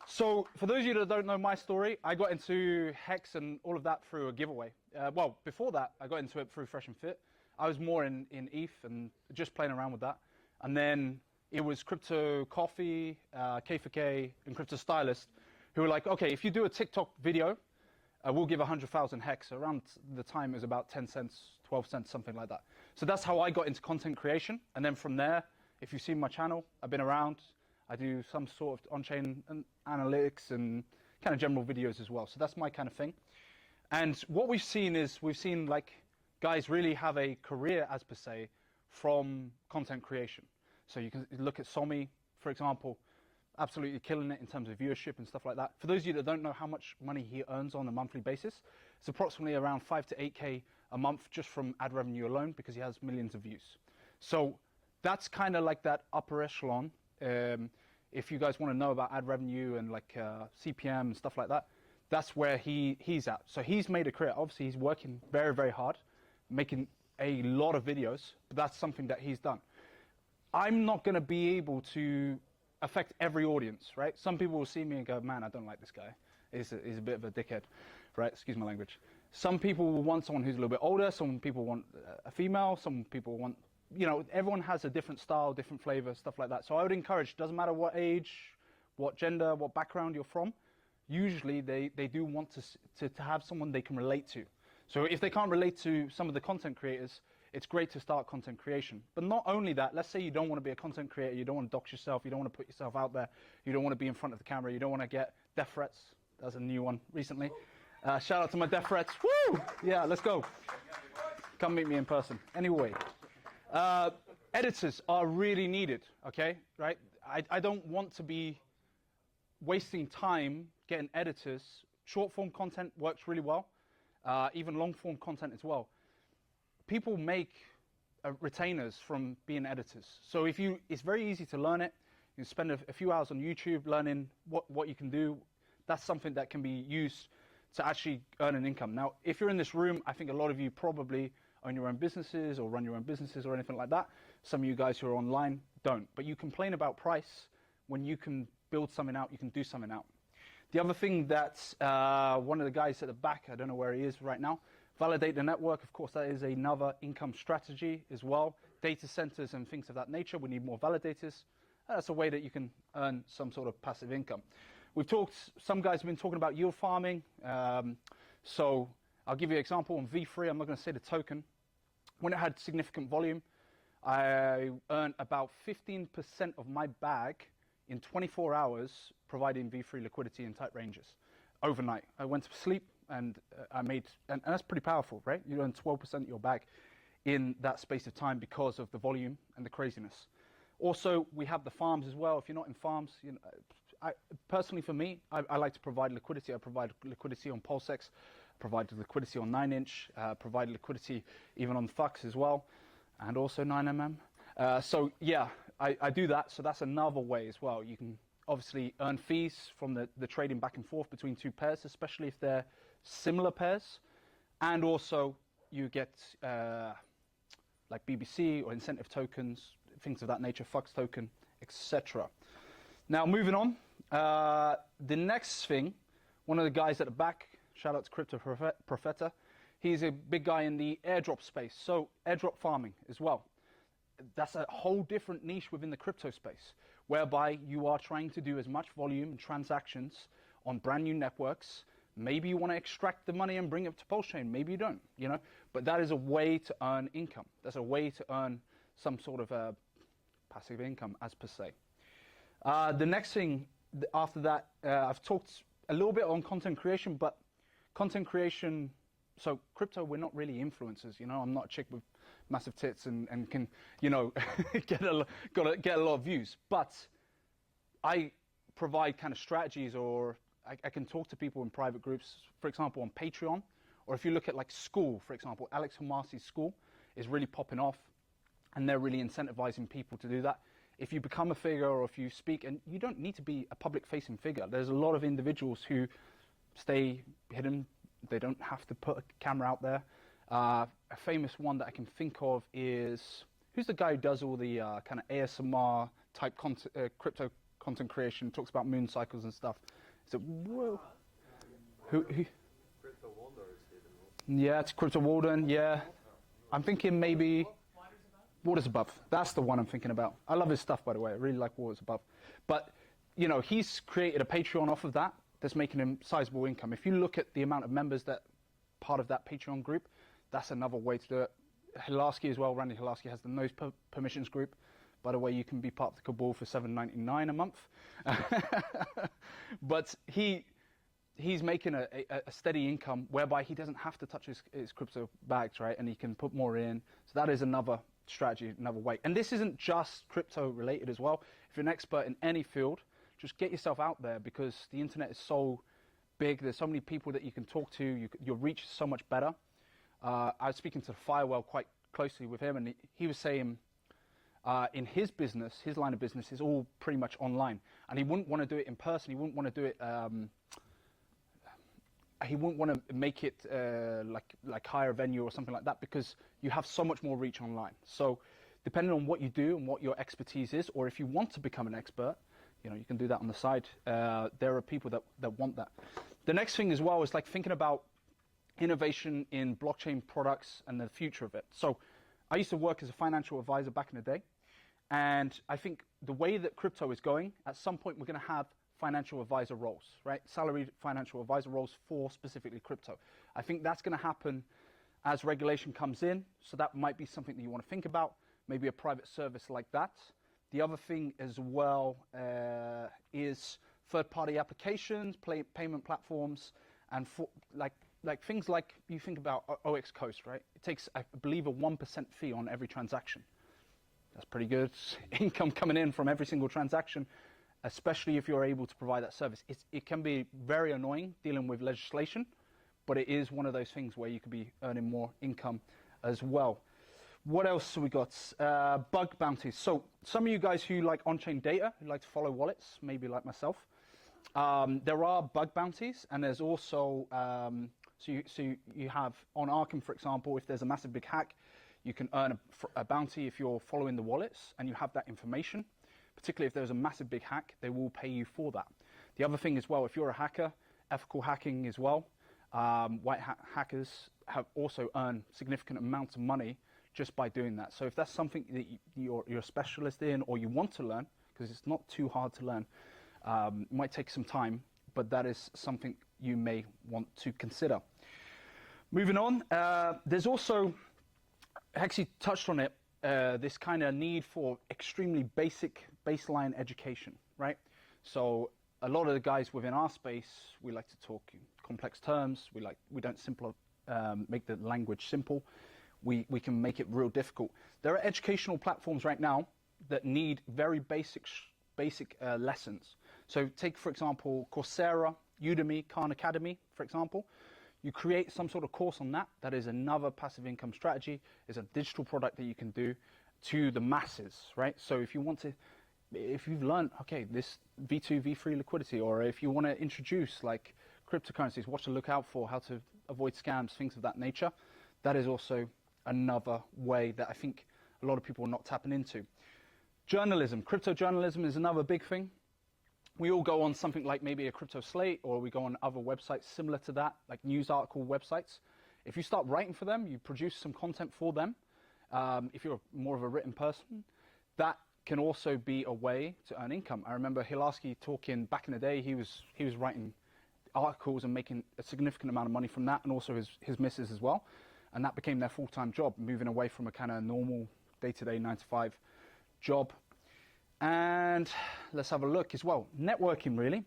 So for those of you that don't know my story, I got into Hex and all of that through a giveaway. Well, before that, I got into it through Fresh and Fit. I was more in ETH and just playing around with that. And then it was Crypto Coffee, K4K, and Crypto Stylist who were like, okay, if you do a TikTok video, we'll give 100,000 Hex. Around the time it was about 10 cents, 12 cents, something like that. So that's how I got into content creation. And then from there, if you've seen my channel, I've been around. I do some sort of on-chain analytics and kind of general videos as well. So that's my kind of thing. And what we've seen is like guys really have a career, as per se, from content creation. So you can look at Somi, for example, absolutely killing it in terms of viewership and stuff like that. For those of you that don't know how much money he earns on a monthly basis, it's approximately around 5 to 8K a month just from ad revenue alone because he has millions of views. So that's kind of like that upper echelon. If you guys want to know about ad revenue and like CPM and stuff like that, that's where he's at. So he's made a career. Obviously, he's working very, very hard, making a lot of videos, but that's something that he's done. I'm not going to be able to affect every audience, right? Some people will see me and go, man, I don't like this guy. He's a bit of a dickhead, right? Excuse my language. Some people will want someone who's a little bit older. Some people want a female. Some people want, you know, everyone has a different style, different flavor, stuff like that. So I would encourage, doesn't matter what age, what gender, what background you're from, usually they do want to have someone they can relate to. So if they can't relate to some of the content creators, it's great to start content creation. But not only that, let's say you don't want to be a content creator, you don't want to dox yourself, you don't want to put yourself out there, you don't want to be in front of the camera, you don't want to get death threats. That's a new one recently. Shout out to my death threats. Woo! Yeah, let's go. Come meet me in person. Anyway, editors are really needed, okay? Right? I don't want to be wasting time getting editors. Short form content works really well, even long form content as well. People make retainers from being editors. So it's very easy to learn it. You spend a few hours on YouTube learning what you can do. That's something that can be used to actually earn an income. Now, if you're in this room, I think a lot of you probably own your own businesses or run your own businesses or anything like that. Some of you guys who are online don't. But you complain about price when you can build something out, you can do something out. The other thing that one of the guys at the back, I don't know where he is right now, validate the network. Of course, that is another income strategy as well. Data centers and things of that nature, we need more validators. That's a way that you can earn some sort of passive income. Some guys have been talking about yield farming. So I'll give you an example on V3. I'm not going to say the token. When it had significant volume, I earned about 15% of my bag in 24 hours providing V3 liquidity in tight ranges overnight. I went to sleep and I made, and that's pretty powerful, right? You earn 12% of your bag in that space of time because of the volume and the craziness. Also, we have the farms as well. If you're not in farms, personally for me, I like to provide liquidity. I provide liquidity on PulseX, provide liquidity on 9-inch, provide liquidity even on Fux as well, and also 9mm. So yeah, I do that. So that's another way as well. You can obviously earn fees from the trading back and forth between two pairs, especially if they're similar pairs. And also you get like BBC or incentive tokens, things of that nature, Fux token, etc. Now moving on, the next thing, one of the guys at the back, shout out to Crypto Profeta, he's a big guy in the airdrop space, so airdrop farming as well. That's a whole different niche within the crypto space, whereby you are trying to do as much volume and transactions on brand new networks. Maybe you want to extract the money and bring it to PulseChain, maybe you don't, but that is a way to earn income. That's a way to earn some sort of passive income, as per se. The next thing after that, I've talked a little bit on content creation, but content creation, so crypto, we're not really influencers, I'm not a chick with massive tits and can, get a lot of views, but I provide kind of strategies, or I can talk to people in private groups, for example, on Patreon Or if you look at like School, for example, Alex Homasi's School is really popping off, and they're really incentivizing people to do that. If you become a figure, or if you speak, and you don't need to be a public-facing figure. There's a lot of individuals who stay hidden. They don't have to put a camera out there. A famous one that I can think of is, who's the guy who does all the kind of ASMR type crypto content creation, talks about moon cycles and stuff. So, whoa. Who? Crypto Wonder is hidden. Yeah, it's Crypto Walden, yeah. I'm thinking maybe Waters Above. That's the one I'm thinking about. I love his stuff, by the way. I really like Waters Above. But, you know, he's created a Patreon off of that that's making him sizable income. If you look at the amount of members that part of that Patreon group, that's another way to do it. Hilarski as well. Randy Hilarski has the Nose Permissions group. By the way, you can be part of the cabal for $7.99 a month. But he's making a steady income whereby he doesn't have to touch his crypto bags, right? And he can put more in. So that is another strategy, another way. And this isn't just crypto related as well. If you're an expert in any field, just get yourself out there, because the internet is so big. There's so many people that you can talk to. Your reach is so much better. I was speaking to Firewell quite closely with him, and he was saying in his business, his line of business is all pretty much online, and he wouldn't want to do it in person. He wouldn't want to do it. He wouldn't want to make it like hire a venue or something like that, because you have so much more reach online. So depending on what you do and what your expertise is, or if you want to become an expert, you know, you can do that on the side. There are people that want that. The next thing as well is like thinking about innovation in blockchain products and the future of it. So I used to work as a financial advisor back in the day, and I think the way that crypto is going, at some point we're going to have financial advisor roles, right? Salaried financial advisor roles for specifically crypto. I think that's going to happen as regulation comes in, so that might be something that you want to think about, maybe a private service like that. The other thing as well is third-party applications, payment platforms, and for, like things like you think about OX Coast, right? It takes, I believe, a 1% fee on every transaction. That's pretty good income coming in from every single transaction, especially if you're able to provide that service. It can be very annoying dealing with legislation, but it is one of those things where you could be earning more income as well. What else have we got? Bug bounties. So some of you guys who like on-chain data, who like to follow wallets, maybe like myself, there are bug bounties, and there's also, so you have on Arkham, for example, if there's a massive big hack, you can earn a bounty if you're following the wallets and you have that information. Particularly if there's a massive big hack, they will pay you for that. The other thing as well, if you're a hacker, ethical hacking as well, white hat hackers have also earned significant amounts of money just by doing that. So if that's something that you're a specialist in, or you want to learn, because it's not too hard to learn, it might take some time, but that is something you may want to consider. Moving on, there's also, Hexy touched on it, this kind of need for extremely basic baseline education, right? So a lot of the guys within our space, we like to talk in complex terms. We don't make the language simple. We can make it real difficult. There are educational platforms right now that need very basic lessons. So take, for example, Coursera, Udemy, Khan Academy, for example. You create some sort of course on that. That is another passive income strategy. It's a digital product that you can do to the masses, right? So if you want to, if you've learned, okay, this V2, V3 liquidity, or if you want to introduce like cryptocurrencies, what to look out for, how to avoid scams, things of that nature, that is also another way that I think a lot of people are not tapping into. Journalism, crypto journalism is another big thing. We all go on something like maybe a Crypto Slate, or we go on other websites similar to that, like news article websites. If you start writing for them, you produce some content for them. If you're more of a written person, that can also be a way to earn income. I remember Hilarski talking back in the day. He was writing articles and making a significant amount of money from that, and also his missus as well. And that became their full-time job, moving away from a kind of normal day-to-day 9-to-5 job. And let's have a look as well. Networking, really.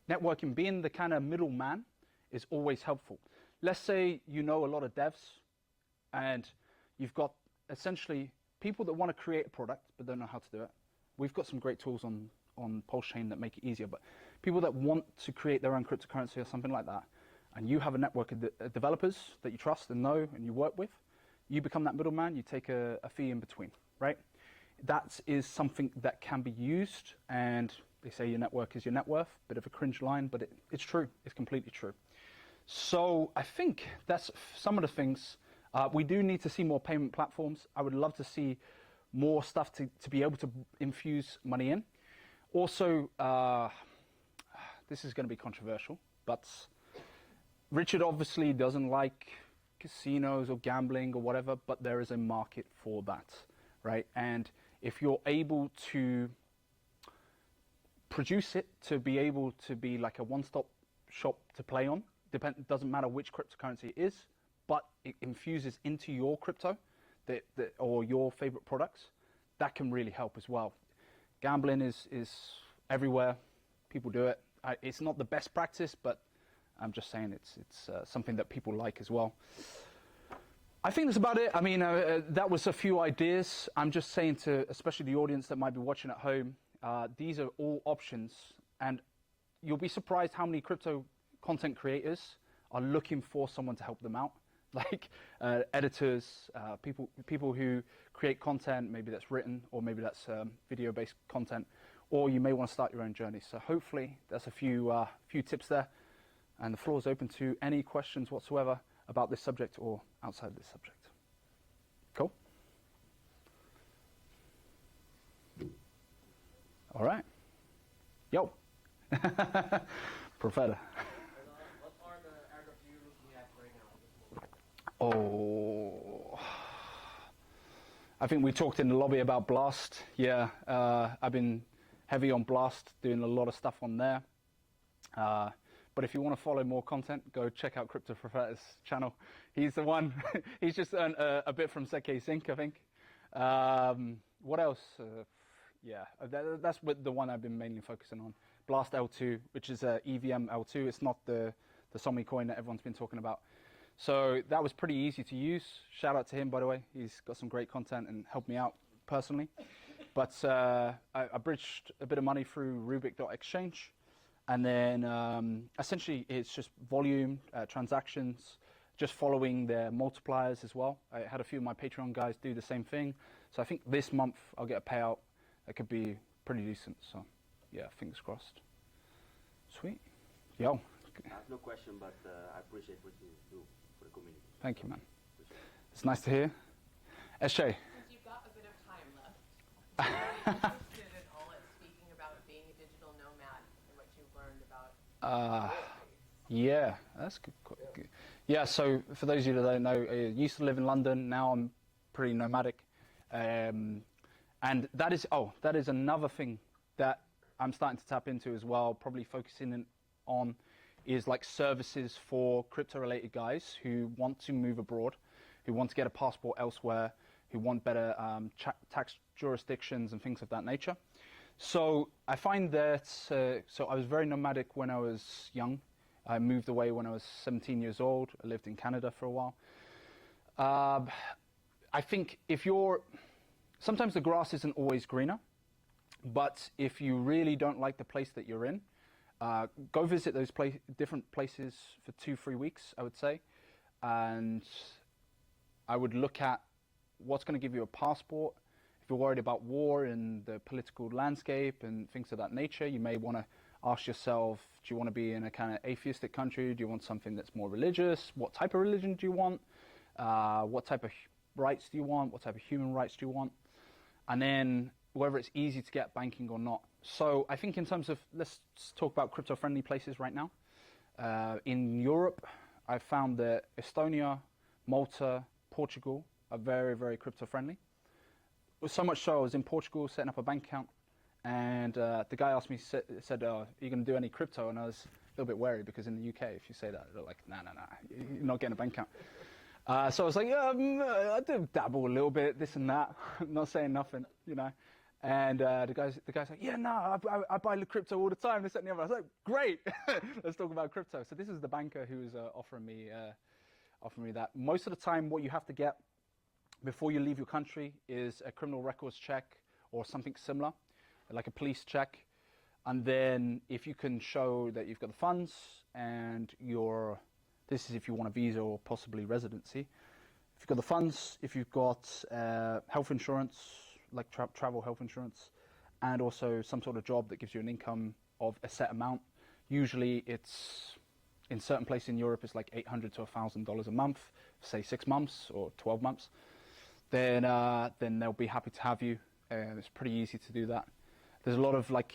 Networking, being the kind of middleman, is always helpful. Let's say you know a lot of devs, and you've got essentially people that want to create a product but don't know how to do it. We've got some great tools on PulseChain that make it easier, but people that want to create their own cryptocurrency or something like that, and you have a network of developers that you trust and know and you work with, you become that middleman, you take a fee in between, right? That is something that can be used, and they say your network is your net worth. Bit of a cringe line, but it's true. It's completely true. So I think that's some of the things. We do need to see more payment platforms. I would love to see more stuff to be able to infuse money in. Also, this is going to be controversial, but Richard obviously doesn't like casinos or gambling or whatever, but there is a market for that, right? And if you're able to produce it to be able to be like a one-stop shop to play on, doesn't matter which cryptocurrency it is, but it infuses into your crypto or your favorite products, that can really help as well. Gambling is everywhere. People do it. It's not the best practice, but I'm just saying it's something that people like as well. I think that's about it. I mean, that was a few ideas. I'm just saying to, especially the audience that might be watching at home, these are all options, and you'll be surprised how many crypto content creators are looking for someone to help them out. Like editors, people who create content, maybe that's written, or maybe that's video-based content, or you may want to start your own journey. So hopefully that's a few tips there, and the floor is open to any questions whatsoever about this subject or outside this subject. Cool? All right. Yo. Professor. What are the aircraft you're looking at right now at this moment? Oh, I think we talked in the lobby about Blast. Yeah, I've been heavy on Blast, doing a lot of stuff on there. But if you want to follow more content, go check out Crypto Prophetic's channel. He's the one. He's just earned a bit from Seke Sync, I think. What else? Yeah, that's the one I've been mainly focusing on. Blast L2, which is EVM L2. It's not the Somi coin that everyone's been talking about. So that was pretty easy to use. Shout out to him, by the way. He's got some great content and helped me out personally. But I bridged a bit of money through Rubik.exchange. And then essentially it's just volume, transactions, just following their multipliers as well. I had a few of my Patreon guys do the same thing. So I think this month I'll get a payout that could be pretty decent. So yeah, fingers crossed. Sweet. Yo. I have no question, but I appreciate what you do for the community. Thank you, man. It's nice to hear. SJ. Since you've got a bit of time left, are you interested at all in speaking about being a digital nomad and what you've learned about yeah, that's good. Good. Yeah, so for those of you that don't know, I used to live in London. Now I'm pretty nomadic. And that is another thing that I'm starting to tap into as well, probably focusing on is like services for crypto-related guys who want to move abroad, who want to get a passport elsewhere, who want better tax jurisdictions and things of that nature. So I find that, so I was very nomadic when I was young. I moved away when I was 17 years old. I lived in Canada for a while. I think sometimes the grass isn't always greener, but if you really don't like the place that you're in, go visit those different places for 2-3 weeks, I would say. And I would look at what's going to give you a passport. If you're worried about war and the political landscape and things of that nature, you may want to ask yourself, do you want to be in a kind of atheistic country? Do you want something that's more religious? What type of religion do you want? What type of rights do you want? What type of human rights do you want? And then whether it's easy to get banking or not. So I think in terms of, let's talk about crypto-friendly places right now. In Europe, I found that Estonia, Malta, Portugal are very, very crypto-friendly. So much so, I was in Portugal setting up a bank account, and the guy asked me, said, are you going to do any crypto? And I was a little bit wary, because in the UK, if you say that, they're like, nah, you're not getting a bank account. So I was like, yeah, I do dabble a little bit, this and that. I'm not saying nothing, you know. And the guy's like, yeah, no, I buy the crypto all the time, this, that, and the other. I was like, great, let's talk about crypto. So this is the banker who was offering me that. Most of the time, what you have to get before you leave your country is a criminal records check or something similar, like a police check. And then if you can show that you've got the funds and you're This is if you want a visa or possibly residency. If you've got the funds, if you've got health insurance, like travel health insurance, and also some sort of job that gives you an income of a set amount. Usually it's, in certain places in Europe, it's like $800 to $1,000 a month, say 6 months or 12 months. Then they'll be happy to have you. It's pretty easy to do that. There's a lot of like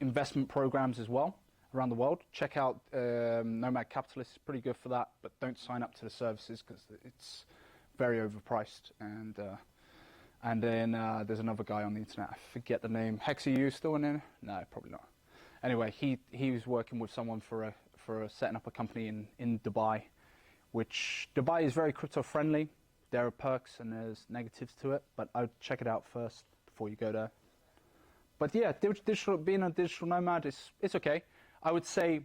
investment programs as well around the world. Check out Nomad Capitalist, it's pretty good for that, but don't sign up to the services because it's very overpriced. And then there's another guy on the internet, I forget the name. Hex, are you still in there? No, probably not. Anyway, he was working with someone for setting up a company in Dubai, which Dubai is very crypto friendly. There are perks and there's negatives to it, but I'd check it out first before you go there. But yeah, being a digital nomad it's okay. I would say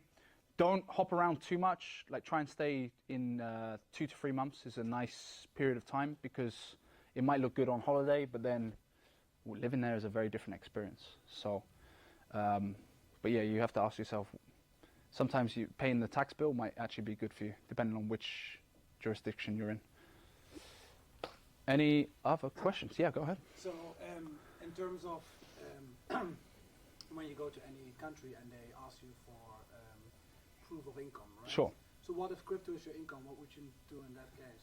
don't hop around too much. Like try and stay in 2 to 3 months is a nice period of time, because it might look good on holiday, but then living there is a very different experience. So, but yeah, you have to ask yourself, sometimes paying the tax bill might actually be good for you, depending on which jurisdiction you're in. Any other questions? Yeah, go ahead. So, in terms of when you go to any country and they ask you for proof of income, right? Sure. So what if crypto is your income? What would you do in that case?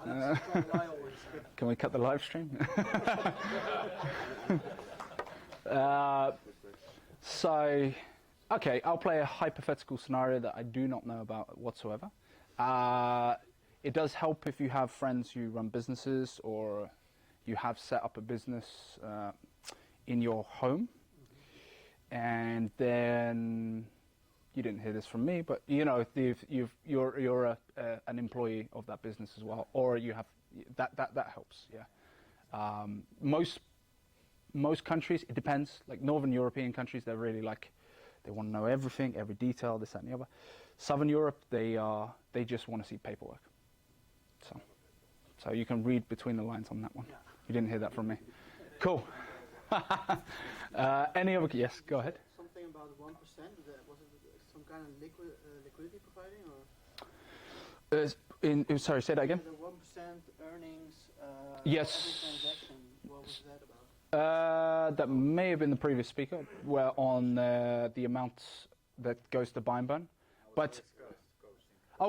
So that's what I always say. Can we cut the live stream? So, okay, I'll play a hypothetical scenario that I do not know about whatsoever. It does help if you have friends who run businesses, or you have set up a business in your home, and then you didn't hear this from me, but you know, you're an employee of that business as well, or you have that helps. Yeah, most countries, it depends. Like Northern European countries, they're really like, they want to know everything, every detail, this, that, and the other. Southern Europe, they just want to see paperwork. So you can read between the lines on that one. You didn't hear that from me. Cool. Any other? Yes, go ahead. Something about 1%. Was it some kind of liquidity providing, or? Sorry, say that again. The 1% earnings. Yes. Every transaction. What was that about? That may have been the previous speaker, where on the amount that goes to buy and burn. But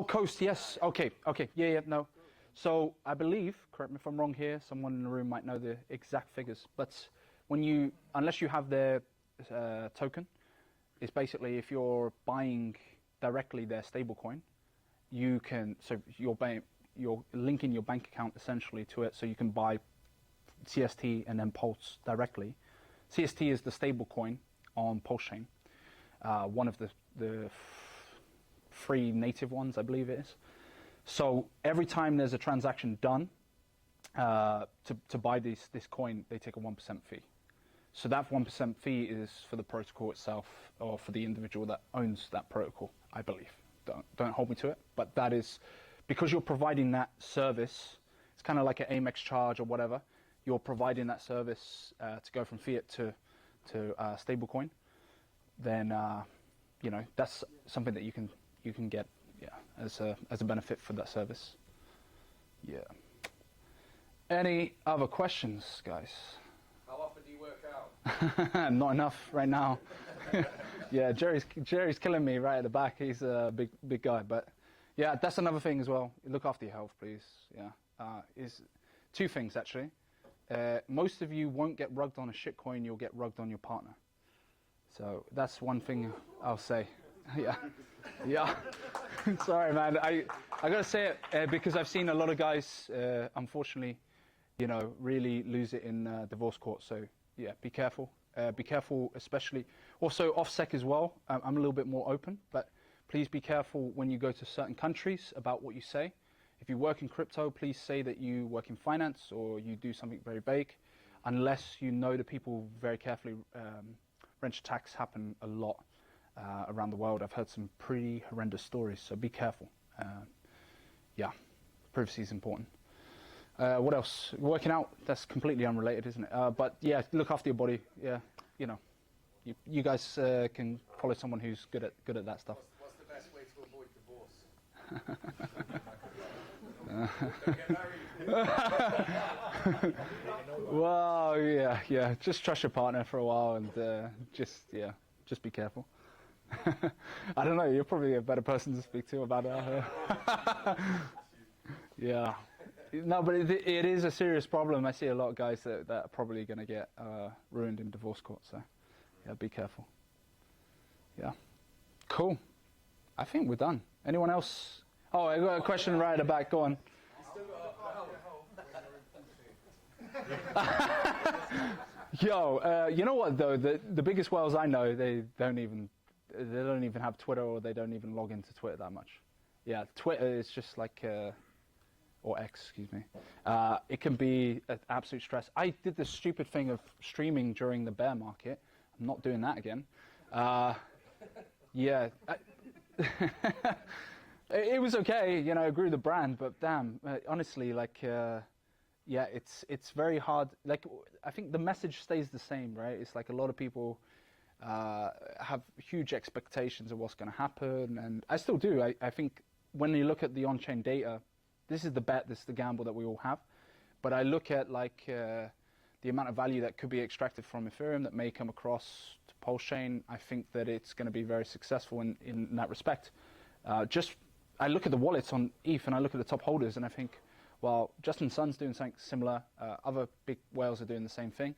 Coast, yes. Okay, yeah, no. So I believe, correct me if I'm wrong here, someone in the room might know the exact figures, but unless you have their token, it's basically if you're buying directly their stablecoin, you're linking your bank account essentially to it, so you can buy CST and then Pulse directly. CST is the stablecoin on PulseChain, one of the free native ones, I believe it is. So every time there's a transaction done to buy this coin, they take a 1% fee. So that 1% fee is for the protocol itself, or for the individual that owns that protocol, I believe. Don't hold me to it, but that is because you're providing that service. It's kind of like an Amex charge or whatever. You're providing that service to go from fiat to stablecoin. Then that's something that you can get. Yeah, as a benefit for that service. Yeah. Any other questions, guys? How often do you work out? Not enough right now. Yeah, Jerry's killing me right at the back. He's a big guy, but yeah, that's another thing as well. Look after your health, please. Yeah, is 2 things actually. Most of you won't get rugged on a shitcoin. You'll get rugged on your partner. So that's one thing I'll say. Yeah. Sorry, man. I gotta say it because I've seen a lot of guys, unfortunately, really lose it in divorce court. So yeah, be careful. Be careful, especially also OffSec as well. I'm a little bit more open, but please be careful when you go to certain countries about what you say. If you work in crypto, please say that you work in finance or you do something very vague, unless you know the people very carefully. Wrench attacks happen a lot. Around the world. I've heard some pretty horrendous stories, so be careful. Yeah, privacy is important. What else? Working out, that's completely unrelated, isn't it? But yeah, look after your body. Yeah, you guys can follow someone who's good at that stuff. What's the best way to avoid divorce? Well, yeah. Just trust your partner for a while, and just be careful. I don't know. You're probably a better person to speak to about that. Yeah. No, but it is a serious problem. I see a lot of guys that are probably going to get ruined in divorce court. So, yeah, be careful. Yeah. Cool. I think we're done. Anyone else? Oh, I got a question right at the back. Go on. Yo, you know what though? The biggest whales I know, they don't even have Twitter, or they don't even log into Twitter that much. Yeah, Twitter is just like, or X, excuse me. It can be an absolute stress. I did the stupid thing of streaming during the bear market. I'm not doing that again. Yeah. It was okay, you know, I grew the brand, but damn, honestly, like, yeah, it's very hard. Like, I think the message stays the same, right? It's like a lot of people have huge expectations of what's going to happen, and I still do. I think when you look at the on-chain data, this is the bet, this is the gamble that we all have. But I look at like the amount of value that could be extracted from Ethereum that may come across to PulseChain. I think that it's going to be very successful in that respect. I look at the wallets on ETH and I look at the top holders and I think, well, Justin Sun's doing something similar. Other big whales are doing the same thing.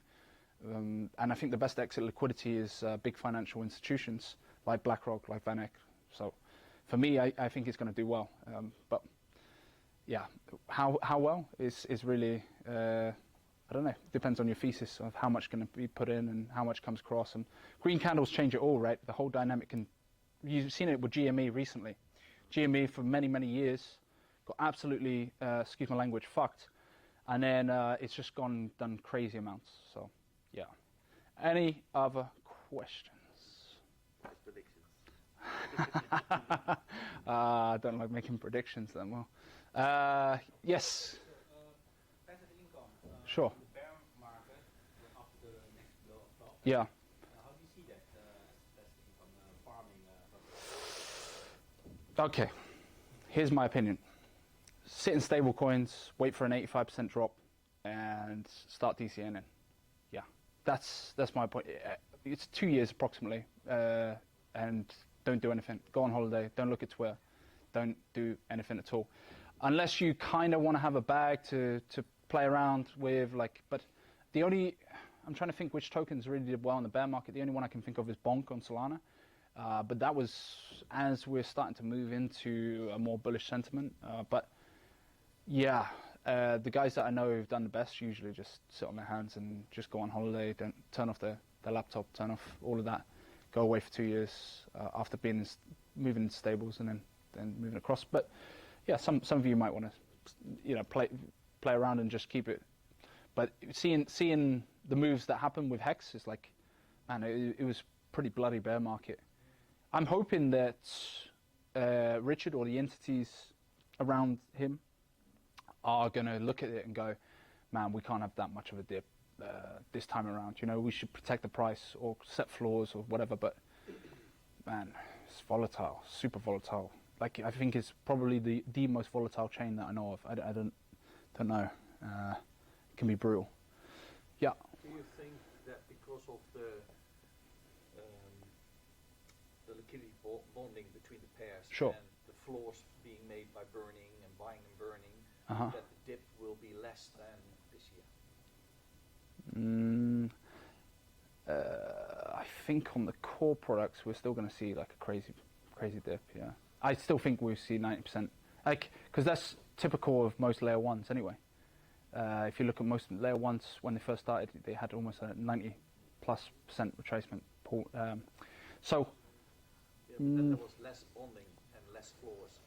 And I think the best exit liquidity is big financial institutions like BlackRock, like VanEck. So for me, I think it's going to do well. But yeah, how well is really, I don't know, depends on your thesis of how much going to be put in and how much comes across. And green candles change it all, right? The whole dynamic you've seen it with GME recently. GME for many, many years got absolutely, excuse my language, fucked. And then it's just done crazy amounts. So, yeah. Any other questions? I don't like making predictions that well. Yes? Passive income. Sure. In the bear market, after the next blow of top. Yeah. How do you see that passive income farming? Okay. Here's my opinion. Sit in stable coins, wait for an 85% drop, and start DCNing. Yeah, that's my point. It's 2 years approximately, and don't do anything. Go on holiday. Don't look at Twitter. Don't do anything at all, unless you kind of want to have a bag to play around with. Like, but I'm trying to think which tokens really did well in the bear market. The only one I can think of is Bonk on Solana. But that was as we're starting to move into a more bullish sentiment. But yeah, the guys that I know who've done the best usually just sit on their hands and just go on holiday, don't turn off their laptop, turn off all of that, go away for 2 years after moving into stables and then moving across. But yeah, some of you might want to, play around and just keep it. But seeing the moves that happened with Hex is like, man, it was pretty bloody bear market. I'm hoping that Richard or the entities around him are going to look at it and go, man, we can't have that much of a dip this time around. We should protect the price or set floors or whatever. But man, it's volatile, super volatile. Like, I think it's probably the most volatile chain that I know of. I don't know. It can be brutal. Yeah. Do you think that because of the liquidity bonding between the pairs sure. and the floors being made by burning and buying and burning, that the dip will be less than this year? I think on the core products we're still going to see like a crazy dip. Yeah, I still think we'll see 90%, like, because that's typical of most layer ones anyway. If you look at most layer ones when they first started, they had almost a 90+% retracement pool. So. Yeah, but then there was less bonding and less floors.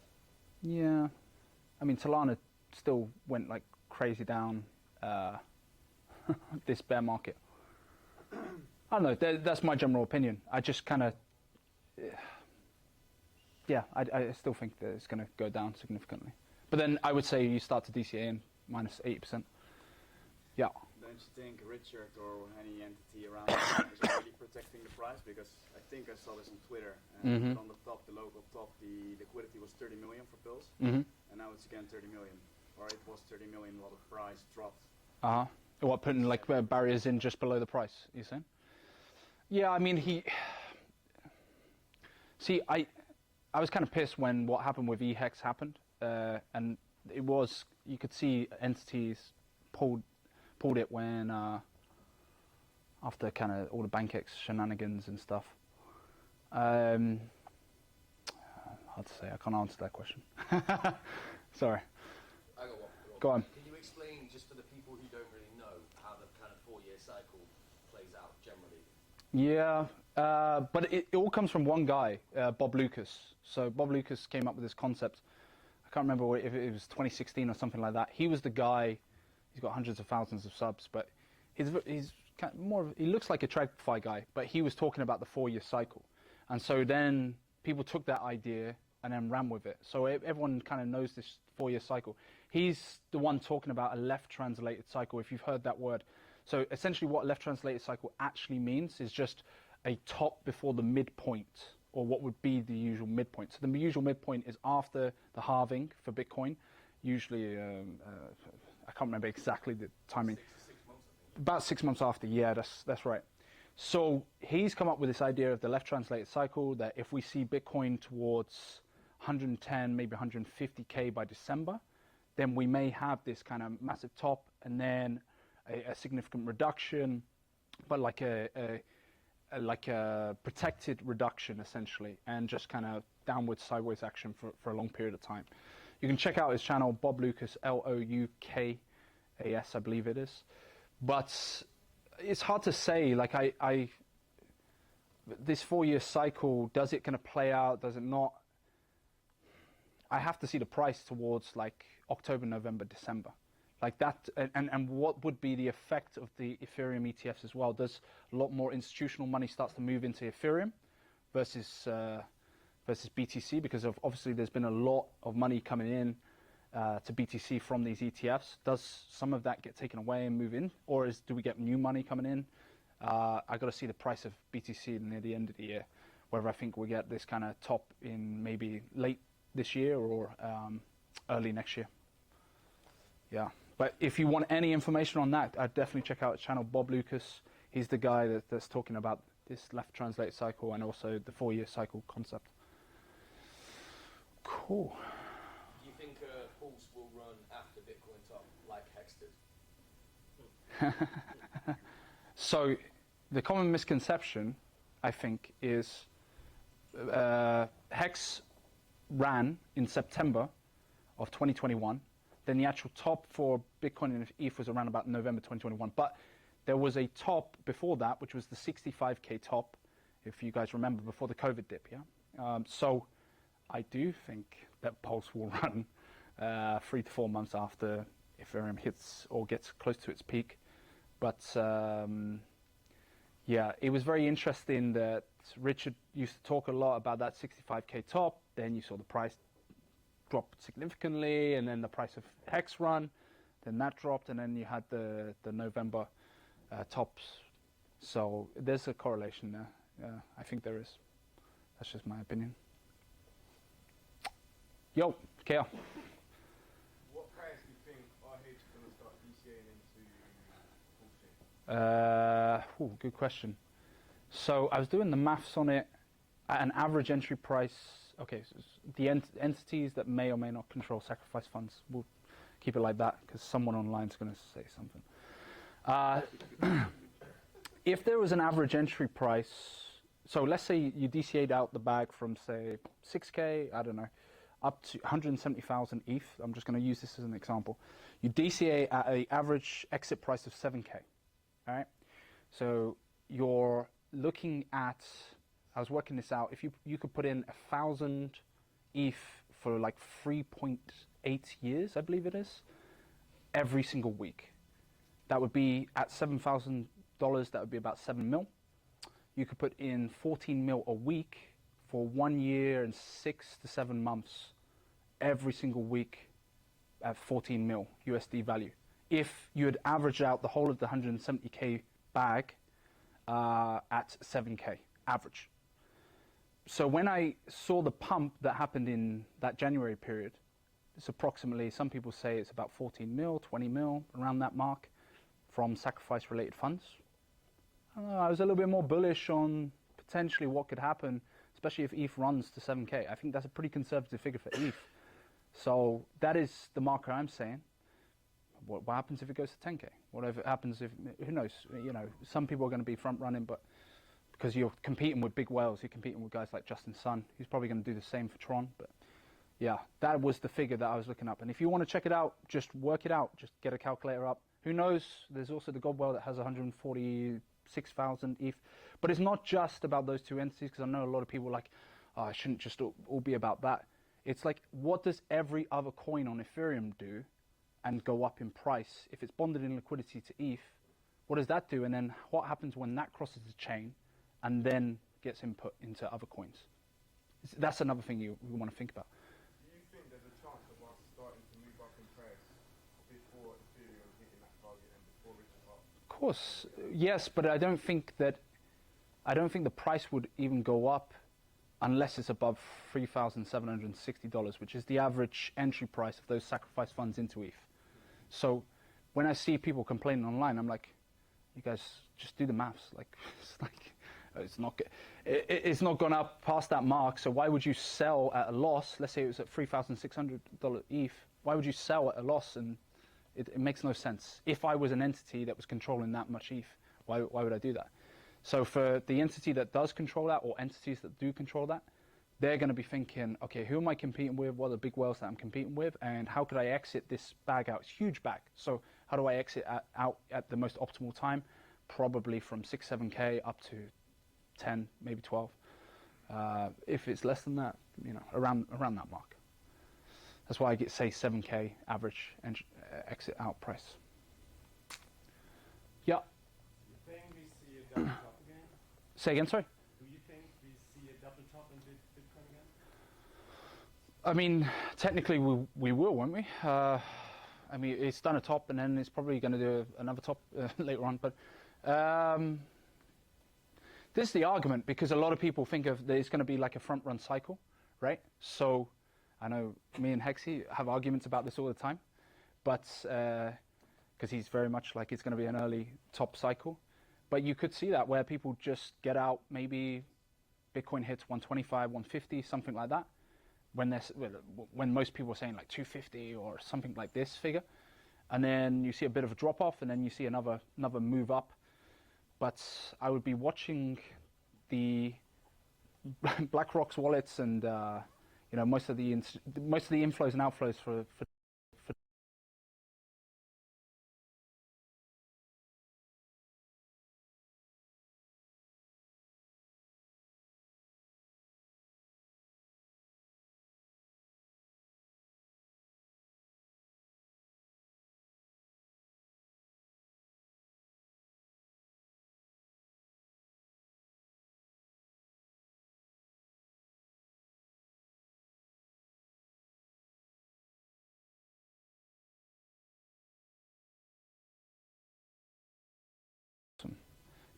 Yeah, I mean Solana still went like crazy down this bear market. I don't know. That's my general opinion. I just kind of, yeah, I still think that it's going to go down significantly. But then I would say you start to DCA in minus 80%. Yeah. Then don't you think Richard or any entity around him is already protecting the price? Because I think I saw this on Twitter, and on the top, the local top, the liquidity was 30 million for Pulse, and now it's again 30 million, or it was 30 million while the price dropped. What, putting like barriers in just below the price, you saying? Yeah, I mean, see, I was kind of pissed when what happened with eHex happened, and it was, you could see entities pulled it when after kind of all the BankX shenanigans and stuff. Hard to say. I can't answer that question. Sorry. I got one. Go on. Can you explain, just for the people who don't really know, how the kind of 4-year cycle plays out generally? Yeah, but it all comes from one guy, Bob Lucas. So Bob Lucas came up with this concept. I can't remember if it was 2016 or something like that. He was the guy. He's got hundreds of thousands of subs, but he's kind of more. He looks like a TradFi guy, but he was talking about the 4-year cycle, and so then people took that idea and then ran with it. So everyone kind of knows this 4-year cycle. He's the one talking about a left translated cycle, if you've heard that word. So essentially what a left translated cycle actually means is just a top before the midpoint, or what would be the usual midpoint. So the usual midpoint is after the halving for Bitcoin, usually, I can't remember exactly the timing. 6 months, I think. About 6 months after, yeah, that's right. So he's come up with this idea of the left translated cycle, that if we see Bitcoin towards 110, maybe 150K by December, then we may have this kind of massive top and then a significant reduction, but like a protected reduction essentially, and just kind of downward sideways action for a long period of time. You can check out his channel, Bob Lucas, Loukas, I believe it is. But it's hard to say, like this 4-year cycle, does it going to play out, does it not? I have to see the price towards like October, November, December. Like that, and what would be the effect of the Ethereum ETFs as well? Does a lot more institutional money starts to move into Ethereum versus BTC? Because obviously there's been a lot of money coming in to BTC from these ETFs. Does some of that get taken away and move in, or do we get new money coming in? I got to see the price of BTC near the end of the year, whether I think we get this kind of top in maybe late this year or early next year. Yeah. But if you want any information on that, I'd definitely check out his channel, Bob Lucas. He's the guy that's talking about this left translate cycle and also the 4-year cycle concept. Cool. Do you think Pulse will run after Bitcoin top, like Hex did? So the common misconception, I think, is Hex ran in September of 2021. Then the actual top for Bitcoin and ETH was around about November 2021. But there was a top before that, which was the 65K top, if you guys remember, before the COVID dip, yeah? So I do think that Pulse will run 3 to 4 months after Ethereum hits or gets close to its peak. But yeah, it was very interesting that Richard used to talk a lot about that 65K top. Then you saw the price dropped significantly, and then the price of Hex run, then that dropped, and then you had the November tops. So there's a correlation there. Yeah, I think there is. That's just my opinion. Yo, KL. What price do you think RH is going to start DCAing into PulseChain? Good question. So I was doing the maths on it. At an average entry price, okay, so the entities that may or may not control sacrifice funds, we'll keep it like that because someone online is going to say something. If there was an average entry price, so let's say you DCA'd out the bag from, say, 6K, I don't know, up to 170,000 ETH. I'm just going to use this as an example. You DCA at an average exit price of 7K, all right? So you're looking at, I was working this out, if you could put in 1,000 ETH for like 3.8 years, I believe it is, every single week. That would be at $7,000, that would be about 7 mil. You could put in 14 mil a week for 1 year and 6 to 7 months, every single week at 14 mil USD value if you had averaged out the whole of the 170k bag at 7k average. So when I saw the pump that happened in that January period, it's approximately, some people say it's about 14 mil, 20 mil, around that mark from sacrifice-related funds. I don't know, I was a little bit more bullish on potentially what could happen, especially if ETH runs to 7k. I think that's a pretty conservative figure for ETH. So that is the marker I'm saying. What happens if it goes to 10k? What if it happens if, who knows? You know, some people are going to be front running, but because you're competing with big whales, you're competing with guys like Justin Sun, who's probably going to do the same for Tron. But yeah, that was the figure that I was looking up. And if you want to check it out, just work it out. Just get a calculator up. Who knows? There's also the God Whale that has 146,000 ETH. But it's not just about those two entities, because I know a lot of people are like, oh, it shouldn't just all be about that. It's like, what does every other coin on Ethereum do and go up in price? If it's bonded in liquidity to ETH, what does that do? And then what happens when that crosses the chain and then gets input into other coins? That's another thing you want to think about. Do you think there's a chance of us starting to move up in price before Ethereum hitting that target and before reaching up? Of course, yes, but I don't think the price would even go up unless it's above $3,760, which is the average entry price of those sacrifice funds into ETH. So when I see people complaining online, I'm like, you guys just do the maths. Like, it's not gone up past that mark. So why would you sell at a loss? Let's say it was at $3,600 ETH. Why would you sell at a loss? And it makes no sense. If I was an entity that was controlling that much ETH, why would I do that? So for the entity that does control that, or entities that do control that, they're going to be thinking, okay, who am I competing with? What are the big whales that I'm competing with? And how could I exit this bag out? It's a huge bag. So how do I exit out at the most optimal time? Probably from 6, 7K up to 10, maybe 12. If it's less than that, you know, around that mark. That's why I say 7K average exit out price. Yeah. Do you think we see a double top again? Say again, sorry? Do you think we see a double top in Bitcoin again? I mean, technically we will, won't we? I mean, it's done a top, and then it's probably going to do another top later on. But this is the argument, because a lot of people think of that it's going to be like a front run cycle, right? So I know me and Hexy have arguments about this all the time, but because he's very much like it's going to be an early top cycle. But you could see that where people just get out, maybe Bitcoin hits 125, 150, something like that, when most people are saying like 250 or something like this figure, and then you see a bit of a drop off, and then you see another move up. But I would be watching the BlackRock's wallets and you know, most of the inflows and outflows for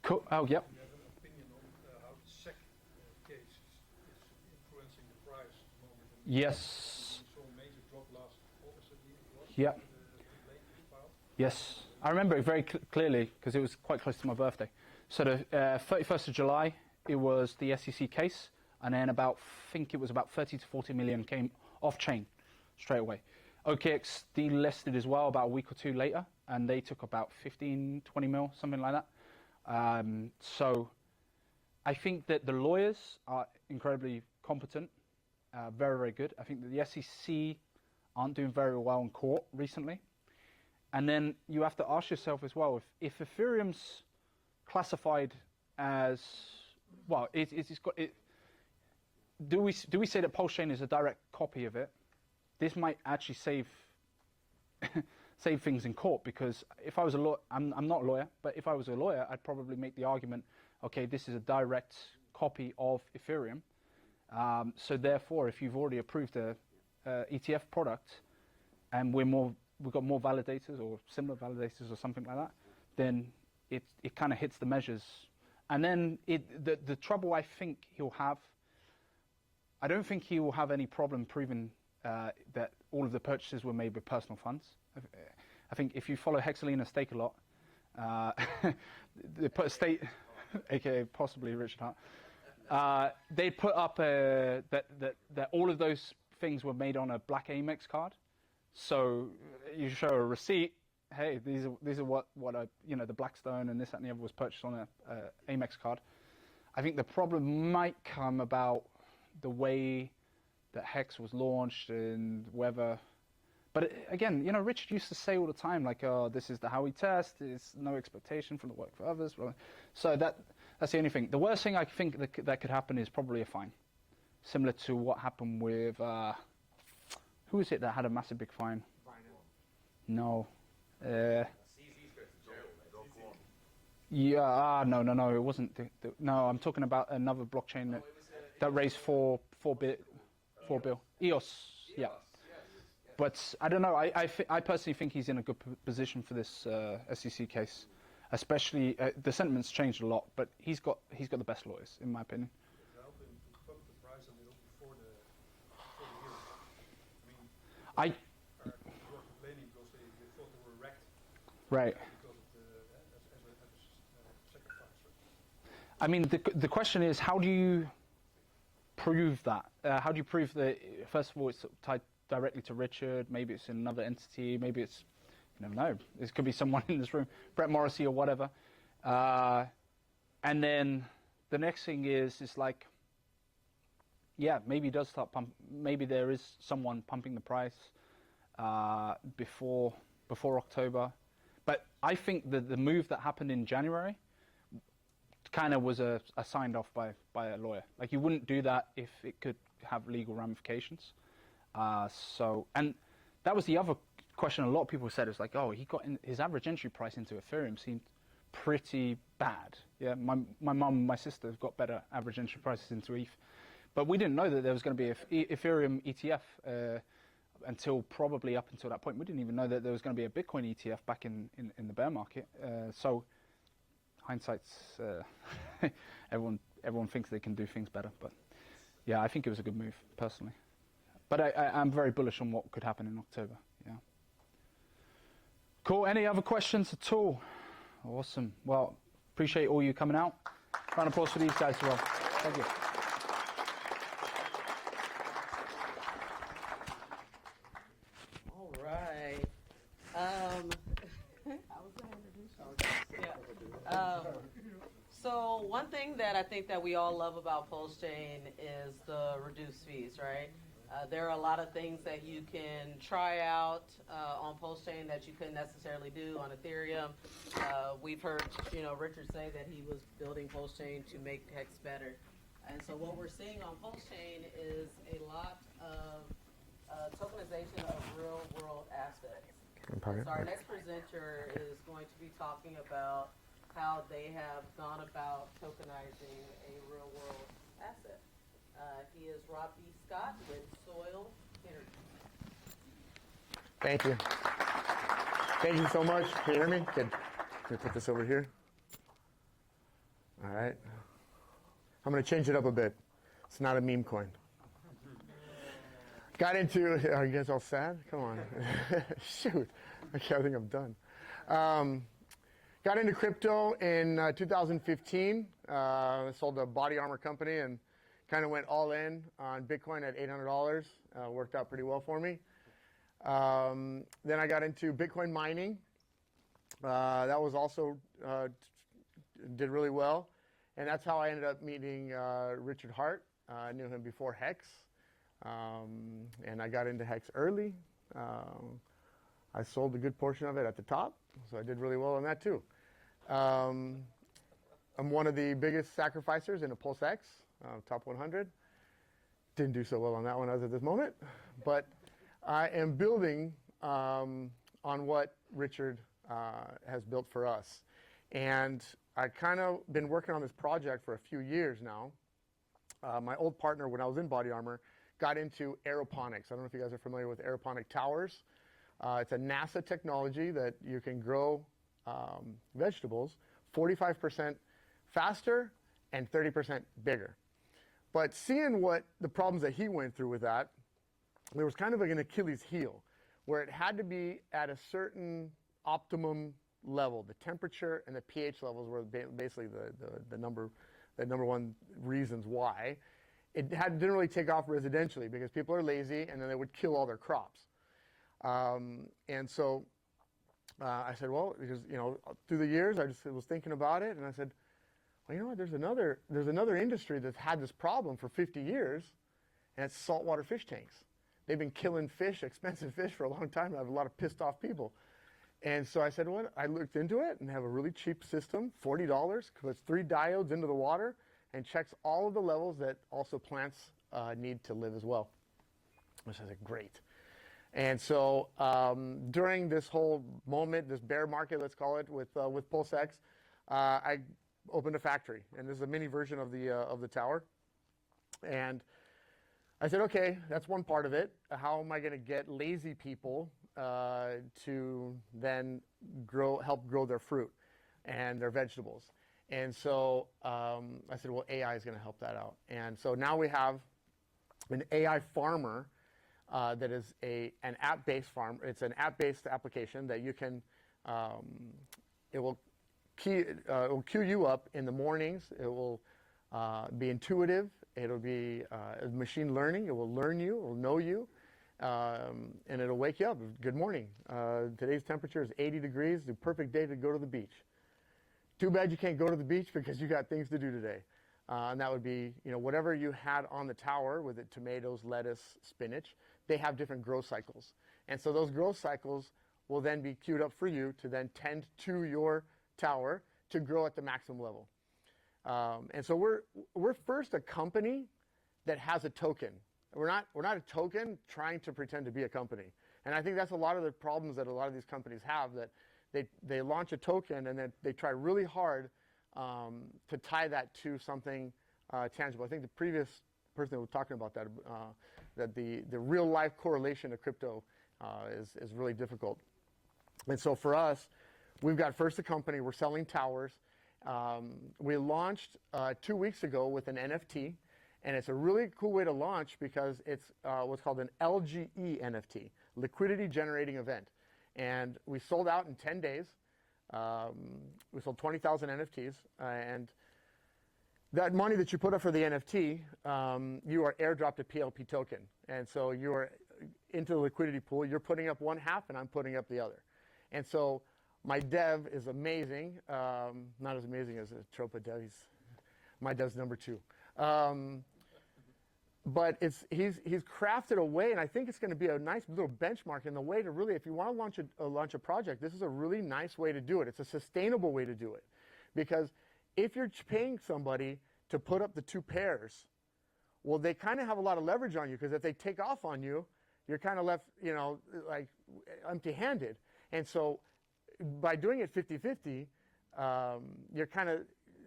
Cool. Oh, yep. Do you have an opinion on how the SEC case is influencing the price at the moment? Yes. We saw a major drop last August, I believe it was. Yep. The complaint you filed. Yes. I remember it very clearly because it was quite close to my birthday. So the 31st of July, it was the SEC case, and then I think it was about 30 to 40 million came off chain straight away. OKX delisted as well about a week or two later, and they took about 15, 20 mil, something like that. So I think that the lawyers are incredibly competent, very, very good. I think that the SEC aren't doing very well in court recently. And then you have to ask yourself as well, if Ethereum's classified as, well, do we say that PulseChain is a direct copy of it? This might actually save things in court, because if I was a lawyer, I'm not a lawyer, but if I was a lawyer, I'd probably make the argument, okay, this is a direct copy of Ethereum. So therefore, if you've already approved a ETF product, and we're more we've got more validators or similar validators or something like that, then it kind of hits the measures. And then the trouble I think he'll have, I don't think he will have any problem proving that all of the purchases were made with personal funds. I think if you follow Hexalina Stake a lot, they put a state, aka possibly Richard Hart, they put up that all of those things were made on a black Amex card. So you show a receipt. Hey, these are what the Blackstone and this, that, and the other was purchased on a Amex card. I think the problem might come about the way that Hex was launched and whether. But again, Richard used to say all the time, like, "Oh, this is how we test. It's no expectation from the work for others." So that's the only thing. The worst thing I think that could happen is probably a fine, similar to what happened with who is it that had a massive big fine? No. Yeah. No. It wasn't. No, I'm talking about another blockchain that raised four bill. EOS. Yeah. But I don't know. I personally think he's in a good position for this SEC case, especially the sentiment's changed a lot. But he's got the best lawyers, in my opinion. Right. I mean, the question is, how do you prove that? How do you prove that? First of all, it's tied directly to Richard. Maybe it's in another entity. Maybe it's, you never know. It could be someone in this room, Brett Morrissey or whatever. And then the next thing is like, yeah, maybe it does start maybe there is someone pumping the price before October. But I think that the move that happened in January kind of was a signed off by a lawyer. Like, you wouldn't do that if it could have legal ramifications. And that was the other question a lot of people said. It's like, oh, his average entry price into Ethereum seemed pretty bad. Yeah, my mum and my sister have got better average entry prices into ETH. But we didn't know that there was going to be an Ethereum ETF probably up until that point. We didn't even know that there was going to be a Bitcoin ETF back in the bear market. So hindsight's, everyone thinks they can do things better. But yeah, I think it was a good move, personally. But I'm very bullish on what could happen in October. Yeah. Cool. Any other questions at all? Awesome. Well, appreciate all you coming out. Round of applause for these guys as well. Thank you. All right. How was that introduction? Yeah. So one thing that I think that we all love about PulseChain is the reduced fees, right? There are a lot of things that you can try out on PulseChain that you couldn't necessarily do on Ethereum. We've heard, Richard say that he was building PulseChain to make Hex better. And so what we're seeing on PulseChain is a lot of tokenization of real-world assets. So our next presenter is going to be talking about how they have gone about tokenizing a real-world asset. He is Rob B. Scott with Soil Energy. Thank you. Thank you so much. Can you hear me? Can we put this over here? All right. I'm going to change it up a bit. It's not a meme coin. Got into, are you guys all sad? Come on. Shoot. Okay, I think I'm done. Got into crypto in 2015. Sold a body armor company and kind of went all in on Bitcoin at $800. Worked out pretty well for me. Then I got into Bitcoin mining. That was also did really well. And that's how I ended up meeting Richard Hart. I knew him before Hex. And I got into Hex early. I sold a good portion of it at the top. So I did really well on that too. I'm one of the biggest sacrificers in a PulseX. Top 100. Didn't do so well on that one as of this moment, but I am building on what Richard has built for us. And I kind of been working on this project for a few years now. My old partner, when I was in Body Armor, got into aeroponics. I don't know if you guys are familiar with aeroponic towers. It's a NASA technology that you can grow vegetables 45% faster and 30% bigger. But seeing what the problems that he went through with that, there was kind of like an Achilles heel, where it had to be at a certain optimum level. The temperature and the pH levels were basically the number one reasons why. Didn't really take off residentially because people are lazy and then they would kill all their crops. And so I said, well, because through the years I just was thinking about it, and I said, well, you know what? There's another industry that's had this problem for 50 years, and it's saltwater fish tanks. They've been killing fish, expensive fish, for a long time. I have a lot of pissed off people. And so I said, well, I looked into it and have a really cheap system, $40, puts 3 diodes into the water and checks all of the levels that also plants need to live as well. I said, great. And so during this whole moment, this bear market, let's call it, with PulseX, I opened a factory, and this is a mini version of the tower. And I said, okay, that's one part of it. How am I going to get lazy people to then help grow their fruit and their vegetables? And so I said, well, AI is going to help that out. And so now we have an AI farmer that is an app-based farm. It's an app-based application that you can, it will queue you up in the mornings. It will be intuitive. It'll be machine learning. It will learn you. It will know you. And it'll wake you up. Good morning. Today's temperature is 80 degrees. The perfect day to go to the beach. Too bad you can't go to the beach because you got things to do today. And that would be, whatever you had on the tower with it, tomatoes, lettuce, spinach, they have different growth cycles. And so those growth cycles will then be queued up for you to then tend to your tower to grow at the maximum level. And so we're first a company that has a token. We're not a token trying to pretend to be a company. And I think that's a lot of the problems that a lot of these companies have, that they launch a token and then they try really hard to tie that to something tangible. I think the previous person that was talking about that, that the real life correlation to crypto is really difficult. And so for us, we've got first a company, we're selling towers. We launched 2 weeks ago with an NFT, and it's a really cool way to launch because it's what's called an LGE NFT, Liquidity Generating Event. And we sold out in 10 days. We sold 20,000 NFTs, and that money that you put up for the NFT, you are airdropped a PLP token. And so you are into the liquidity pool. You're putting up one half, and I'm putting up the other. And so my dev is amazing. Not as amazing as a Tropa dev. My dev's number 2. But he's crafted a way, and I think it's going to be a nice little benchmark in the way to really, if you want to launch a project, this is a really nice way to do it. It's a sustainable way to do it. Because if you're paying somebody to put up the 2 pairs, well, they kind of have a lot of leverage on you, because if they take off on you, you're kind of left, like empty-handed. And so by doing it 50-50, you're kind of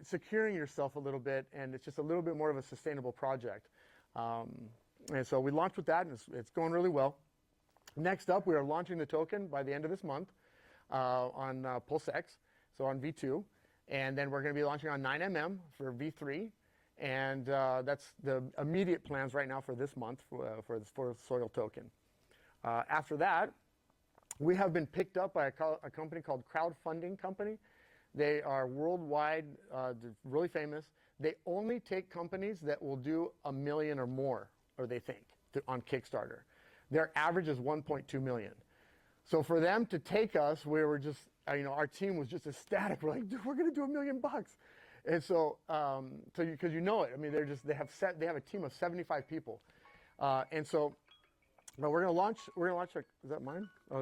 securing yourself a little bit, and it's just a little bit more of a sustainable project. And so we launched with that, and it's going really well. Next up, we are launching the token by the end of this month on PulseX, so on V2. And then we're going to be launching on 9mm for V3. And that's the immediate plans right now for this month for the soil token. After that, we have been picked up by a company called Crowdfunding Company. They are worldwide, they're really famous. They only take companies that will do $1 million or more, or they think, on Kickstarter. Their average is 1.2 million. So for them to take us, we were just, our team was just ecstatic. We're like, dude, we're going to do $1 million. And so, because you know it, I mean, they have a team of 75 people, and so, well, we're going to launch. Is that mine? Oh,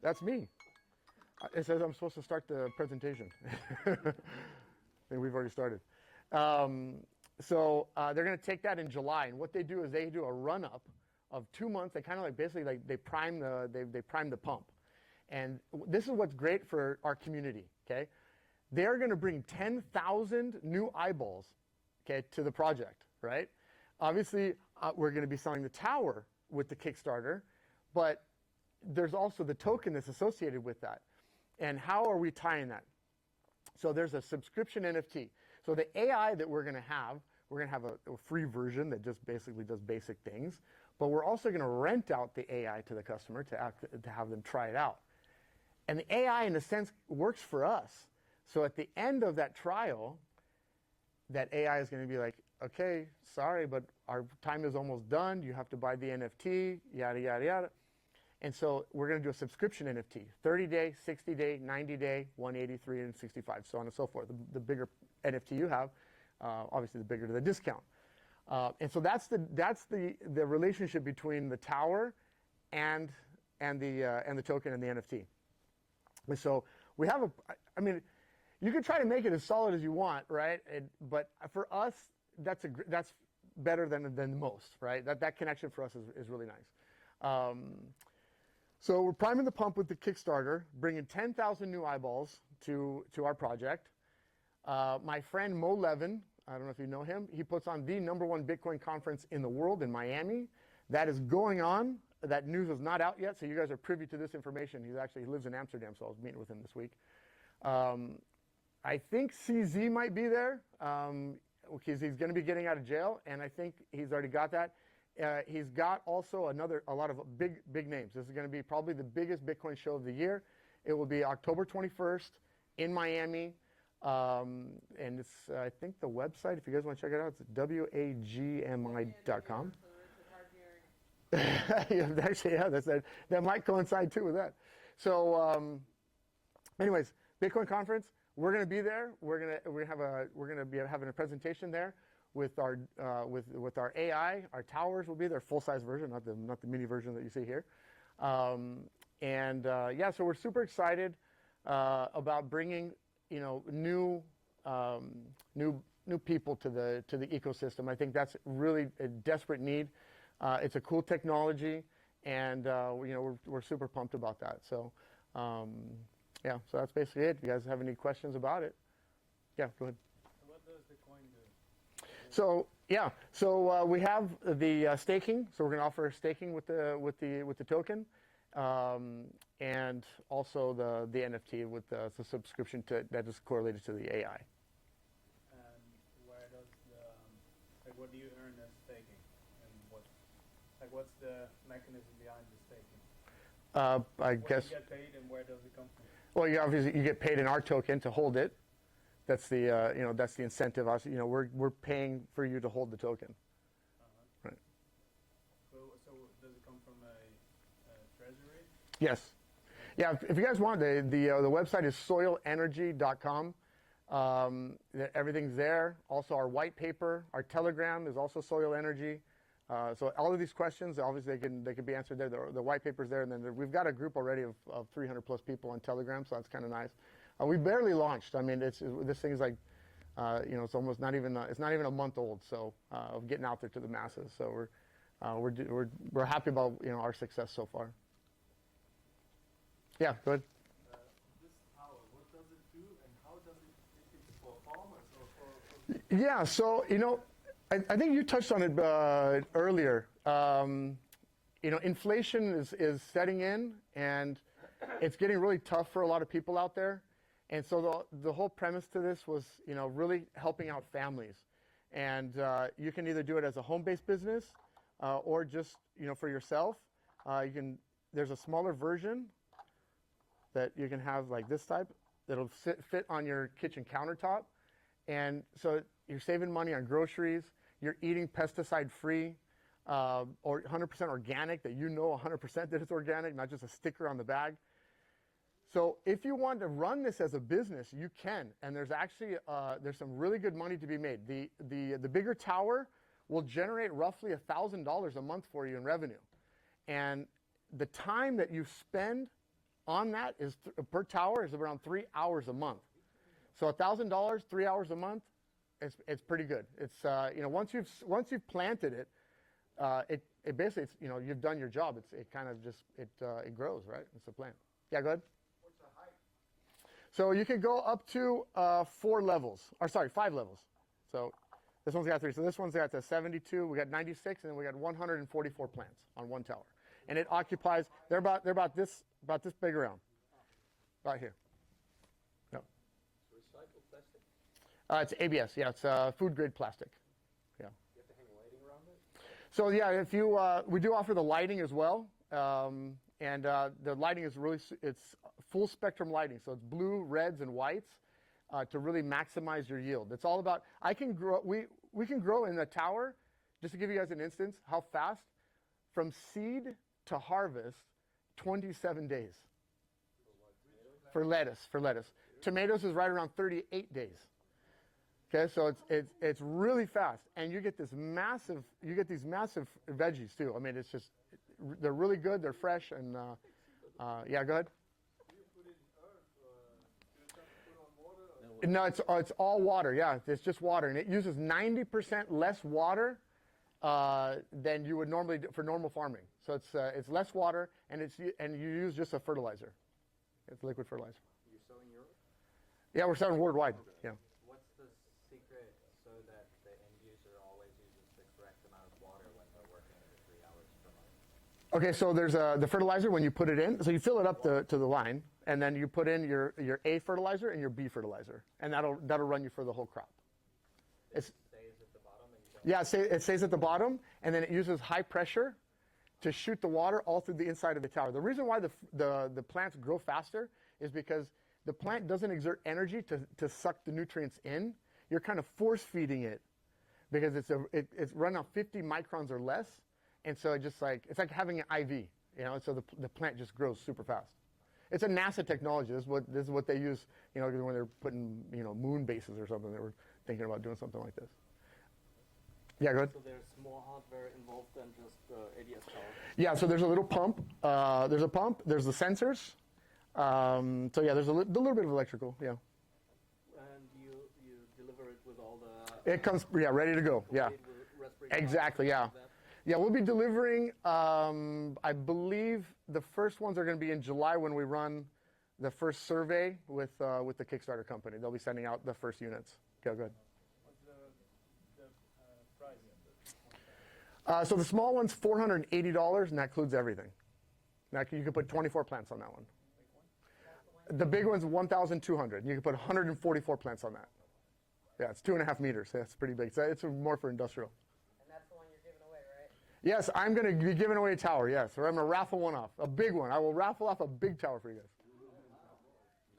that's me. It says I'm supposed to start the presentation. And we've already started. So they're going to take that in July, and what they do is they do a run-up of 2 months. They kind of like basically like they prime the pump, and this is what's great for our community. Okay, they are going to bring 10,000 new eyeballs, okay, to the project. Right? Obviously, we're going to be selling the tower with the Kickstarter, but there's also the token that's associated with that. And how are we tying that? So there's a subscription NFT. So the AI that we're going to have a free version that just basically does basic things, but we're also going to rent out the AI to the customer to have them try it out. And the AI, in a sense, works for us. So at the end of that trial, that AI is going to be like, okay, sorry, but our time is almost done. You have to buy the NFT, yada, yada, yada. And so we're going to do a subscription NFT, 30-day, 60-day, 90-day, 180, 365, so on and so forth. The bigger NFT you have, obviously the bigger the discount. And so that's the relationship between the tower and the token and the NFT. And so we have I mean, you can try to make it as solid as you want, right? But for us, that's better than most, right? That connection for us is really nice. So we're priming the pump with the Kickstarter, bringing 10,000 new eyeballs to our project. My friend Mo Levin, I don't know if you know him, he puts on the #1 Bitcoin conference in the world in Miami. That is going on. That news is not out yet, so you guys are privy to this information. He lives in Amsterdam, so I was meeting with him this week. I think CZ might be there because he's going to be getting out of jail, and I think he's already got that. He's got also a lot of big names. This is going to be probably the biggest Bitcoin show of the year. It will be October 21st in Miami. And it's, I think the website, if you guys want to check it out, it's wagmi.com. Actually, yeah, that might coincide too with that. So, anyways, Bitcoin conference. We're going to be there. We're going to be having a presentation there with our AI. Our towers will be their full-size version, not the mini version that you see here. Yeah, so we're super excited about bringing new people to the ecosystem. I think that's really a desperate need. It's a cool technology, and we're super pumped about that. So yeah, so that's basically it. If you guys have any questions about it, yeah, go ahead. So what does the coin do? So yeah, so we have the staking. So we're going to offer staking with the token, and also the NFT with the subscription that is correlated to the AI. And where does what do you earn as staking, and what's the mechanism behind the staking? I guess. Do you get paid, and where does it come from? Well, obviously you get paid in our token to hold it. That's the that's the incentive. We're paying for you to hold the token. Right. So does it come from a treasury? Yes. Yeah. If you guys want, the website is soilenergy.com. Everything's there. Also, our white paper, our Telegram is also Soil Energy. So all of these questions, obviously, they can be answered there. The white paper's there, and then we've got a group already of 300 plus people on Telegram, so that's kind of nice. We barely launched. I mean, this thing is like, it's almost not even a month old. So of getting out there to the masses. So we're happy about our success so far. Yeah, go ahead. This tower, what does it do, and how does it for farmers or for Yeah, so I think you touched on it earlier. Inflation is setting in, and it's getting really tough for a lot of people out there. And so the whole premise to this was, really helping out families. And you can either do it as a home-based business or just, for yourself. There's a smaller version that you can have like this type that'll fit on your kitchen countertop. And so you're saving money on groceries. You're eating pesticide-free or 100% organic, that 100% that it's organic, not just a sticker on the bag. So if you want to run this as a business, you can. And there's actually there's some really good money to be made. The bigger tower will generate roughly $1,000 a month for you in revenue. And the time that you spend on that is per tower is around 3 hours a month. So $1,000, 3 hours a month, it's pretty good. It's once you've planted it, it basically you've done your job. It kind of just it grows, right? It's a plant. Yeah, go ahead. what's the height? So you can go up to 5 levels. So this one's got 3. So this one's got the 72. We got 96, and then we got 144 plants on one tower. and it occupies. They're about this big around, right here. No. Recycled plastic? It's ABS. Yeah, it's food grade plastic. Yeah. You have to hang lighting around it? So yeah, if you we do offer the lighting as well, and the lighting is it's full spectrum lighting. So it's blue, reds, and whites to really maximize your yield. It's all about we can grow in the tower. Just to give you guys an instance, how fast from seed to harvest, 27 days. For lettuce. Tomatoes is right around 38 days. Okay, so it's really fast, and you get these massive veggies too. I mean, it's just they're really good, they're fresh, and yeah, go ahead. No, it's all water. Yeah, it's just water, and it uses 90% less water than you would normally do for normal farming. So it's less water, and you use just a fertilizer. It's liquid fertilizer. You're selling Europe? Yeah, we're selling worldwide. Okay. Yeah. What's the secret so that the end user always uses the correct amount of water when they're working the 3 hours per month? Okay, so there's the fertilizer when you put it in. So you fill it up to the line, and then you put in your A fertilizer and your B fertilizer, and that'll run you for the whole crop. It stays at the bottom and you don't... Yeah, it stays at the bottom, and then it uses high pressure to shoot the water all through the inside of the tower. The reason why the plants grow faster is because the plant doesn't exert energy to suck the nutrients in. You're kind of force feeding it because it's run on 50 microns or less, and so it's like having an IV, you know. So the plant just grows super fast. It's a NASA technology. This is what they use, you know, when they're putting, you know, moon bases or something. They were thinking about doing something like this. Yeah, go ahead. So there's more hardware involved than just ABS power. Yeah, so there's a little pump. There's a pump. There's the sensors. So yeah, there's a little bit of electrical. Yeah. And you deliver it with all the... It comes, yeah, ready to go. Yeah. Exactly, yeah. Yeah, we'll be delivering, I believe the first ones are going to be in July when we run the first survey with the Kickstarter company. They'll be sending out the first units. Okay, go ahead. What's the price? So the small one's $480, and that includes everything. Now you can put 24 plants on that one. The big one's 1,200. You can put 144 plants on that. Yeah, it's 2.5 meters. That's pretty big. So it's more for industrial. And that's the one you're giving away, right? Yes, I'm going to be giving away a tower, yes. Or I'm going to raffle one off, a big one. I will raffle off a big tower for you guys.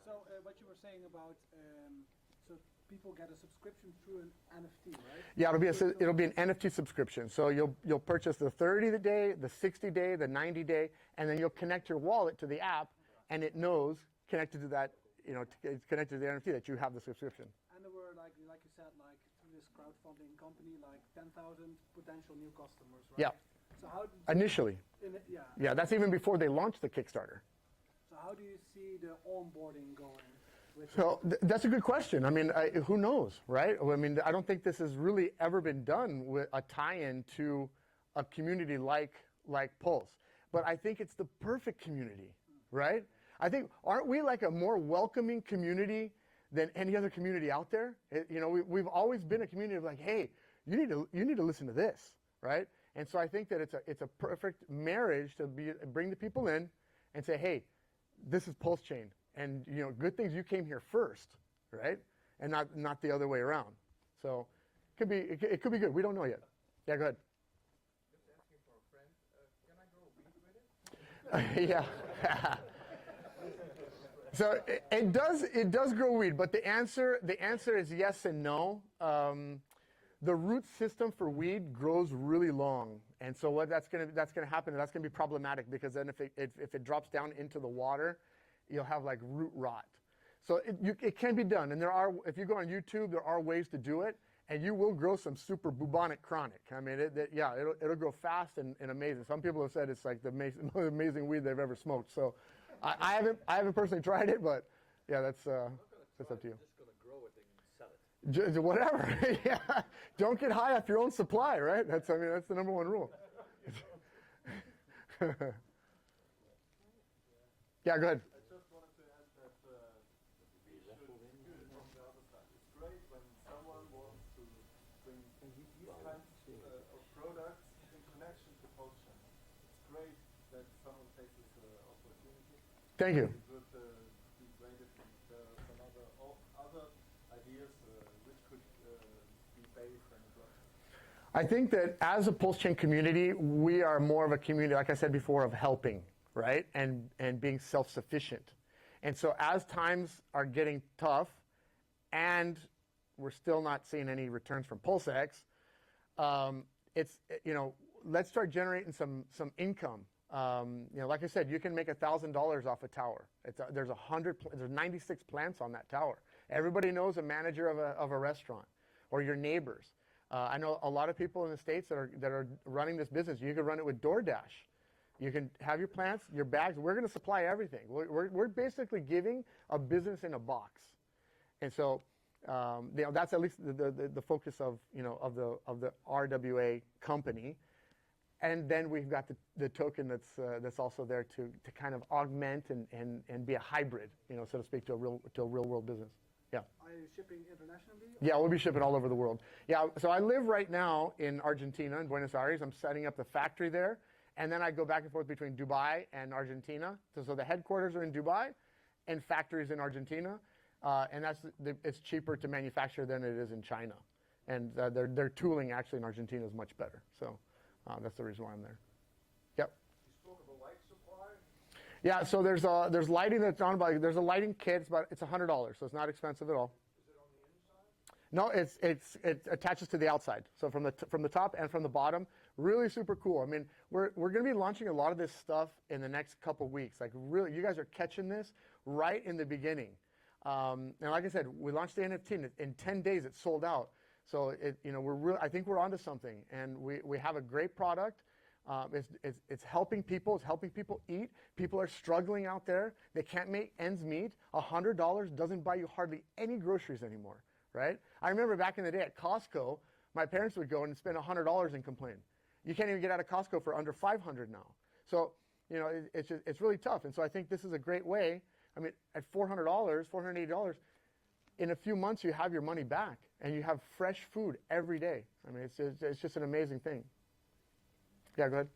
So what you were saying about, so people get a subscription through an NFT, right? Yeah, it'll be an NFT subscription. So you'll purchase the 30-day, the 60-day, the 90-day, and then you'll connect your wallet to the app, and it knows, connected to that, you know, it's connected to the NFT that you have the subscription. And there were, like you said, like through this crowdfunding company, like 10,000 potential new customers, right? Yeah. So how initially. Yeah. Yeah, that's even before they launched the Kickstarter. So how do you see the onboarding going? So that's a good question. I mean, who knows, right? I mean, I don't think this has really ever been done with a tie-in to a community like Pulse. But I think it's the perfect community, right? I think, aren't we like a more welcoming community than any other community out there? You know, we've always been a community of like, hey, you need to listen to this, right? And so I think that it's a perfect marriage to bring the people in and say, hey, this is PulseChain, and you know, good things you came here first, right? And not the other way around. So it could be good. We don't know yet. Yeah, go ahead. Just asking for a friend. Can I grow weed with it? Yeah. So it does grow weed, but the answer is yes and no. The root system for weed grows really long, and so what that's gonna happen, and that's gonna be problematic, because then if it drops down into the water, you'll have like root rot. So it can be done, and if you go on YouTube, there are ways to do it, and you will grow some super bubonic chronic. I mean, it'll grow fast and amazing. Some people have said it's like the most amazing weed they've ever smoked. So. I haven't personally tried it, but yeah, that's up to you. I'm just going to grow it and sell it. Whatever. Yeah. Don't get high off your own supply, right? That's the number one rule. Yeah, go ahead. I just wanted to add that we should view it from the other side. It's great when someone wants to bring these kinds of products in connection to PulseChain. It's great that someone takes this opportunity. Thank you. It would be great if there are some other ideas which could be based on the blockchain. I think that as a PulseChain community, we are more of a community, like I said before, of helping, right? And being self-sufficient. And so as times are getting tough and we're still not seeing any returns from PulseX, it's, you know, let's start generating some income. You know, like I said, you can make $1,000 off a tower. There's 96 plants on that tower. Everybody knows a manager of a restaurant or your neighbors. I know a lot of people in the States that are running this business. You can run it with DoorDash. You can have your plants, your bags. We're going to supply everything. We're basically giving a business in a box. And so, you know, that's at least the focus of, you know, of the RWA company. And then we've got the token that's also there to kind of augment and be a hybrid, you know, so to speak, to a real world business. Yeah. Are you shipping internationally? Yeah, we'll be shipping all over the world. Yeah, so I live right now in Argentina, in Buenos Aires. I'm setting up the factory there. And then I go back and forth between Dubai and Argentina. So the headquarters are in Dubai and factories in Argentina. And it's cheaper to manufacture than it is in China. And their tooling actually in Argentina is much better. So that's the reason why I'm there. Yep. You spoke of a light supply. Yeah, so there's lighting that's on by, there's a lighting kit, it's $100, so it's not expensive at all. Is it on the inside? No, it attaches to the outside. So from the top and from the bottom, really super cool. I mean, we're going to be launching a lot of this stuff in the next couple weeks. Like really, you guys are catching this right in the beginning. And like I said, we launched the NFT and in 10 days it sold out. So you know, I think we're onto something, and we have a great product. It's helping people. It's helping people eat. People are struggling out there. They can't make ends meet. $100 doesn't buy you hardly any groceries anymore, right? I remember back in the day at Costco, my parents would go and spend $100 and complain. You can't even get out of Costco for under $500 now. So, you know, it's really tough. And so I think this is a great way. I mean, at $400, $480, in a few months you have your money back, and you have fresh food every day. I mean, it's just an amazing thing. Yeah, go ahead.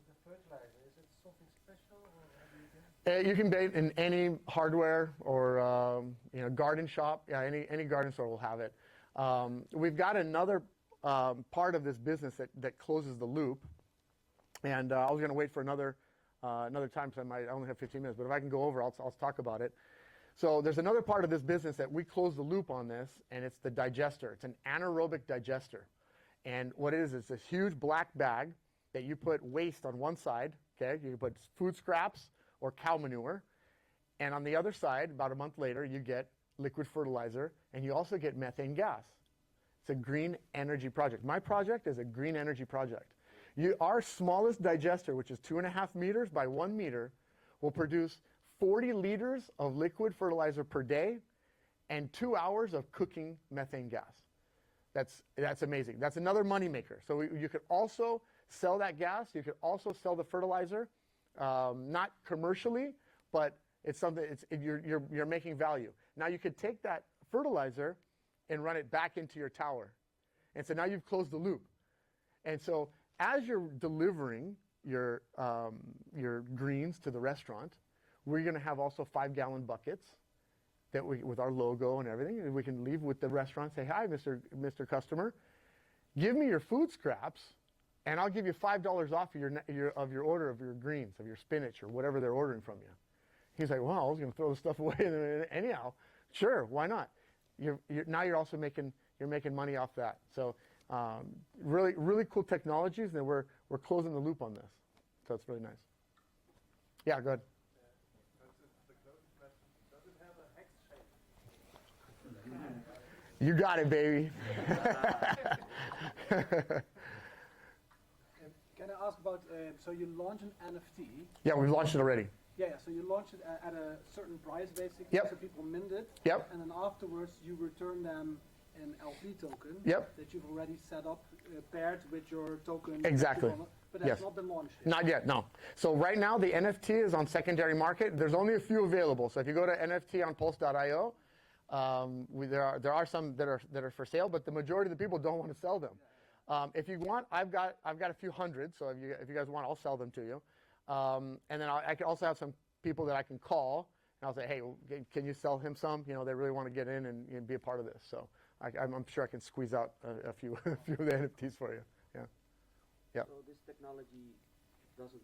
The fertilizer, is it something special, or how do you do it? You can bait in any hardware or you know, garden shop. Yeah, any garden store will have it. We've got another part of this business that closes the loop, and I was going to wait for another time, because I only have 15 minutes. But if I can go over, I'll talk about it. So there's another part of this business that we close the loop on this, and it's the digester. It's an anaerobic digester. And what it is this huge black bag that you put waste on one side, okay? You put food scraps or cow manure. And on the other side, about a month later, you get liquid fertilizer, and you also get methane gas. It's a green energy project. My project is a green energy project. Our smallest digester, which is 2.5 meters by 1 meter, will produce 40 liters of liquid fertilizer per day and 2 hours of cooking methane gas. That's amazing. That's another moneymaker. So you could also sell that gas. You could also sell the fertilizer, not commercially, but it's something. You're making value. Now you could take that fertilizer and run it back into your tower, and so now you've closed the loop. And so as you're delivering your greens to the restaurant, we're going to have also 5-gallon buckets that with our logo and everything, and we can leave with the restaurant, say, hi, Mr. Customer, give me your food scraps, and I'll give you $5 off of your order of your greens, of your spinach, or whatever they're ordering from you. He's like, well, I was going to throw the stuff away anyhow. Sure, why not? Now you're also making money off that. So really, really cool technologies, and we're closing the loop on this. So it's really nice. Yeah, go ahead. You got it, baby. Can I ask about, so you launch an NFT? Yeah, we've launched it already. Yeah, so you launch it at a certain price, basically, yep. So people mint it. Yep. And then afterwards, you return them an LP token yep. that you've already set up, paired with your token. Exactly. But that's yes. not been launched yet. Not yet, no. So right now, the NFT is on secondary market. There's only a few available. So if you go to NFT on Pulse.io, there are some that are for sale, but the majority of the people don't want to sell them. If you want, I've got a few hundred. So if you guys want, I'll sell them to you. And then I can also have some people that I can call, and I'll say, hey, can you sell him some? You know, they really want to get in and be a part of this. So I'm sure I can squeeze out a few of the NFTs for you. Yeah. Yeah. So this technology doesn't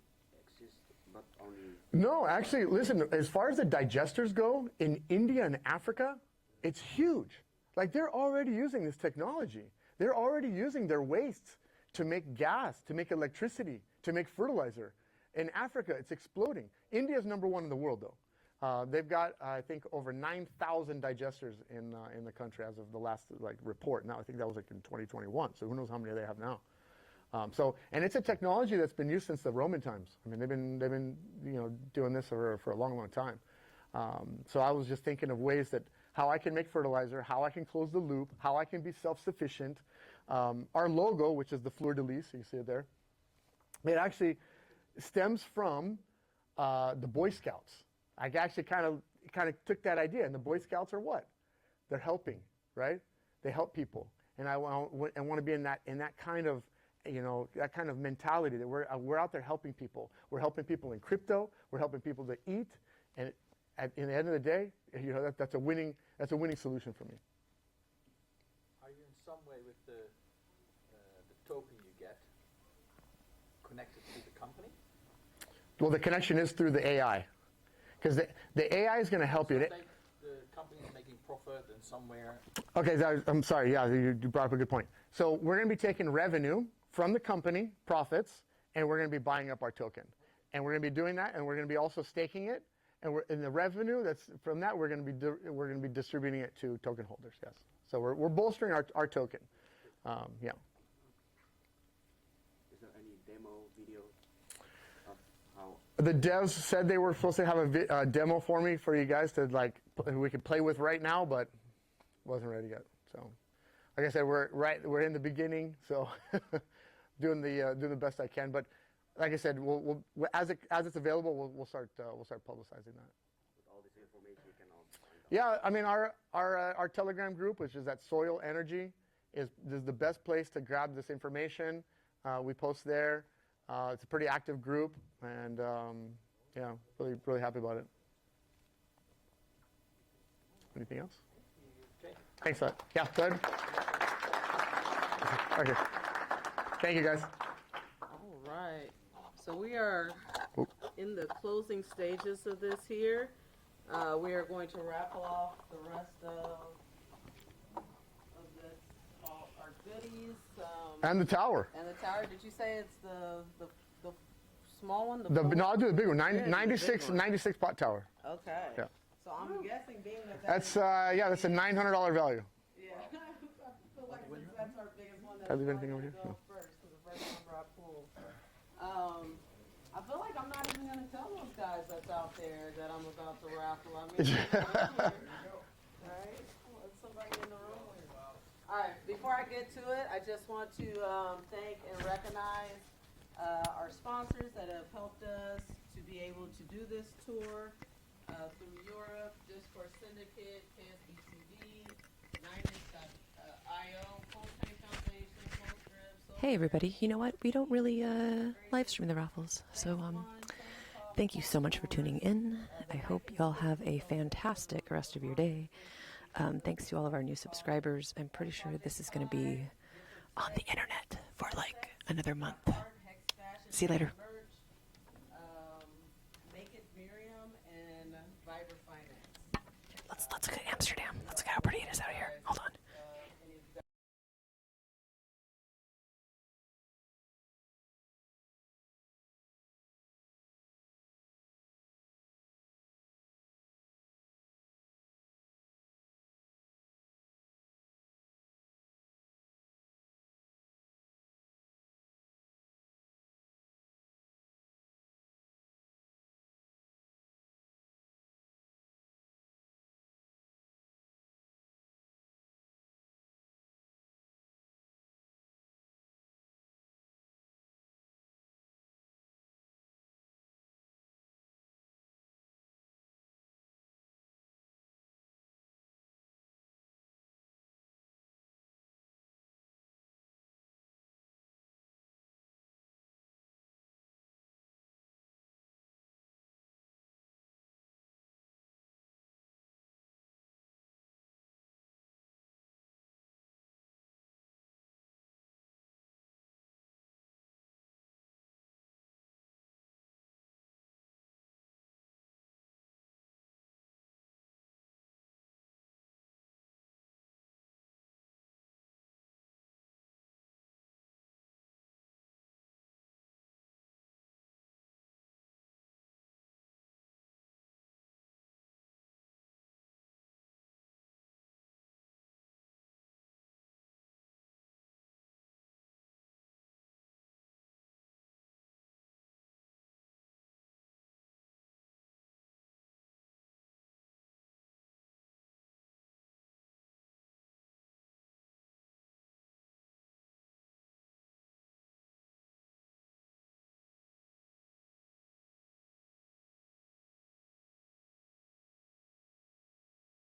exist, but only... No, actually, listen, as far as the digesters go, in India and Africa, it's huge. Like, they're already using this technology. They're already using their wastes to make gas, to make electricity, to make fertilizer. In Africa, it's exploding. India is #1 in the world, though. They've got, I think, over 9,000 digesters in the country as of the last report. Now, I think that was in 2021. So who knows how many they have now? And it's a technology that's been used since the Roman times. I mean, they've been doing this for a long, long time. So I was just thinking of ways that how I can make fertilizer, how I can close the loop, how I can be self-sufficient. Our logo, which is the fleur-de-lis, you see it there, it actually stems from the Boy Scouts. I actually kind of took that idea, and the Boy Scouts are what? They're helping, right? They help people, and I want to be in that kind of that kind of mentality that we're out there helping people. We're helping people in crypto. We're helping people to eat, and in the end of the day, that's a winning solution for me. Are you in some way with the token you get connected to the company? Well, the connection is through the AI, because the AI is going to help you. The company is making profit in somewhere. Okay, I'm sorry. Yeah, you brought up a good point. So we're going to be taking revenue from the company, profits, and we're going to be buying up our token. And we're going to be doing that, and we're going to be also staking it. And in the revenue that's from that, we're going to be distributing it to token holders. Yes. So we're bolstering our token. Yeah. Is there any demo video of how? The devs said they were supposed to have a demo for me for you guys to we could play with right now, but wasn't ready yet. So, like I said, we're in the beginning, so doing the best I can. But like I said, we'll as it's available, we'll start publicizing that. With all this information, you can all find out. Yeah, I mean our Telegram group, which is at Soil Energy, is the best place to grab this information. We post there. It's a pretty active group, and yeah, really happy about it. Anything else? Okay. Thanks, Seth. Yeah, go ahead. Okay. Thank you, guys. All right. So we are in the closing stages of this here. We are going to raffle off the rest of this, all our goodies. And the tower. And the tower. Did you say it's the small one? No, I'll do the big one. 96 pot tower. Okay. Yeah. So I'm guessing being that That's that's a $900 value. Yeah. I feel like since that's our biggest one. Did I leave anything over here? No. First, so the first number I pulled. I feel like I'm not even going to tell those guys that's out there that I'm about to raffle. I mean, right? Let somebody in the room. All right. Before I get to it, I just want to thank and recognize our sponsors that have helped us to be able to do this tour through Europe, Discourse Syndicate, KSBCD, 9inch.io, PulseChain Foundation, PulseDrip. Hey everybody, you know what? We don't really live stream the raffles, so thank you so much for tuning in. I hope y'all have a fantastic rest of your day. Thanks to all of our new subscribers. I'm pretty sure this is going to be on the internet for like another month. See you later.